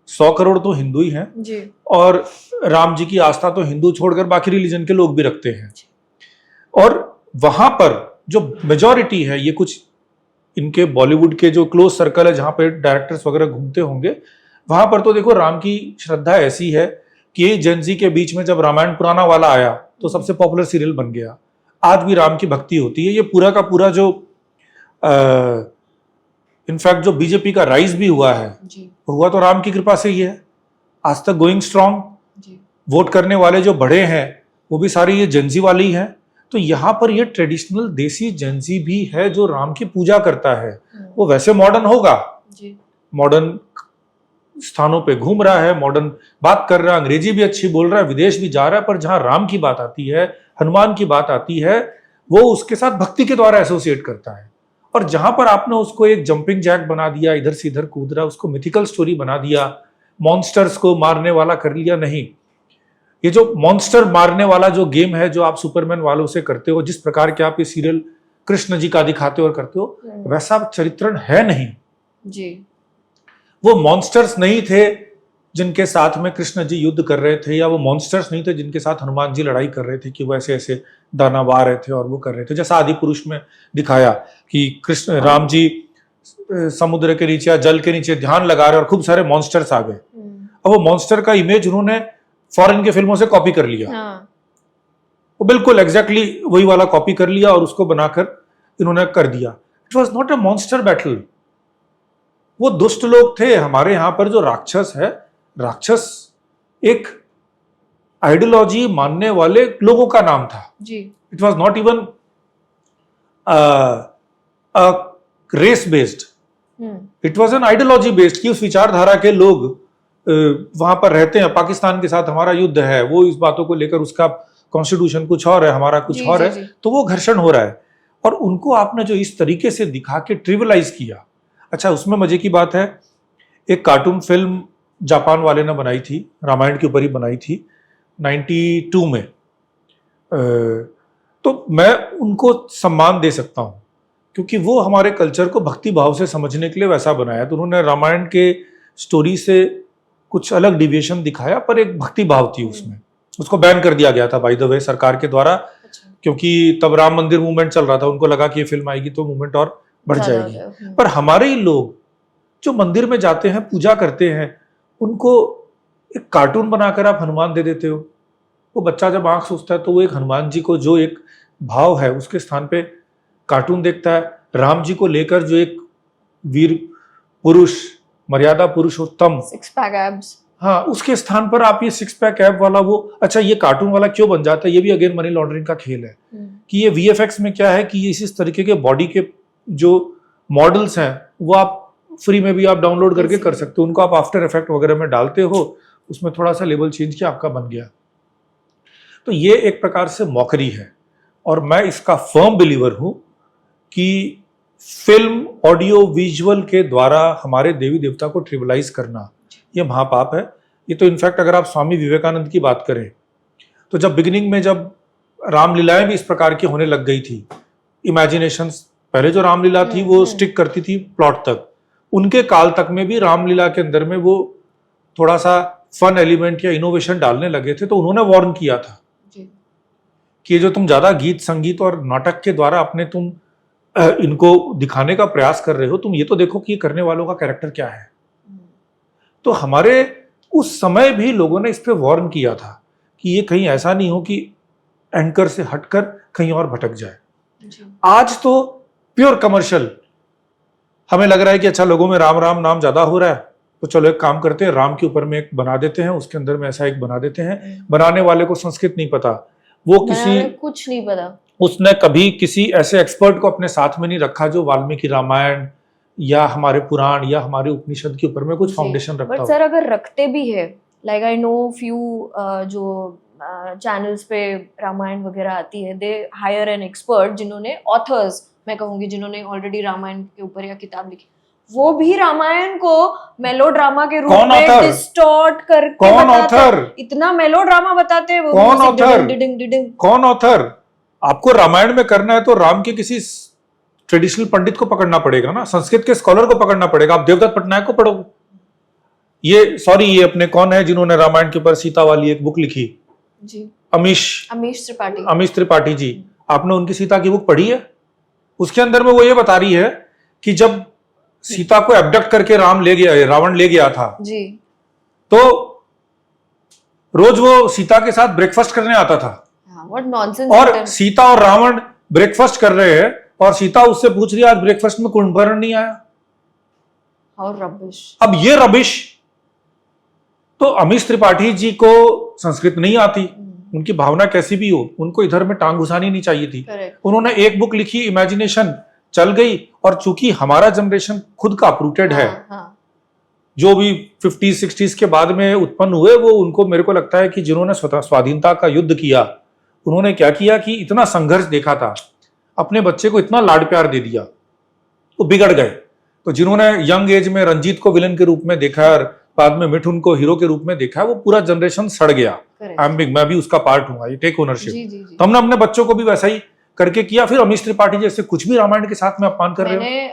100 करोड़ तो हिंदू ही हैं जी। और राम जी की आस्था तो हिंदू छोड़कर बाकी रिलीजन के लोग भी रखते हैं। और वहां पर जो मेजॉरिटी है, ये कुछ इनके बॉलीवुड के जो क्लोज सर्कल है जहां पे डायरेक्टर्स वगैरह घूमते होंगे, वहां पर तो देखो राम की श्रद्धा ऐसी है कि जेंजी के बीच में जब रामायण पुराना वाला आया तो सबसे पॉपुलर सीरियल बन गया। आज भी राम की भक्ति होती है। ये पूरा का पूरा जो इनफैक्ट जो बीजेपी का राइज भी हुआ है जी। हुआ तो राम की कृपा से ही है, आज तक गोइंग स्ट्रांग। वोट करने वाले जो बड़े हैं वो भी सारे ये जेंजी वाले ही हैं। तो यहाँ पर ये ट्रेडिशनल देसी जेंजी भी है जो राम की पूजा करता है। वो वैसे मॉडर्न होगा, मॉडर्न स्थानों पे घूम रहा है, मॉडर्न बात कर रहा है, अंग्रेजी भी अच्छी बोल रहा है, विदेश भी जा रहा है, पर जहां राम की बात आती है, हनुमान की बात आती है, वो उसके साथ भक्ति के द्वारा एसोसिएट करता है। और जहां पर आपने उसको एक जंपिंग जैक बना दिया, इधर से इधर कूद रहा, उसको मिथिकल स्टोरी बना दिया, मॉन्स्टर्स को मारने वाला कर लिया, नहीं। ये जो मॉन्स्टर मारने वाला जो गेम है जो आप सुपरमैन वालों से करते हो, जिस प्रकार के आप ये सीरियल कृष्ण जी का दिखाते हो और करते हो, वैसा चरित्रण है नहीं जी। वो मॉन्स्टर्स नहीं थे जिनके साथ में कृष्ण जी युद्ध कर रहे थे, या वो मॉन्स्टर्स नहीं थे जिनके साथ हनुमान जी लड़ाई कर रहे थे कि वो ऐसे ऐसे दाना वार रहे थे और वो कर रहे थे। जैसा आदि पुरुष में दिखाया कि कृष्ण राम जी समुद्र के नीचे या जल के नीचे ध्यान लगा रहे और खूब सारे मॉन्स्टर्स आ गए। अब वो मॉन्स्टर का इमेज उन्होंने फॉरेन के फिल्मों से कॉपी कर लिया। वो बिल्कुल एग्जैक्टली वही वाला कॉपी कर लिया और उसको बनाकर इन्होंने कर दिया। It was not a monster battle, वो दुष्ट लोग थे। हमारे यहां पर जो राक्षस है, राक्षस एक आइडियोलॉजी मानने वाले लोगों का नाम था जी। It was not even race based, it was an ideology based कि उस विचारधारा के लोग वहां पर रहते हैं। पाकिस्तान के साथ हमारा युद्ध है, वो इस बातों को लेकर उसका कॉन्स्टिट्यूशन कुछ और है, हमारा कुछ और है, तो वो घर्षण हो रहा है। और उनको आपने जो इस तरीके से दिखा के ट्रिविलाइज किया। अच्छा, उसमें मजे की बात है, एक कार्टून फिल्म जापान वाले ने बनाई थी, रामायण के ऊपर ही बनाई थी 92 में। तो मैं उनको सम्मान दे सकता हूं क्योंकि वो हमारे कल्चर को भक्ति भाव से समझने के लिए वैसा बनाया। तो उन्होंने रामायण के स्टोरी से कुछ अलग डिविएशन दिखाया, पर एक भक्ति भाव थी उसमें। उसको बैन कर दिया गया था बाय द वे सरकार के द्वारा, क्योंकि तब राम मंदिर मूवमेंट चल रहा था। उनको लगा कि ये फिल्म आएगी तो मूवमेंट और बढ़ जाएगी। पर हमारे ही लोग जो मंदिर में जाते हैं, पूजा करते हैं, उनको एक कार्टून बनाकर आप हनुमान दे देते हो। वो बच्चा जब आंख सोचता है तो वो एक हनुमान जी को जो एक भाव है उसके स्थान पे कार्टून देखता है। राम जी को लेकर जो एक वीर पुरुष, मर्यादा पुरुषोत्तम, 6 पैक एब्स, हाँ, उसके स्थान पर आप ये 6 पैक एब वाला वो, अच्छा ये कार्टून वाला क्यों बन जाता है? ये भी अगेन मनी लॉन्ड्रिंग का खेल है कि ये VFX में क्या है कि ये इस तरीके के बॉडी के जो मॉडल्स हैं वो आप फ्री में भी आप डाउनलोड करके कर सकते हो। उनको आप आफ्टर इफेक्ट वगैरह में डालते हो, उसमें थोड़ा सा लेबल चेंज किया, आपका बन गया। तो ये एक प्रकार से मौकरी है। और मैं इसका फर्म बिलीवर हूं कि फिल्म, ऑडियो, विजुअल के द्वारा हमारे देवी देवता को ट्रिविलाइज करना ये महापाप है। ये तो इनफैक्ट अगर आप स्वामी विवेकानंद की बात करें तो जब बिगिनिंग में जब रामलीलाएं भी इस प्रकार की होने लग गई थी, इमेजिनेशंस, पहले जो रामलीला थी वो स्टिक करती थी प्लॉट तक, उनके काल तक में भी रामलीला के अंदर में वो थोड़ा सा फन एलिमेंट या इनोवेशन डालने लगे थे। तो उन्होंने वार्न किया था कि ये जो तुम ज्यादा गीत संगीत और नाटक के द्वारा अपने तुम इनको दिखाने का प्रयास कर रहे हो, तुम ये तो देखो कि करने वालों का कैरेक्टर क्या है। तो हमारे उस समय भी लोगों ने इस पे वार्न किया था कि ये कहीं ऐसा नहीं हो कि एंकर से हटकर कहीं और भटक जाए। आज तो प्योर कमर्शियल, हमें लग रहा है कि अच्छा लोगों में राम राम नाम ज्यादा हो रहा है, तो चलो एक काम करते हैं, राम के ऊपर में एक बना देते हैं, उसके अंदर में ऐसा एक बना देते हैं। बनाने वाले को संस्कृत नहीं पता, वो किसी कुछ नहीं पता, उसने कभी किसी ऐसे एक्सपर्ट को अपने साथ में नहीं रखा जो वाल्मीकि रामायण या हमारे पुराण या हमारे उपनिषद के ऊपर में कुछ फाउंडेशन रखता हो। बट सर अगर रखते भी है, लाइक आई नो फ्यू जो चैनल्स पे रामायण वगैरह आती है, दे हायर एन एक्सपर्ट जिन्होंने ऑथर्स, मैं कहूँगी जिन्होंने ऑलरेडी रामायण के ऊपर या किताब लिखी, वो भी रामायण को मेलोड्रामा के रूप कौन में author? डिस्टॉर्ट करके कौन बताते हैं। ऑथर? इतना मेलोड्रामा बताते हैं वो कौन music author? डिडिंग डिडिंग डिडिंग। कौन ऑथर? आपको रामायण में करना है तो राम के किसी ट्रेडिशनल पंडित को पकड़ना पड़ेगा ना, संस्कृत के स्कॉलर को पकड़ना पड़ेगा। आप देवदत्त पटनायक को पढ़ो। ये अपने कौन है जिन्होंने रामायण के ऊपर सीता वाली एक बुक लिखी? जी, अमीश अमीश त्रिपाठी। जी। आपने उनकी सीता की बुक पढ़ी है? उसके अंदर में वो ये बता रही है कि जब सीता को एब्डक्ट करके रावण ले गया था, जी, तो रोज वो सीता के साथ ब्रेकफास्ट करने आता था। What nonsense. और सीता और रावण ब्रेकफास्ट कर रहे हैं और सीता उससे पूछ रही है आज ब्रेकफास्ट में कुंभकर्ण नहीं आया। और रबिश। अब ये रबिश। तो अमीश त्रिपाठी जी को संस्कृत नहीं आती, उनकी भावना कैसी भी हो, उनको इधर में टांग घुसानी नहीं चाहिए थी। करेक्ट। उन्होंने एक बुक लिखी, इमेजिनेशन चल गई। और चूंकि हमारा जनरेशन खुद का अपरूटेड है, जो भी 50s 60s के बाद में उत्पन्न हुए, वो उनको मेरे को लगता है कि जिन्होंने स्वाधीनता का युद्ध किया, उन्होंने क्या किया कि इतना संघर्ष देखा था, अपने बच्चे को इतना लाड प्यार दे दिया, वो बिगड़ गए। तो जिन्होंने यंग एज में रंजीत को विलन के रूप में देखा और बाद में मिठुन को हीरो के रूप में देखा, वो पूरा जनरेशन सड़ गया। मैं भी उसका पार्ट हूँ, आई टेक ओनरशिप। तो हमने अपने बच्चों को भी वैसा ही करके किया। फिर अमीश त्रिपाठी जैसे कुछ भी रामायण के साथ में अपमान कर रहे हो। मैंने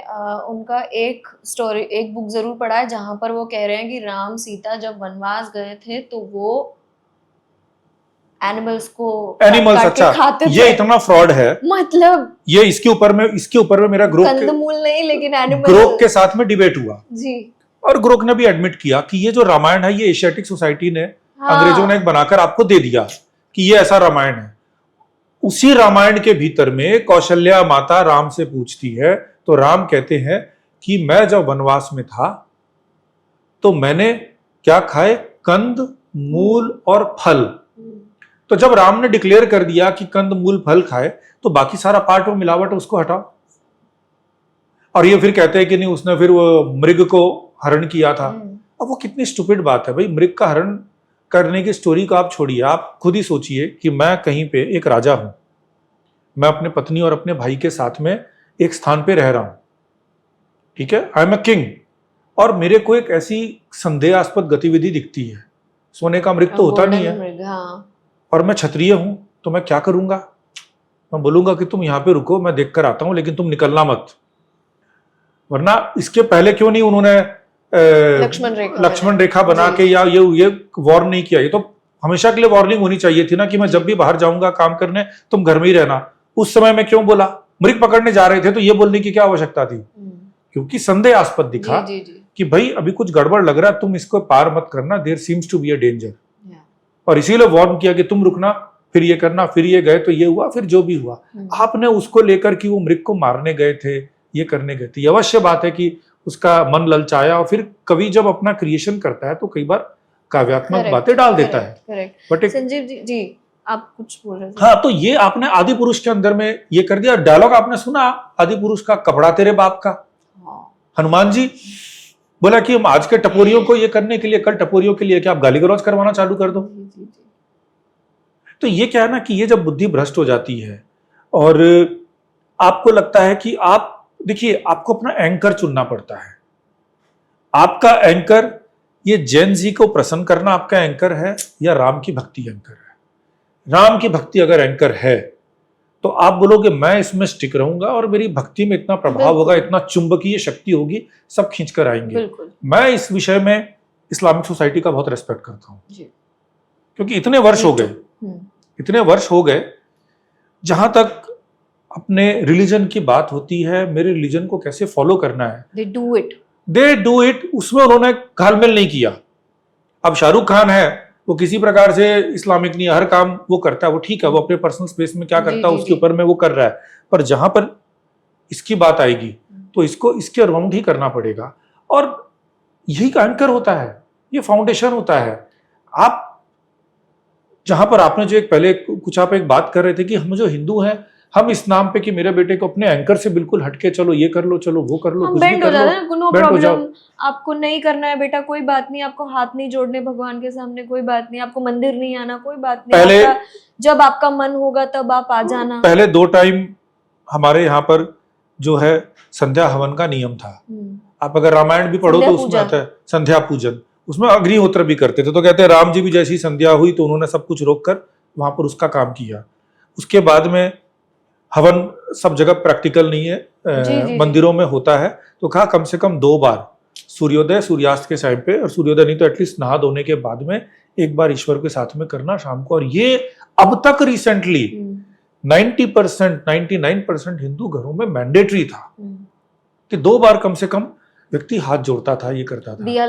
उनका एक बुक जरूर पढ़ा है जहां पर वो कह रहे हैं कि राम सीता जब वनवास गए थे तो वो एनिमल्स अच्छा, खाते ये इतना फ्रॉड है। मतलब ये इसके ऊपर में मेरा कंदमूल नहीं लेकिन एनिमल ग्रोक के साथ में डिबेट हुआ जी। और ग्रोक ने भी एडमिट किया कि ये जो रामायण है ये एशियाटिक सोसाइटी ने, हाँ। अंग्रेजों ने एक बनाकर आपको दे दिया कि ये ऐसा रामायण है। उसी रामायण के भीतर में कौशल्या माता राम से पूछती है, तो राम कहते हैं कि मैं जब वनवास में था तो मैंने क्या खाए? कंद, मूल और फल। तो जब राम ने डिक्लेयर कर दिया कि कंद, मूल, फल खाए, तो बाकी सारा पार्ट वो मिलावट उसको हटाओ। और ये फिर कहते हैं कि नहीं, उसने फिर वो मृग को हरण किया था। अब वो कितनी स्टूपिड बात है भाई। मृग का हरण करने की स्टोरी को आप छोड़िए, आप खुद ही सोचिए कि मैं कहीं पे एक राजा हूं, मैं अपने पत्नी और अपने भाई के साथ में एक स्थान पे रह रहा हूं, ठीक है, आई एम अ किंग, और मेरे को एक ऐसी संदेहास्पद गतिविधि दिखती है। सोने का मृग तो होता नहीं है, हाँ। और मैं क्षत्रिय हूं, तो मैं क्या करूंगा? मैं बोलूंगा कि तुम यहां पे रुको, मैं देख कर आता हूं, लेकिन तुम निकलना मत। वरना इसके पहले क्यों नहीं उन्होंने लक्ष्मण रेखा बना के या ये वॉर्न नहीं किया? ये तो हमेशा के लिए वार्निंग होनी चाहिए थी ना कि मैं जब भी बाहर जाऊंगा काम करने, तुम घर में ही रहना। उस समय में क्यों बोला? मृग पकड़ने जा रहे थे तो ये बोलने की क्या आवश्यकता थी? क्योंकि संदेहास्पद दिखा कि भाई अभी कुछ गड़बड़ लग रहा है, तुम इसको पार मत करना, there seems to be a danger. और इसीलिए वार्न किया कि तुम रुकना, फिर ये करना, फिर ये गए तो ये हुआ, फिर जो भी हुआ। आपने उसको लेकर कि वो मृग को मारने गए थे, ये करने गए थे, ये अवश्य बात है कि उसका मन ललचाया। और फिर कवि जब अपना क्रिएशन करता है तो कई बार काव्यात्मक बातें डाल देता है। बट संजीव जी आप कुछ बोल रहे थे। हाँ, तो ये आपने आदि पुरुष के अंदर में ये कर दिया। डायलॉग आपने सुना आदि पुरुष का, कपड़ा तेरे बाप का। हनुमान जी बोला कि हम आज के टपोरियों को ये करने के लिए, कल टपोरियों के लिए क्या आप गाली गलौज करवाना चालू कर दो। तो ये क्या है ना कि ये जब बुद्धि भ्रष्ट हो जाती है और आपको लगता है कि आप देखिए, आपको अपना एंकर चुनना पड़ता है। आपका एंकर ये जेन जी को प्रसन्न करना आपका एंकर है या राम की भक्ति एंकर है? राम की भक्ति अगर एंकर है तो आप बोलोगे मैं इसमें स्टिक रहूंगा और मेरी भक्ति में इतना प्रभाव होगा, इतना चुंबकीय शक्ति होगी, सब खींच कर आएंगे। मैं इस विषय में इस्लामिक सोसाइटी का बहुत रेस्पेक्ट करता हूं, क्योंकि इतने वर्ष हो गए जहां तक अपने रिलीजन की बात होती है, मेरे रिलीजन को कैसे फॉलो करना है, दे डू इट, उसमें उन्होंने घालमेल नहीं किया। अब शाहरुख खान है, वो किसी प्रकार से इस्लामिक नहीं, हर काम वो करता है, वो ठीक है, वो अपने पर्सनल स्पेस में क्या करता है उसके ऊपर में वो कर रहा है। पर जहां पर इसकी बात आएगी तो इसको इसके अराउंड ही करना पड़ेगा। और यही का एंकर होता है, ये फाउंडेशन होता है। आप जहां पर आपने जो एक पहले कुछ आप एक बात कर रहे थे कि हम जो हिंदू हैं, हम इस नाम पे कि मेरे बेटे को अपने एंकर से बिल्कुल हटके चलो, ये कर लो, चलो वो कर लो, कुछ भी कर लो, नो प्रॉब्लम, आपको नहीं करना है बेटा, कोई बात नहीं, आपको हाथ नहीं जोड़ने भगवान के सामने, कोई बात नहीं, आपको मंदिर नहीं आना, कोई बात नहीं, पहले जब आपका मन होगा तब आप आ जाना। पहले 2 टाइम हमारे यहाँ पर जो है संध्या हवन का नियम था। आप अगर रामायण भी पढ़ो संध्या तो उसमें पूजन। आता है संध्या पूजन, उसमें अग्निहोत्र भी करते थे। तो कहते हैं राम जी भी जैसी संध्या हुई तो उन्होंने सब कुछ रोक कर वहां पर उसका काम किया। उसके बाद में हवन सब जगह प्रैक्टिकल नहीं है, जी। मंदिरों में होता है, तो कहा कम से कम 2 बार सूर्योदय सूर्यास्त के टाइम पे, और सूर्योदय नहीं तो एटलीस्ट नहा धोने के बाद में एक बार ईश्वर के साथ में करना शाम को। और ये अब तक रिसेंटली 90% 99% हिंदू घरों में मैंडेटरी था कि 2 बार कम से कम व्यक्ति हाथ जोड़ता था, ये करता था, दिया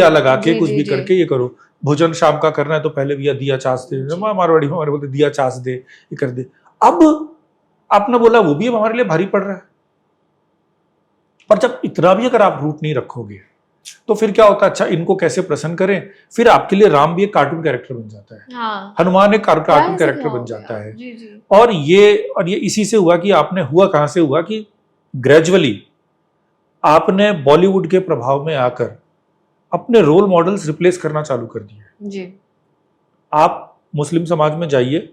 लगा के जी, कुछ भी करके ये करो। भोजन शाम का करना है तो पहले भैया दिया चास दे, मारवाड़ी में हमारे बोलते दिया चास दे, ये कर दे। अब आपने बोला वो भी अब हमारे लिए भारी पड़ रहा है। पर जब इतना भी अगर आप रूट नहीं रखोगे तो फिर क्या होता है, अच्छा इनको कैसे प्रसन्न करें, फिर आपके लिए राम भी एक कार्टून कैरेक्टर बन जाता है, हाँ। हनुमान एक कार्टून कैरेक्टर बन जाता है। और ये इसी से हुआ कि आपने हुआ कहां से हुआ कि ग्रेजुअली आपने बॉलीवुड के प्रभाव में आकर अपने रोल मॉडल्स रिप्लेस करना चालू कर दिए जी। आप मुस्लिम समाज में जाइए,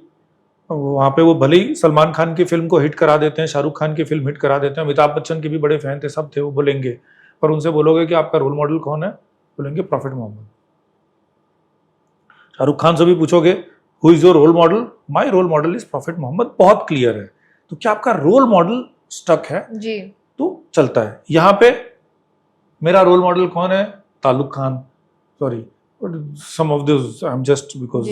वहां पे वो भले ही सलमान खान की फिल्म को हिट करा देते हैं, शाहरुख खान की फिल्म हिट करा देते हैं, अमिताभ बच्चन के भी बड़े फैन थे, सब थे, वो बोलेंगे, पर उनसे बोलोगे कि आपका रोल मॉडल कौन है, बोलेंगे प्रॉफिट मोहम्मद। शाहरुख खान से भी पूछोगे who is your role model, my role model is prophet Muhammad. बहुत क्लियर है। तो क्या आपका रोल मॉडल स्टक है जी, तो चलता है। यहाँ पे मेरा रोल मॉडल कौन है, तालुक Khan, sorry some of this I am just because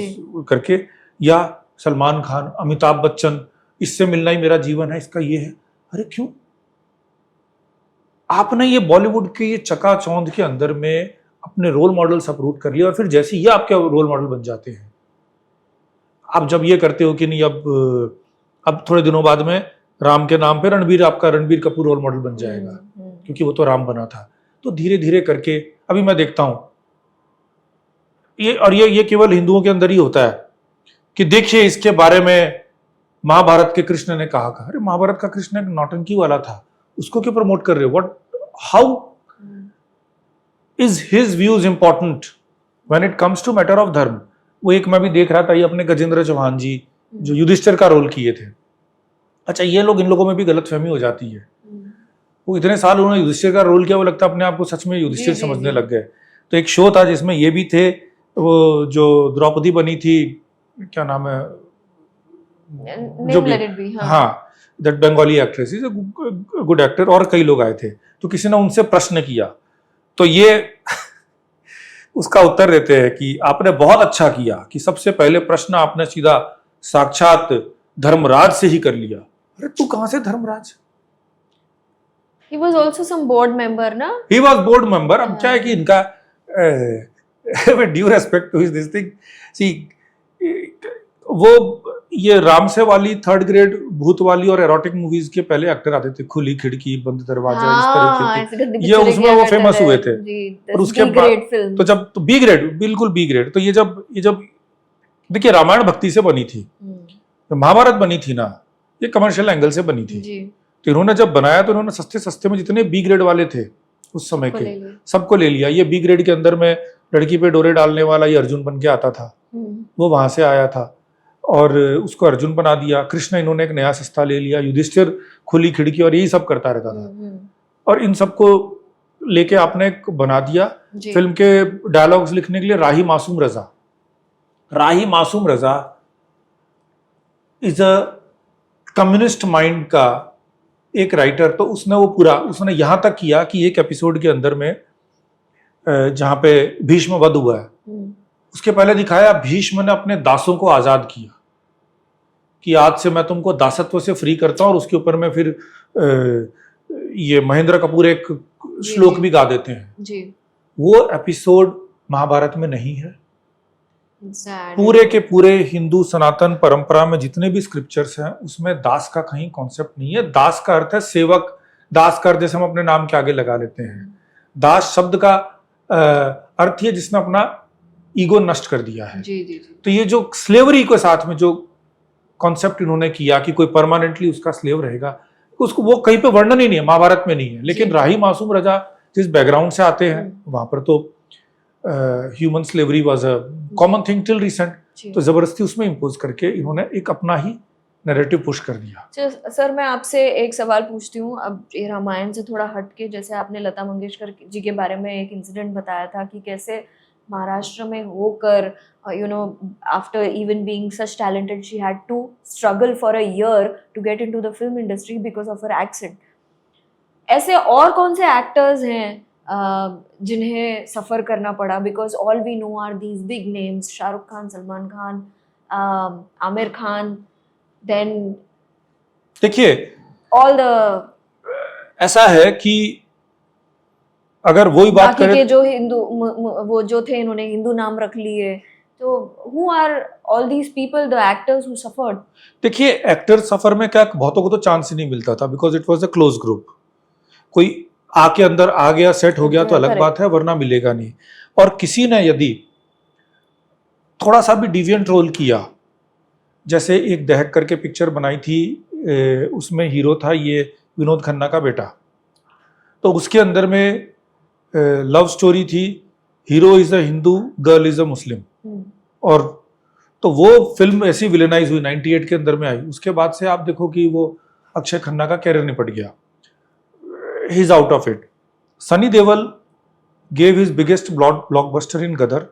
करके, या सलमान खान, अमिताभ बच्चन, इससे मिलना ही मेरा जीवन है, इसका ये है। अरे क्यों? आपने ये बॉलीवुड के ये चकाचौंध के अंदर में अपने रोल मॉडल्स अपरूट कर लिया और फिर जैसे ये आपके रोल मॉडल बन जाते हैं, आप जब ये करते हो कि नहीं अब थोड़े दिनों बाद में राम के नाम पे रणबीर कपूर रोल मॉडल बन जाएगा क्योंकि वो तो राम बना था। तो धीरे धीरे करके अभी मैं देखता हूं ये केवल हिंदुओं के अंदर ही होता है कि देखिए इसके बारे में महाभारत के कृष्ण ने कहा। अरे महाभारत का कृष्ण एक नौटंकी वाला था, उसको क्यों प्रमोट कर रहे हो? How is his views important when it comes to matter of dharma? वो एक मैं भी देख रहा था, ये अपने गजेंद्र चौहान जी जो युधिष्ठिर का रोल किए थे। अच्छा, ये लोग, इन लोगों में भी गलतफहमी हो जाती है। वो इतने साल उन्होंने युधिष्ठिर का रोल किया, वो लगता है अपने आप को सच में युधिष्ठिर समझने लग गए। तो एक शो था जिसमें ये भी थे, वो जो द्रौपदी बनी थी, क्या नाम है, जो भी, हाँ, that Bengali actress is a good actor, और कई लोग आए थे। तो किसी ने उनसे प्रश्न किया तो ये उसका उत्तर देते हैं कि आपने बहुत अच्छा किया कि सबसे पहले प्रश्न आपने सीधा साक्षात धर्मराज से ही कर लिया। अरे तू कहां से Dharmaraj? He was also some board member, ना? He was board member। अब क्या है कि इनका with due respect to his this thing, see, वो ये राम से वाली 3rd ग्रेड भूत वाली और एरोटिक मूवीज के पहले एक्टर आते थे, खुली खिड़की, बंद दरवाजा, इस तरह के, ये उसमें वो फेमस हुए थे। और उसके बाद तो जब तो बी ग्रेड, बिल्कुल बी ग्रेड। तो ये जब देखिए रामायण भक्ति से बनी थी, महाभारत बनी थी ना, ये कमर्शियल एंगल से बनी थी। तो इन्होंने जब बनाया तो इन्होंने सस्ते सस्ते में जितने बी ग्रेड वाले थे उस समय के सबको ले लिया। ये बी ग्रेड के अंदर में लड़की पे डोरे डालने वाला ये अर्जुन बन के आता था, वो वहां से आया था और उसको अर्जुन बना दिया। कृष्ण इन्होंने एक नया सस्ता ले लिया, युधिष्ठिर खुली खिड़की, और यही सब करता रहता था। और इन सबको लेके आपने बना दिया फिल्म के डायलॉग्स लिखने के लिए राही मासूम रजा। राही मासूम रजा इज अ कम्युनिस्ट माइंड का एक राइटर। तो उसने यहां तक किया कि एक एपिसोड के अंदर में जहां पे भीष्म वध हुआ है, उसके पहले दिखाया भीष्म ने अपने दासों को आजाद किया कि आज से मैं तुमको दासत्व से फ्री करता हूं। और उसके ऊपर में फिर ये महेंद्र कपूर एक श्लोक भी गा देते हैं जी। वो एपिसोड महाभारत में नहीं है। पूरे के पूरे हिंदू सनातन परंपरा में जितने भी स्क्रिप्चर्स हैं उसमें दास का कहीं कॉन्सेप्ट नहीं है। दास का अर्थ है सेवक, दास का अर्थ जैसे हम अपने नाम के आगे लगा लेते हैं। दास शब्द का अर्थ है जिसने अपना ईगो नष्ट कर दिया है। जी, जी, जी। तो ये जो स्लेवरी के साथ में जो कॉन्सेप्ट इन्होंने किया कि कोई परमानेंटली उसका स्लेव रहेगा, उसको वो कहीं पे वर्णन ही नहीं है, महाभारत में नहीं है। लेकिन राही मासूम रजा जिस बैकग्राउंड से आते हैं वहां पर तो human slavery was a common thing till recent. तो जबरदस्ती उसमें इम्पोज करके इन्होंने एक अपना ही नैरेटिव पुश कर दिया। सर मैं आपसे एक सवाल पूछती हूँ, अब ये रामायण से थोड़ा हटके, जैसे आपने लता मंगेशकर जी के बारे में एक इंसिडेंट बताया था कि कैसे महाराष्ट्र में होकर after even being such talented she had to struggle for a year to get into the film industry because of her accent. ऐसे और कौन से एक्टर्स हैं जिन्हें सफ़र करना पड़ा? Because all we know are these big names, Shahrukh Khan, Salman Khan, Aamir Khan, then देखिए ऑल द ऐसा है कि अगर वही बात बाकी करें के जो हिंदू वो जो थे, इन्होंने हिंदू नाम रख लिए, तो who are all these people, the actors who suffered? देखिए एक्टर सफर में क्या, बहुतों को तो चांस ही नहीं मिलता था because it was a close group. कोई आके अंदर आ गया, सेट हो गया तो अलग बात है, वरना मिलेगा नहीं। और किसी ने यदि थोड़ा सा भी डिविएंट रोल किया, जैसे एक दहक करके पिक्चर बनाई थी, उसमें हीरो था ये विनोद खन्ना का बेटा, तो उसके अंदर में लव स्टोरी थी, hero is a Hindu, girl is a Muslim, और तो वो फिल्म ऐसी विलेनाइज हुई, 98 के अंदर में आई। उसके बाद से आप देखो कि वो अक्षय खन्ना का कैरियर निपट गया, he is out of it. Sunny Deol gave his biggest blockbuster in Gadar.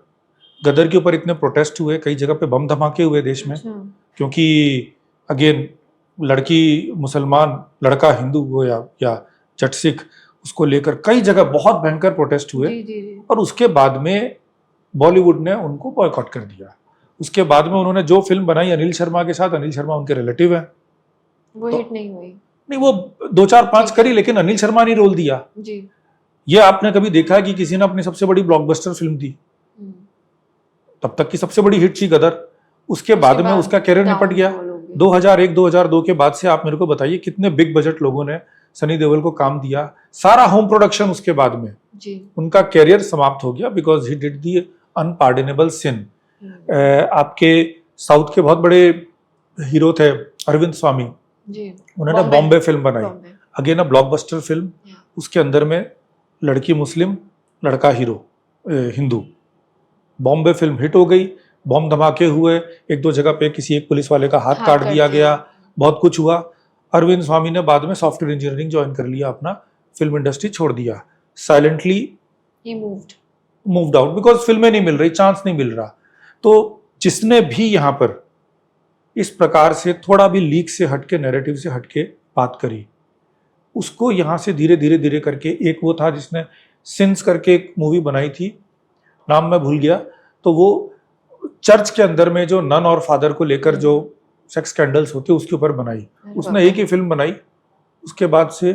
Gadar के ऊपर इतने प्रोटेस्ट हुए, कई जगह पे बम धमाके हुए देश में, क्योंकि अगेन लड़की मुसलमान, लड़का हिंदू हो या जट सिख, उसको लेकर कई जगह बहुत भयंकर प्रोटेस्ट हुए। जी। और उसके बाद में बॉलीवुड ने उनको बॉयकॉट कर दिया। उसके बाद में उन्होंने जो फिल्म बनाई अनिल शर्मा के साथ, अनिल शर्मा उनके रिलेटिव हैं, वो हिट नहीं हुई। नहीं वो 2 4 5 करी, लेकिन अनिल शर्मा ने रोल दिया जी। ये आपने कभी देखा कि किसी ने अपनी सबसे बड़ी ब्लॉकबस्टर फिल्म दी? तब तक की सबसे बड़ी हिट थी गदर। उसके बाद में उसका कैरियर निपट गया। 2001-2002 के बाद से आप मेरे को बताइए कितने बिग बजट लोगों ने सनी देओल को काम दिया, सारा होम प्रोडक्शन उसके बाद में जी। उनका कैरियर समाप्त हो गया because he did the unpardonable sin. आपके साउथ के बहुत बड़े हीरो थे अरविंद स्वामी जी, उन्होंने बॉम्बे फिल्म बनाई, अगेन अ ब्लॉकबस्टर फिल्म। उसके अंदर में लड़की मुस्लिम, लड़का hero Hindu. Bombay film hit हो गई, बॉम्ब धमाके हुए, 1-2 जगह पे किसी एक पुलिस वाले का हाथ काट दिया गया, बहुत कुछ हुआ। अरविंद स्वामी ने बाद में सॉफ्टवेयर इंजीनियरिंग ज्वाइन कर लिया, अपना फिल्म इंडस्ट्री छोड़ दिया, silently he moved out because फिल्में नहीं मिल रही, चांस नहीं मिल रहा। तो जिसने भी यहाँ पर इस प्रकार से थोड़ा भी लीक से हटके, नैरेटिव से हटके बात करी, उसको यहाँ से धीरे धीरे धीरे करके, एक वो था जिसने सिंस करके एक मूवी बनाई थी, नाम मैं भूल गया, तो वो चर्च के अंदर में जो नन और फादर को लेकर जो सेक्स स्कैंडल्स होते उसके ऊपर बनाई। उसने एक ही फिल्म बनाई, उसके बाद से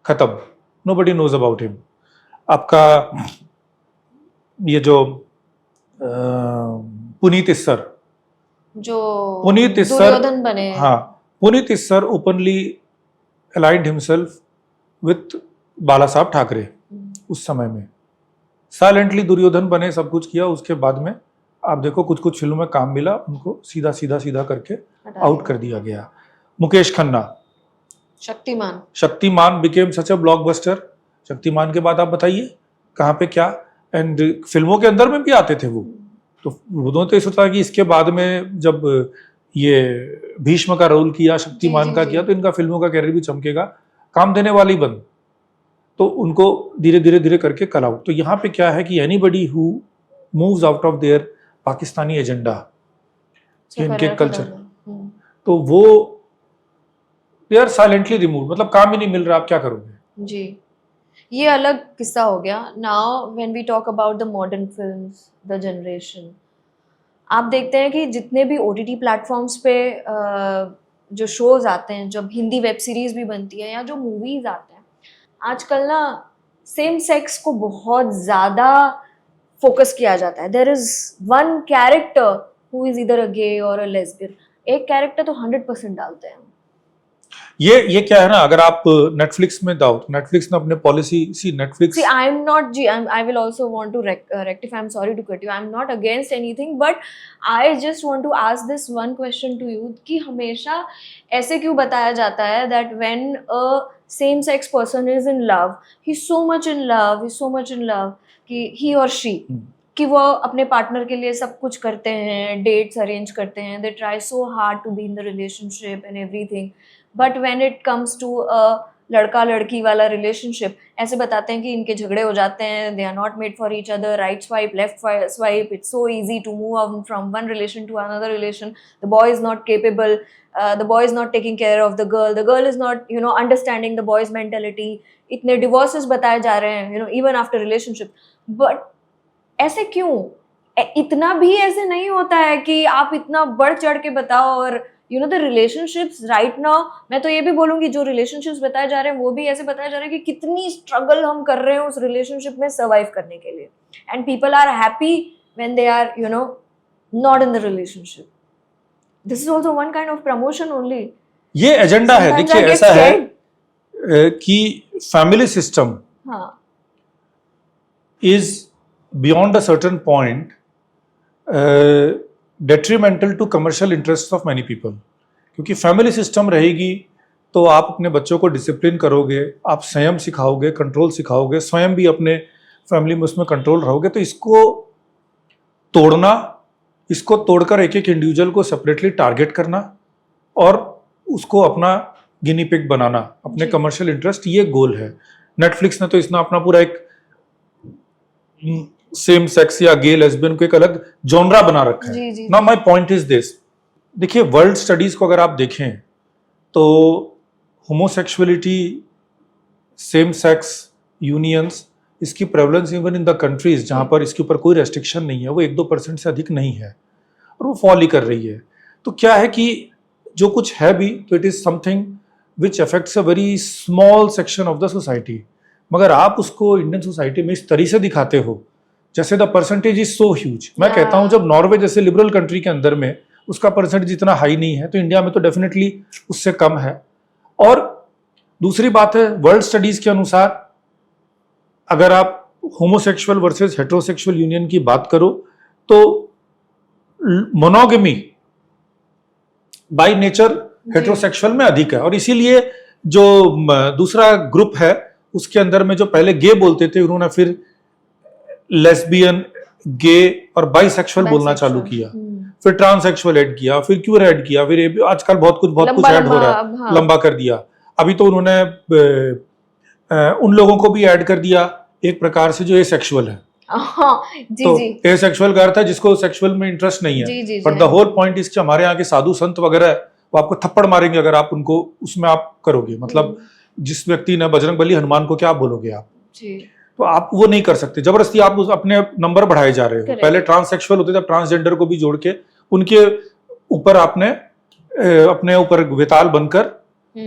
खत्म, नोबडी नोज अबाउट हिम। आपका ये जो पुनीत इस्सर दुर्योधन बने, हाँ, Puneet Issar openly aligned himself with Bala Saheb Thackeray उस समय में, साइलेंटली दुर्योधन बने, सब कुछ किया। उसके बाद में आप देखो कुछ कुछ फिल्मों में काम मिला, उनको सीधा सीधा सीधा करके आउट कर दिया गया। मुकेश खन्ना, शक्तिमान बिकेम सच अ ब्लॉकबस्टर। शक्तिमान के बाद आप बताइए कहाँ पे क्या, एंड फिल्मों के अंदर में भी आते थे वो। तो उन्होंने तो ये सोचा कि इसके बाद में जब ये भीष्म का रोल किया, शक्तिमान का किया, तो इनका फिल्मों का कैरियर भी चमकेगा, काम देने वाली बंद, तो उनको धीरे धीरे धीरे करके कल आउट। तो यहाँ पे क्या है कि anybody who moves out of their Pakistani agenda, इनके कल्चर, तो वो दे आर साइलेंटली रिमूव, मतलब काम ही नहीं मिल रहा, आप क्या करोगे जी। ये अलग किस्सा हो गया। Now when we talk about the modern films, the generation, आप देखते हैं कि जितने भी OTT प्लेटफॉर्म्स पे जो शोज आते हैं, जब हिंदी वेब सीरीज भी बनती है या जो मूवीज आते हैं, आजकल ना सेम सेक्स को बहुत ज़्यादा फोकस किया जाता है। There is one character who is either a gay or a lesbian, एक कैरेक्टर तो 100% डालते हैं। ये क्या है ना, अगर आप नेटफ्लिक्स में दाओ, नेटफ्लिक्स ने अपने पॉलिसी, see Netflix, See, I'm not, I will also want to rectify, I'm sorry to cut you, I'm not against anything, but I just want to ask this one question to you कि हमेशा ऐसे क्यों बताया जाता है that when a same sex person is in love, he's so much in love कि he or she कि वो अपने पार्टनर के लिए सब कुछ करते हैं, डेट्स अरेंज करते हैं, they try so hard to be in the relationship and everything, but when it comes to a लड़का लड़की वाला रिलेशनशिप, ऐसे बताते हैं कि इनके झगड़े हो जाते हैं, they are not made for each other, right swipe left swipe, it's so easy to move on from one relation to another relation, the boy is not capable, the boy is not taking care of the girl is not understanding the boy's mentality, इतने divorces बताए जा रहे हैं even after relationship, but ऐसे क्यों? इतना भी ऐसे नहीं होता है कि आप इतना बढ़ चढ़ के बताओ, और the relationships right now, मैं तो ये भी बोलूँगी जो relationships बताए जा रहे हैं वो भी ऐसे बताए जा रहे हैं कि कितनी struggle हम कर रहे हैं उस relationship में survive करने के लिए, and people are happy when they are not in the relationship. This is also one kind of promotion only. ये एजेंडा है। Sometimes देखिए I get ऐसा है scared. कि फैमिली सिस्टम हाँ, is beyond a certain point detrimental to commercial interests of many people. क्योंकि फैमिली सिस्टम रहेगी तो आप अपने बच्चों को डिसिप्लिन करोगे, आप संयम सिखाओगे, कंट्रोल सिखाओगे, स्वयं भी अपने फैमिली में उसमें कंट्रोल रहोगे। तो इसको तोड़ना, इसको तोड़कर एक एक इंडिविजुअल को सेपरेटली टारगेट करना और उसको अपना गिनी पिग बनाना, अपने जी। कमर्शियल इंटरेस्ट, ये गोल है। नेटफ्लिक्स ने तो इसमें अपना पूरा एक सेम सेक्स या गे लेस्बियन को एक अलग जॉनरा बना रखा जी, है। जी, now my point is this, देखिए वर्ल्ड स्टडीज को अगर आप देखें तो होमोसेक्सुअलिटी, सेम सेक्स यूनियंस, इसकी prevalence even in the countries जहां पर इसके ऊपर कोई रेस्ट्रिक्शन नहीं है वो 1-2% से अधिक नहीं है और वो फॉल ही कर रही है। तो क्या है कि जो कुछ है भी तो it is something which affects a very small section of the society, मगर आप उसको इंडियन सोसाइटी में इस तरह से दिखाते हो जैसे the percentage is so huge. मैं कहता हूं जब नॉर्वे जैसे लिबरल कंट्री के अंदर में उसका परसेंटेज इतना हाई नहीं है तो इंडिया में तो डेफिनेटली उससे कम है। और दूसरी बात है, वर्ल्ड स्टडीज के अनुसार अगर आप होमोसेक्सुअल वर्सेस हेटेरोसेक्सुअल यूनियन की बात करो तो मोनोगमी बाय नेचर हेटेरोसेक्सुअल में अधिक है, और इसीलिए जो दूसरा ग्रुप है उसके अंदर में जो पहले गे बोलते थे उन्होंने फिर लेस्बियन, गे और बाइसेक्सुअल बोलना चालू किया, फिर ट्रांससेक्सुअल ऐड किया, फिर क्यूर ऐड किया, फिर आजकल बहुत कुछ ऐड हो रहा है, हाँ। लंबा कर दिया। अभी तो उन्होंने उन लोगों को भी ऐड कर दिया एक प्रकार से जो एसेक्सुअल है। हाँ, जी, तो जी, एसेक्सुअल का अर्थ है जिसको सेक्सुअल में इंटरेस्ट नहीं जी, जी, है। बट जी। द होल पॉइंट इज कि हमारे यहाँ के साधु संत वगैरह है, वो आपको थप्पड़ मारेंगे अगर आप उनको उसमें आप करोगे। मतलब जिस व्यक्ति ने बजरंगबली हनुमान को क्या बोलोगे आप, जी, तो आप वो नहीं कर सकते। जबरदस्ती आप अपने नंबर बढ़ाए जा रहे हो। Correct. पहले ट्रांससेक्सुअल होते थे, अब ट्रांसजेंडर को भी जोड़ के उनके ऊपर आपने अपने ऊपर विताल बनकर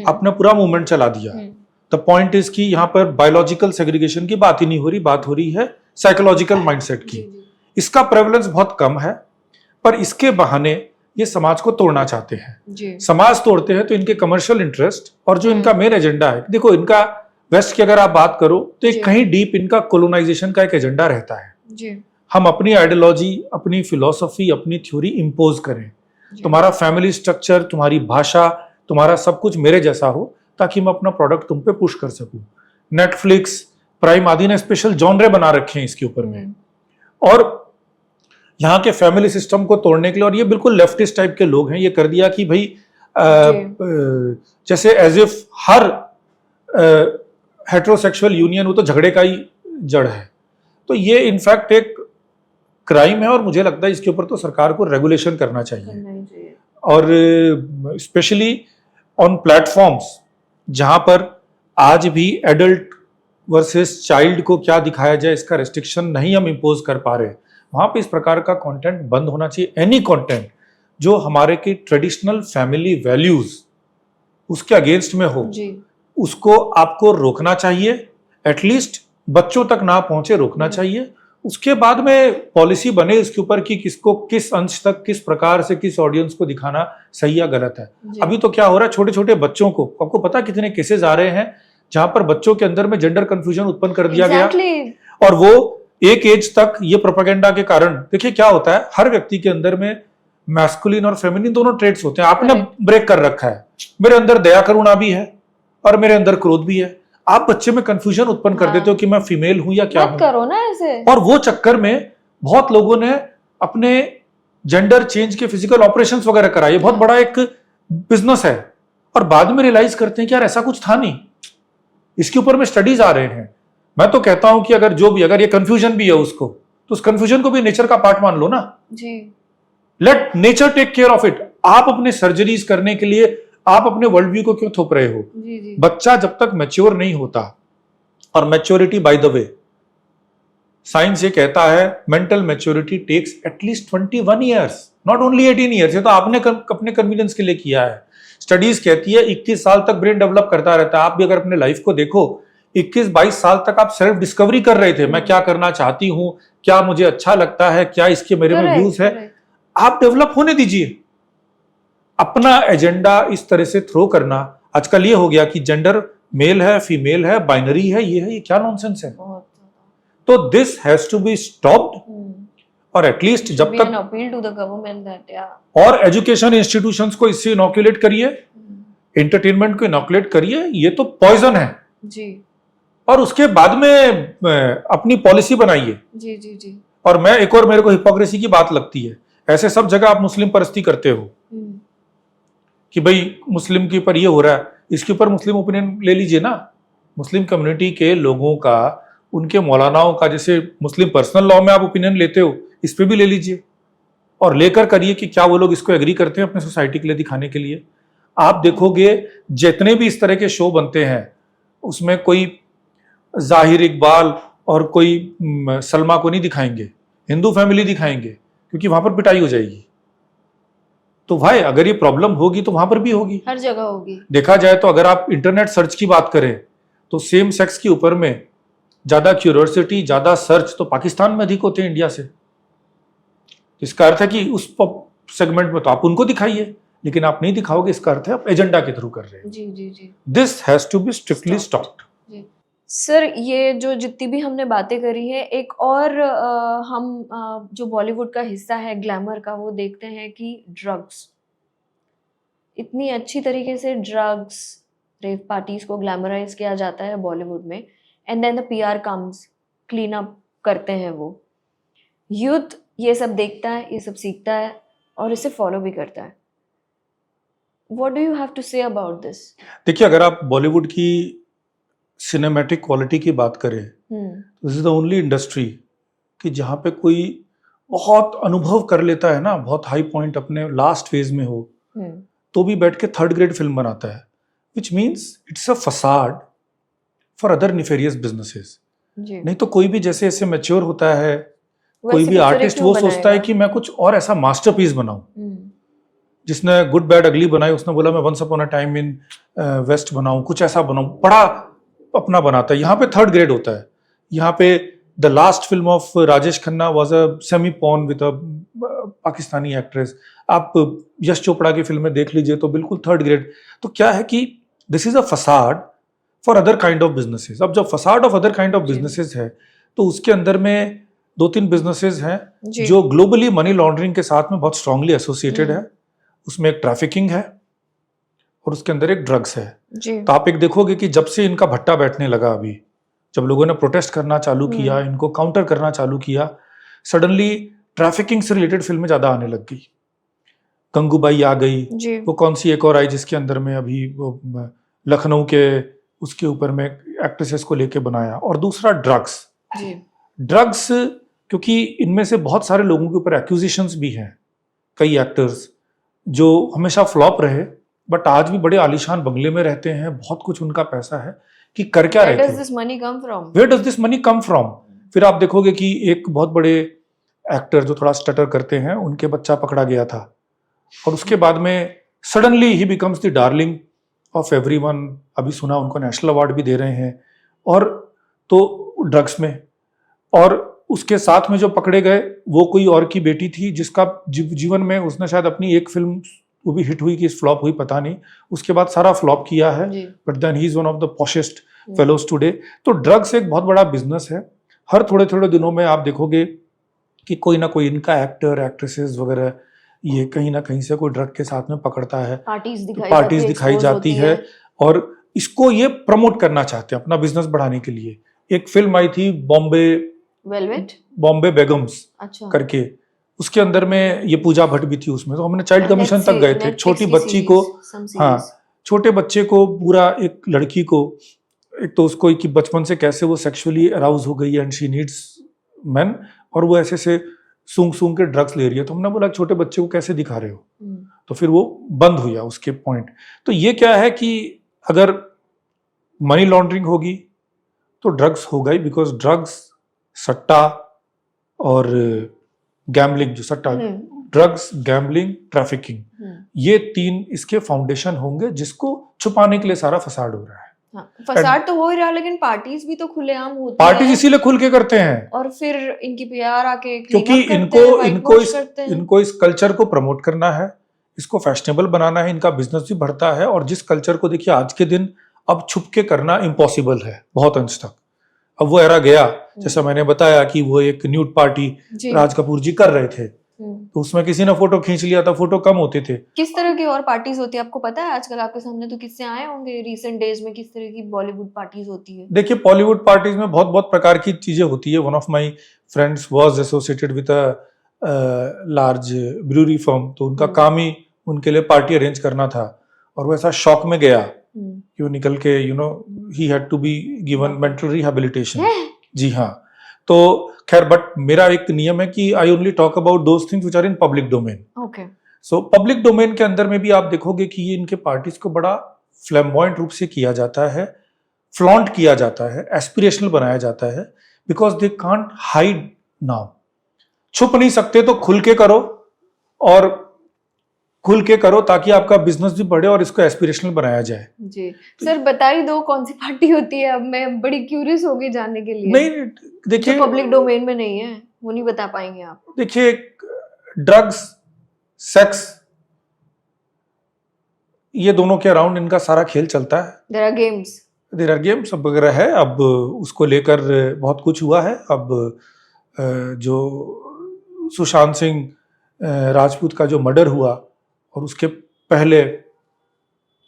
अपना पूरा मूवमेंट चला दिया। द पॉइंट इज कि यहाँ पर बायोलॉजिकल सेग्रीगेशन की बात ही नहीं हो रही, बात हो रही है साइकोलॉजिकल माइंडसेट की। इसका प्रेवलेंस बहुत कम है, पर इसके बहाने ये समाज को तोड़ना चाहते हैं। जी, समाज तोड़ते हैं तो इनके कमर्शियल इंटरेस्ट और जो इनका मेन एजेंडा है, देखो इनका वेस्ट की अगर आप बात करो तो एक कहीं डीप इनका कोलोनाइजेशन का एक एजेंडा रहता है। जी, हम अपनी आइडियोलॉजी, अपनी फिलॉसफी, अपनी थ्योरी इंपोज करें, तुम्हारा फैमिली स्ट्रक्चर, तुम्हारी भाषा, तुम्हारा सब कुछ मेरे जैसा हो ताकि मैं अपना प्रोडक्ट तुम पे पुश कर सकूं। नेटफ्लिक्स, प्राइम आदि ने स्पेशल जॉनरे बना रखे हैं इसके ऊपर में, और यहाँ के फैमिली सिस्टम को तोड़ने के लिए, और ये बिल्कुल लेफ्टिस्ट टाइप के लोग हैं, ये कर दिया कि भाई जैसे as if her heterosexual union वो तो झगड़े का ही जड़ है। तो ये इनफैक्ट एक क्राइम है और मुझे लगता है इसके ऊपर तो सरकार को रेगुलेशन करना चाहिए। और स्पेशली ऑन प्लेटफॉर्म्स जहां पर आज भी एडल्ट वर्सेस चाइल्ड को क्या दिखाया जाए इसका रेस्ट्रिक्शन नहीं हम इम्पोज कर पा रहे, वहां पे इस प्रकार का कंटेंट बंद होना चाहिए। एनी कंटेंट जो हमारे की ट्रेडिशनल फैमिली वैल्यूज उसके अगेंस्ट में हो जी, उसको आपको रोकना चाहिए, एटलीस्ट बच्चों तक ना पहुंचे रोकना चाहिए। उसके बाद में पॉलिसी बने इसके ऊपर कि किसको किस अंश तक, किस प्रकार से, किस ऑडियंस को दिखाना सही या गलत है। अभी तो क्या हो रहा है, छोटे छोटे बच्चों को, आपको पता कितने केसेस आ रहे हैं जहां पर बच्चों के अंदर में जेंडर कंफ्यूजन उत्पन्न कर दिया गया, और वो एक एज तक ये प्रोपेगेंडा के कारण। देखिए क्या होता है, हर व्यक्ति के अंदर में मैस्कुलिन और फेमिनिन दोनों ट्रेड्स होते हैं। आपने ब्रेक कर रखा है, मेरे अंदर दया करुणा भी है और मेरे अंदर क्रोध भी है। आप बच्चे में कंफ्यूजन उत्पन्न कर देते हो कि मैं फीमेल हूं या क्या हूं, करो ना ऐसे। और वो चक्कर में बहुत लोगों ने अपने जेंडर चेंज के फिजिकल ऑपरेशंस वगैरह कराए, बहुत बड़ा एक बिजनेस है, और बाद में रियलाइज करते हैं कि यार ऐसा कुछ था नहीं, इसके ऊपर में स्टडीज आ रहे हैं। मैं तो कहता हूं कि अगर ये कंफ्यूजन भी है उसको, तो उस कंफ्यूजन को भी नेचर का पार्ट मान लो ना जी। Let nature take care of it. आप अपने सर्जरीज करने के लिए आप अपने वर्ल्ड व्यू को क्यों थोप रहे हो? जी जी। बच्चा जब तक मैच्योर नहीं होता, और maturity by the way science ये कहता है mental maturity takes at least 21 years, not only 18 years. ये तो आपने अपने कन्वीनियंस के लिए किया है। स्टडीज कहती है 21 साल तक ब्रेन डेवलप करता रहता है। आप भी अगर अपने लाइफ को देखो, 21-22 साल तक आप सेल्फ डिस्कवरी कर रहे थे, मैं क्या करना चाहती हूं, क्या मुझे अच्छा लगता है, क्या इसके मेरे में व्यूज है। आप डेवलप होने दीजिए। अपना एजेंडा इस तरह से थ्रो करना, आजकल ये हो गया कि जेंडर मेल है, फीमेल है, बाइनरी है, ये क्या नॉनसेंस है। तो this has to be stopped, और एटलीस्ट जब तक appeal to the government that और एजुकेशन इंस्टीट्यूशंस को इससे इनोक्यूलेट करिए, एंटरटेनमेंट को इनोक्यूलेट करिए। ये तो पॉइजन है जी, और उसके बाद में अपनी पॉलिसी बनाइए। जी जी जी। और मेरे को हिपोक्रेसी की बात लगती है, ऐसे सब जगह आप मुस्लिम परस्ती करते हो कि भाई मुस्लिम के ऊपर ये हो रहा है, इसके ऊपर मुस्लिम ओपिनियन ले लीजिए ना। मुस्लिम कम्युनिटी के लोगों का, उनके मौलानाओं का, जैसे मुस्लिम पर्सनल लॉ में आप ओपिनियन लेते हो, इस पे भी ले लीजिए और लेकर करिए कि क्या वो लोग इसको एग्री करते हैं अपने सोसाइटी के लिए दिखाने के लिए। आप देखोगे जितने भी इस तरह के शो बनते हैं, उसमें कोई जाहिर इकबाल और कोई सलमा को नहीं दिखाएंगे, हिंदू फैमिली दिखाएंगे, क्योंकि वहां पर पिटाई हो जाएगी। तो भाई अगर ये प्रॉब्लम होगी तो वहां पर भी होगी, हर जगह होगी। देखा देखा जाए तो अगर आप इंटरनेट सर्च की बात करें तो सेम सेक्स के ऊपर में ज्यादा क्यूरियोसिटी, ज्यादा सर्च तो पाकिस्तान में अधिक होते हैं इंडिया से। इसका अर्थ है कि उस सेगमेंट में तो आप उनको दिखाइए, लेकिन आप नहीं दिखाओगे, इसका अर्थ है आप एजेंडा के थ्रू कर रहे हैं। जी जी जी। This has to be strictly stopped. Sir, ये जो जितनी भी हमने बातें करी है, एक और हम जो बॉलीवुड का हिस्सा है ग्लैमर का, वो देखते हैं कि ड्रग्स, इतनी अच्छी तरीके से ड्रग्स, रेव पार्टीज को ग्लैमराइज किया जाता है बॉलीवुड में, and then the PR comes, clean up करते हैं वो। यूथ ये सब देखता है, ये सब सीखता है और इसे फॉलो भी करता है। What do you have to say about this? देखिए, अगर आप बॉलीवुड की सिनेमैटिक क्वालिटी की बात करें, this is the only industry कि जहाँ पे कोई बहुत अनुभव कर लेता है ना, बहुत हाई पॉइंट अपने लास्ट फेज में हो, तो भी बैठ के थर्ड ग्रेड फिल्म बनाता है, which means it's a facade for other nefarious businesses. नहीं तो कोई भी जैसे ऐसे मैच्योर होता है, कोई भी आर्टिस्ट, वो सोचता है कि मैं कुछ और ऐसा मास्टरपीस बनाऊं। जिसने गुड बैड अगली बनाई, उसने बोला मैं once upon a time in west बनाऊं, कुछ ऐसा बनाऊं, बड़ा अपना बनाता है। यहाँ पे थर्ड ग्रेड होता है। यहाँ पे the last film of Rajesh Khanna was a semi porn with a Pakistani actress. आप यश चोपड़ा की फिल्में देख लीजिए तो बिल्कुल थर्ड ग्रेड। तो क्या है कि this is a facade for other kind of businesses. अब जब facade of other kind of businesses है, तो उसके अंदर में 2-3 बिजनेसेस हैं जो ग्लोबली मनी लॉन्ड्रिंग के साथ में बहुत स्ट्रांगली एसोसिएटेड है। उसमें एक ट्रैफिकिंग है और उसके अंदर एक ड्रग्स है। तो आप एक देखोगे कि जब से इनका भट्टा बैठने लगा, अभी जब लोगों ने प्रोटेस्ट करना चालू किया, इनको काउंटर करना चालू किया, सडनली ट्रैफिकिंग से रिलेटेड फिल्में ज्यादा आने लग गई। गंगूबाई आ गई, वो कौन सी एक और आई जिसके अंदर में अभी वो लखनऊ के उसके ऊपर में एक्ट्रेसेस को लेके बनाया। और दूसरा ड्रग्स, क्योंकि इनमें से बहुत सारे लोगों के ऊपर एक्यूजिशंस भी हैं, कई एक्टर्स जो हमेशा फ्लॉप रहे बट आज भी बड़े आलीशान बंगले में रहते हैं, बहुत कुछ उनका पैसा है, कि कर क्या रहे थे, where does this money come from. फिर आप देखोगे कि एक बहुत बड़े एक्टर जो थोड़ा स्टटर करते हैं, उनके बच्चा पकड़ा गया था और उसके बाद में suddenly he becomes the darling of everyone. अभी सुना उनको नेशनल अवार्ड भी दे रहे हैं, और तो ड्रग्स में। और उसके साथ में जो पकड़े गए वो कोई और की बेटी थी, जिसका जीवन में उसने शायद अपनी एक फिल्म वो भी हिट हुई कि फ्लॉप हुई, पता नहीं, उसके बाद सारा फ्लॉप किया है, but then he is one of the poshest fellows today. तो ड्रग्स एक बहुत बड़ा बिजनेस है। हर थोड़े थोड़े दिनों में आप देखोगे कि कोई ना कोई इनका एक्टर, एक्ट्रेसेस वगैरह ये कहीं ना कहीं से कोई ड्रग के साथ में पकड़ता है, पार्टीज दिखाई जाती है, और इसको ये प्रमोट करना चाहते हैं अपना बिजनेस बढ़ाने के लिए। एक फिल्म आई थी बॉम्बे वेलवेट, बॉम्बे बेगम्स अच्छा, करके, उसके अंदर में ये पूजा भट्ट भी थी उसमें, तो हमने चाइल्ड कमीशन Let's तक say गए थे। Netflix छोटी की बच्ची को, series, some हाँ, series. छोटे बच्चे को पूरा, एक लड़की को, एक तो उसको कि बचपन से कैसे वो सेक्सुअली अराउज हो गई एंड शी नीड्स मैन, और वो ऐसे से सूंघ सूंघ के ड्रग्स ले रही है, तो हमने बोला छोटे बच्चे को कैसे दिखा रहे हो, हम्म, तो फिर वो बंद हुआ उसके पॉइंट। तो ये क्या है कि अगर मनी लॉन्ड्रिंग होगी तो ड्रग्स होगा ही, बिकॉज ड्रग्स, सट्टा और गैम्बलिंग, जो सट्टा, ड्रग्स, गैम्बलिंग, ट्रैफिकिंग, ये तीन इसके फाउंडेशन होंगे, जिसको छुपाने के लिए सारा फसाड हो रहा है। हाँ, फसाद तो हो ही रहा, लेकिन पार्टीज भी तो खुलेआम होती पार्टीज हैं, इसीलिए खुल के करते हैं और फिर इनकी पीआर आके क्योंकि clean up करते हैं, whitewash करते हैं। इनको इस कल्चर को प्रमोट करना है, इसको फैशनेबल बनाना है, इनका बिजनेस भी बढ़ता है। और जिस कल्चर को देखिए आज के दिन अब छुप के करना इम्पॉसिबल है बहुत अंश तक। अब वो एरा गया, जैसा मैंने बताया कि वो एक न्यूड पार्टी जी, राज कपूर जी कर रहे थे, हम्म। तो उसमें किसी ने फोटो खींच लिया था, फोटो कम होते थे। किस तरह की और पार्टीज होती है आपको पता है? आजकल आपके सामने तो किससे आए होंगे रिसेंट डेज में, किस तरह की बॉलीवुड पार्टीज होती है? देखिए बॉलीवुड पार्टीज में बहुत बहुत प्रकार की चीजें होती है। One of my friends was associated with a large brewery firm, तो उनका काम ही उनके लिए पार्टी अरेंज करना था, और वो ऐसा शॉक में गया कि वो निकल के ही had to be given mental rehabilitation. जी हाँ, तो खैर, बट मेरा एक नियम है कि I only talk about those things which are in public domain. Okay, so public domain के अंदर में भी आप देखोगे कि ये इनके पार्टीज को बड़ा फ्लैम्बॉयंट रूप से किया जाता है, फ्लॉन्ट किया जाता है, एस्पिरेशनल बनाया जाता है, because they can't hide now. छुप नहीं सकते तो खुल के करो, और खुल के करो ताकि आपका बिजनेस भी बढ़े और इसको एस्पिरेशनल बनाया जाए। जी सर, बता ही दो कौन सी पार्टी होती है, अब मैं बड़ी क्यूरियस हो गई जानने के लिए। नहीं, देखिए जो पब्लिक डोमेन में नहीं है वो नहीं बता पाएंगे आप? देखिए, ड्रग्स, सेक्स, ये दोनों के अराउंड इनका सारा खेल चलता है। देयर आर गेम्स सब वगैरह है। अब उसको लेकर बहुत कुछ हुआ है। अब जो सुशांत सिंह राजपूत का जो मर्डर हुआ, और उसके पहले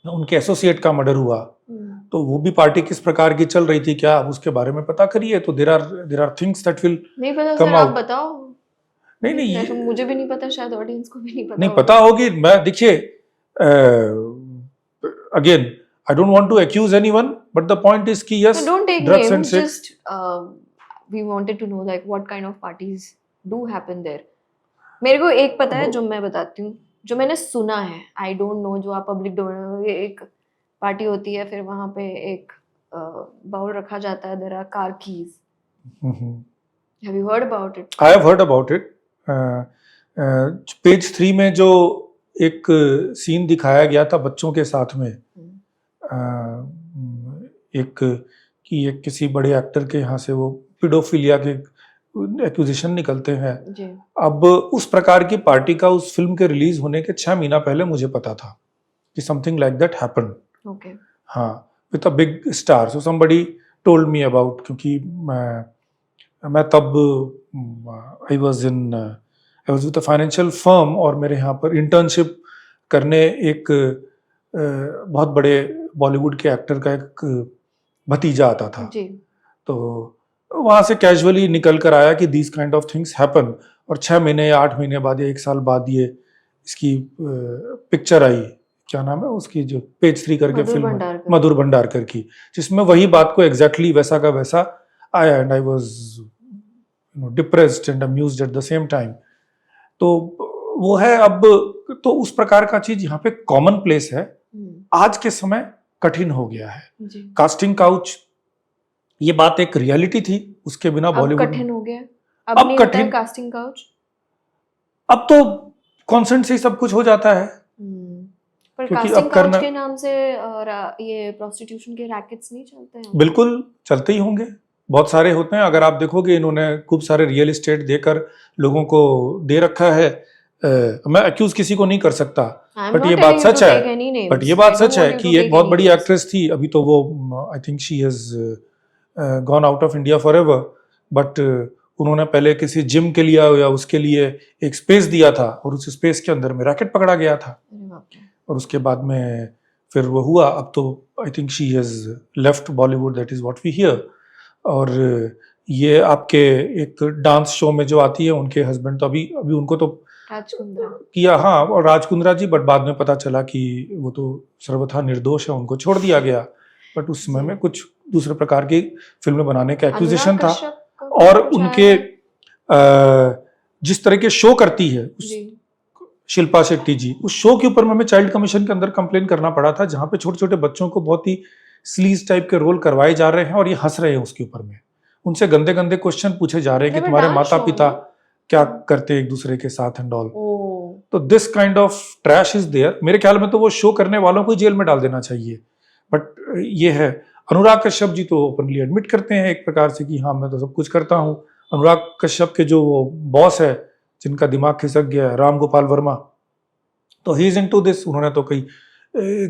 उनके एसोसिएट का मर्डर हुआ, तो वो भी पार्टी किस प्रकार की चल रही थी, क्या आप उसके बारे में पता करिए। तो there are things that will नहीं पता come सर, आप out. बताओ। नहीं, तो मुझे भी नहीं पता, शायद ऑडियंस को भी नहीं पता नहीं होगा। पता होगी। मैं देखिए, again I don't want to accuse anyone, but the point is कि yes, So don't take drugs and names, sex. just we wanted to know like what kind of parties do happen there. मेरे को एक पता है जो मैं बताती हूँ, जो मैंने सुना है, आई डोंट नो, जो आप पब्लिक डोमेन, एक पार्टी होती है, फिर वहां पे एक बाउल रखा जाता है, there are car keys. Have you heard about it? I have heard about it. Page 3 में जो एक सीन दिखाया गया था बच्चों के साथ में, एक किसी बड़े एक्टर के यहाँ से वो पिडोफिलिया के एक्यूजिशन निकलते हैं। जी, अब उस प्रकार की पार्टी का उस फिल्म के रिलीज होने के 6 महीना पहले मुझे पता था कि something like that happened. Okay, हाँ, with a big star. So somebody told me about, क्योंकि मैं तब I was with a financial firm, और मेरे यहाँ पर इंटर्नशिप करने एक बहुत बड़े बॉलीवुड के एक्टर का एक भतीजा आता था। जी, तो वहाँ से कैजुअली निकल कर आया कि these kind of things happen, और 6 महीने या 8 महीने बाद या 1 साल बाद ये इसकी पिक्चर आई, क्या नाम है उसकी, जो पेज 3 करके फिल्म, मधुर भंडारकर की, जिसमें वही बात को एग्जैक्टली वैसा का वैसा आया, and I was depressed and amused at the same time. तो वो है। अब तो उस प्रकार का चीज यहाँ पे कॉमन प्लेस है। आज के समय कठिन हो गया है। जी, कास्टिंग काउच, ये बात एक रियलिटी थी, उसके बिना अब बॉलीवुड कठिन हो गया, अब अब नहीं होता है कठिन, कास्टिंग काउच। अब तो कॉन्सेंट से ही सब कुछ हो जाता है। पर क्योंकि कास्टिंग अब करना- काउच के नाम से ये प्रोस्टिट्यूशन के रैकेट्स नहीं चलते हैं? बिल्कुल चलते ही होंगे, बहुत सारे होते हैं। अगर आप देखोगे, इन्होंने खूब सारे रियल एस्टेट देकर लोगों को दे रखा है। मैं अक्यूज किसी को नहीं कर सकता, बट ये बात सच है, कि एक बहुत बड़ी एक्ट्रेस थी, अभी तो वो आई think she has gone out of India for ever, but उन्होंने पहले किसी जिम के लिए या उसके लिए एक स्पेस दिया था, और उस स्पेस के अंदर में रैकेट पकड़ा गया था, और उसके बाद में फिर वो हुआ। अब तो I think she has left Bollywood, that is what we hear. और ये आपके एक डांस शो में जो आती है, उनके हस्बैंड तो अभी अभी उनको तो राजकुंद्रा। किया, हाँ, और राजकुंद्रा जी, बट बाद में पता चला कि वो तो सर्वथा निर्दोष है, उनको छोड़ दिया गया। बट उस समय में कुछ दूसरे प्रकार की फिल्में बनाने का एक्विजिशन अनुराग था। कश्यप का और कुछ आया उनके है? जिस तरह के शो करती है जी शिल्पा शेट्टी जी, उस शो के ऊपर में हमें चाइल्ड कमीशन के अंदर कंप्लेन करना पड़ा था, जहां पे छोटे छोटे बच्चों को बहुत ही स्लीज टाइप के रोल करवाए जा रहे हैं और ये हंस रहे हैं उसके ऊपर में। उनसे गंदे गंदे क्वेश्चन पूछे जा रहे हैं कि मतलब तुम्हारे डांस माता शो पिता ना? क्या करते हैं एक दूसरे के साथ एंड ऑल। ओ तो this kind of trash is there. मेरे ख्याल में तो वो शो करने वालों को ही जेल में डाल देना चाहिए। बट ये है, अनुराग कश्यप जी तो ओपनली एडमिट करते हैं एक प्रकार से कि हाँ, मैं तो सब कुछ करता हूँ। अनुराग कश्यप के जो वो बॉस है, जिनका दिमाग खिसक गया है, राम गोपाल वर्मा, तो ही इज इनटू दिस। उन्होंने तो कई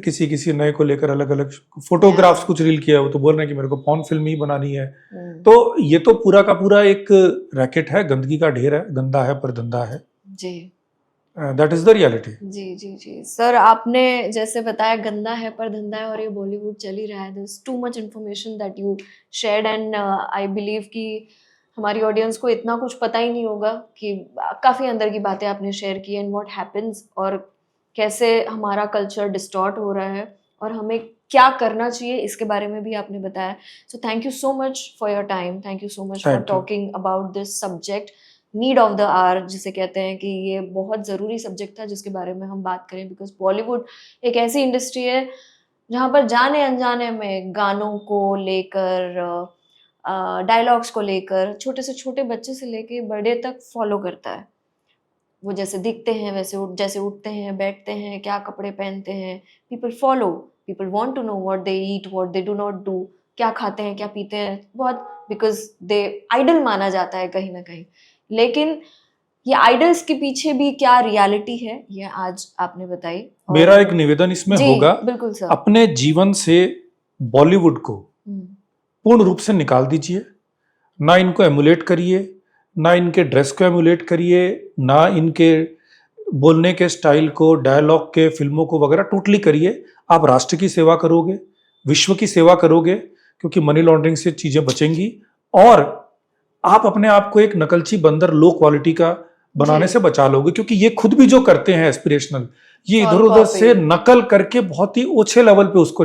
किसी किसी नए को लेकर अलग अलग फोटोग्राफ्स कुछ रील किया है। वो तो बोल रहे हैं कि मेरे को पॉर्न फिल्म ही बनानी है। तो ये तो पूरा का पूरा एक रैकेट है, गंदगी का ढेर है, गंदा है पर धंधा है। जी दैट इज द रियलिटी। जी जी जी सर, आपने जैसे बताया गंदा है पर धंधा है और ये बॉलीवुड चल ही रहा है। This too much information that you shared and I believe कि हमारी ऑडियंस को इतना कुछ पता ही नहीं होगा कि काफ़ी अंदर की बातें आपने शेयर की एंड व्हाट हैपेंस और कैसे हमारा कल्चर डिस्टॉर्ट हो रहा है और हमें क्या करना चाहिए इसके बारे में भी आपने बताया। So thank you so much for your time, thank you so much for Thank you. Talking about this subject, need of the hour जिसे कहते हैं कि ये बहुत ज़रूरी सब्जेक्ट था जिसके बारे में हम बात करें। बिकॉज बॉलीवुड एक ऐसी इंडस्ट्री है जहाँ पर जाने अनजाने में गानों को लेकर, डायलॉग्स को लेकर, छोटे से छोटे बच्चे से लेके बड़े तक फॉलो करता है। वो जैसे दिखते हैं वैसे जैसे उठते हैं, बैठते हैं, क्या कपड़े पहनते हैं, people follow, people want to know what they eat, what they do not do, क्या खाते हैं, क्या पीते हैं, बहुत बिकॉज दे आइडल माना जाता है कहीं ना कहीं। लेकिन ये आइडल्स के पीछे भी क्या रियलिटी है, ये आज आपने बताई। और मेरा एक निवेदन इसमें जी होगा, बिल्कुल सर। अपने जीवन से बॉलीवुड को हम्म, पूर्ण रूप से निकाल दीजिए। ना इनको एमुलेट करिए, ना इनके ड्रेस को एमुलेट करिए, ना इनके बोलने के स्टाइल को, डायलॉग के, फिल्मों को वगैरह टोटली करिए। आप राष्ट्र की सेवा करोगे, विश्व की सेवा करोगे, क्योंकि मनी लॉन्ड्रिंग से चीजें बचेंगी। और आप अपने आप को एक नकलची बंदर लो क्वालिटी का बनाने जी। से बचा लोगे, क्योंकि ये खुद भी जो करते हैं एस्पिरेशनल, ये All इधर उधर copy. से नकल करके बहुत ही ओछे लेवल पे उसको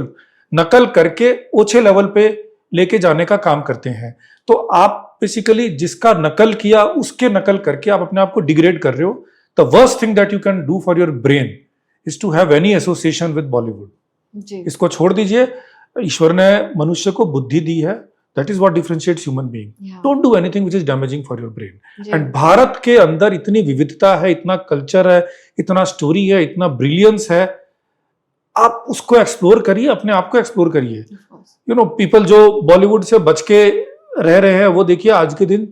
नकल करके ओछे लेवल पे लेके जाने का काम करते हैं। तो आप बेसिकली जिसका नकल किया उसके नकल करके आप अपने आप को डिग्रेड कर रहे हो। The worst thing that you can do for your brain is to have any association with Bollywood. जी इसको छोड़ दीजिए। ईश्वर ने मनुष्य को बुद्धि दी है, that is what differentiates human being. Yeah. Don't do anything which is damaging for your brain. जी एंड भारत के अंदर इतनी विविधता है, इतना कल्चर है, इतना स्टोरी है, इतना ब्रिलियंस है। आप उसको एक्सप्लोर करिए, अपने आप को एक्सप्लोर करिए। of course. You know, people जो बॉलीवुड से बच के रह रहे हैं, वो देखिए आज के दिन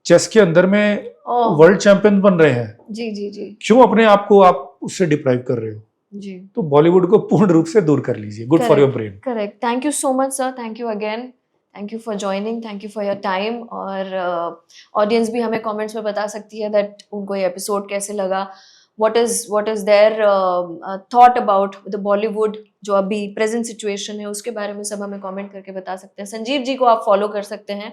चेस के अंदर में Oh, वर्ल्ड चैंपियन बन रहे हैं। जी जी जी क्यों अपने आप को आप उससे डिप्राइव कर रहे हो? जी तो बॉलीवुड को पूर्ण रूप से दूर कर लीजिए। Good for your brain. Correct. Thank you so much sir, thank you again, thank you for joining, thank you for your time. और ऑडियंस भी हमें कमेंट्स में बता सकती है दैट उनको ये एपिसोड कैसे लगा, what is there thought about the Bollywood जो अभी प्रेजेंट सिचुएशन है उसके बारे में सब हमें कमेंट करके बता सकते हैं। संजीव जी को आप फॉलो कर सकते हैं,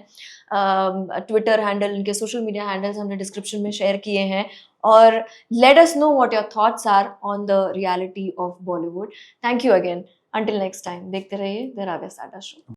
ट्विटर हैंडल, इनके सोशल मीडिया हैंडल्स हमने डिस्क्रिप्शन में शेयर किए हैं। और let us know what your thoughts are on the reality of Bollywood. Thank you again, until next time देखते रहिए द राव्या साडा शो।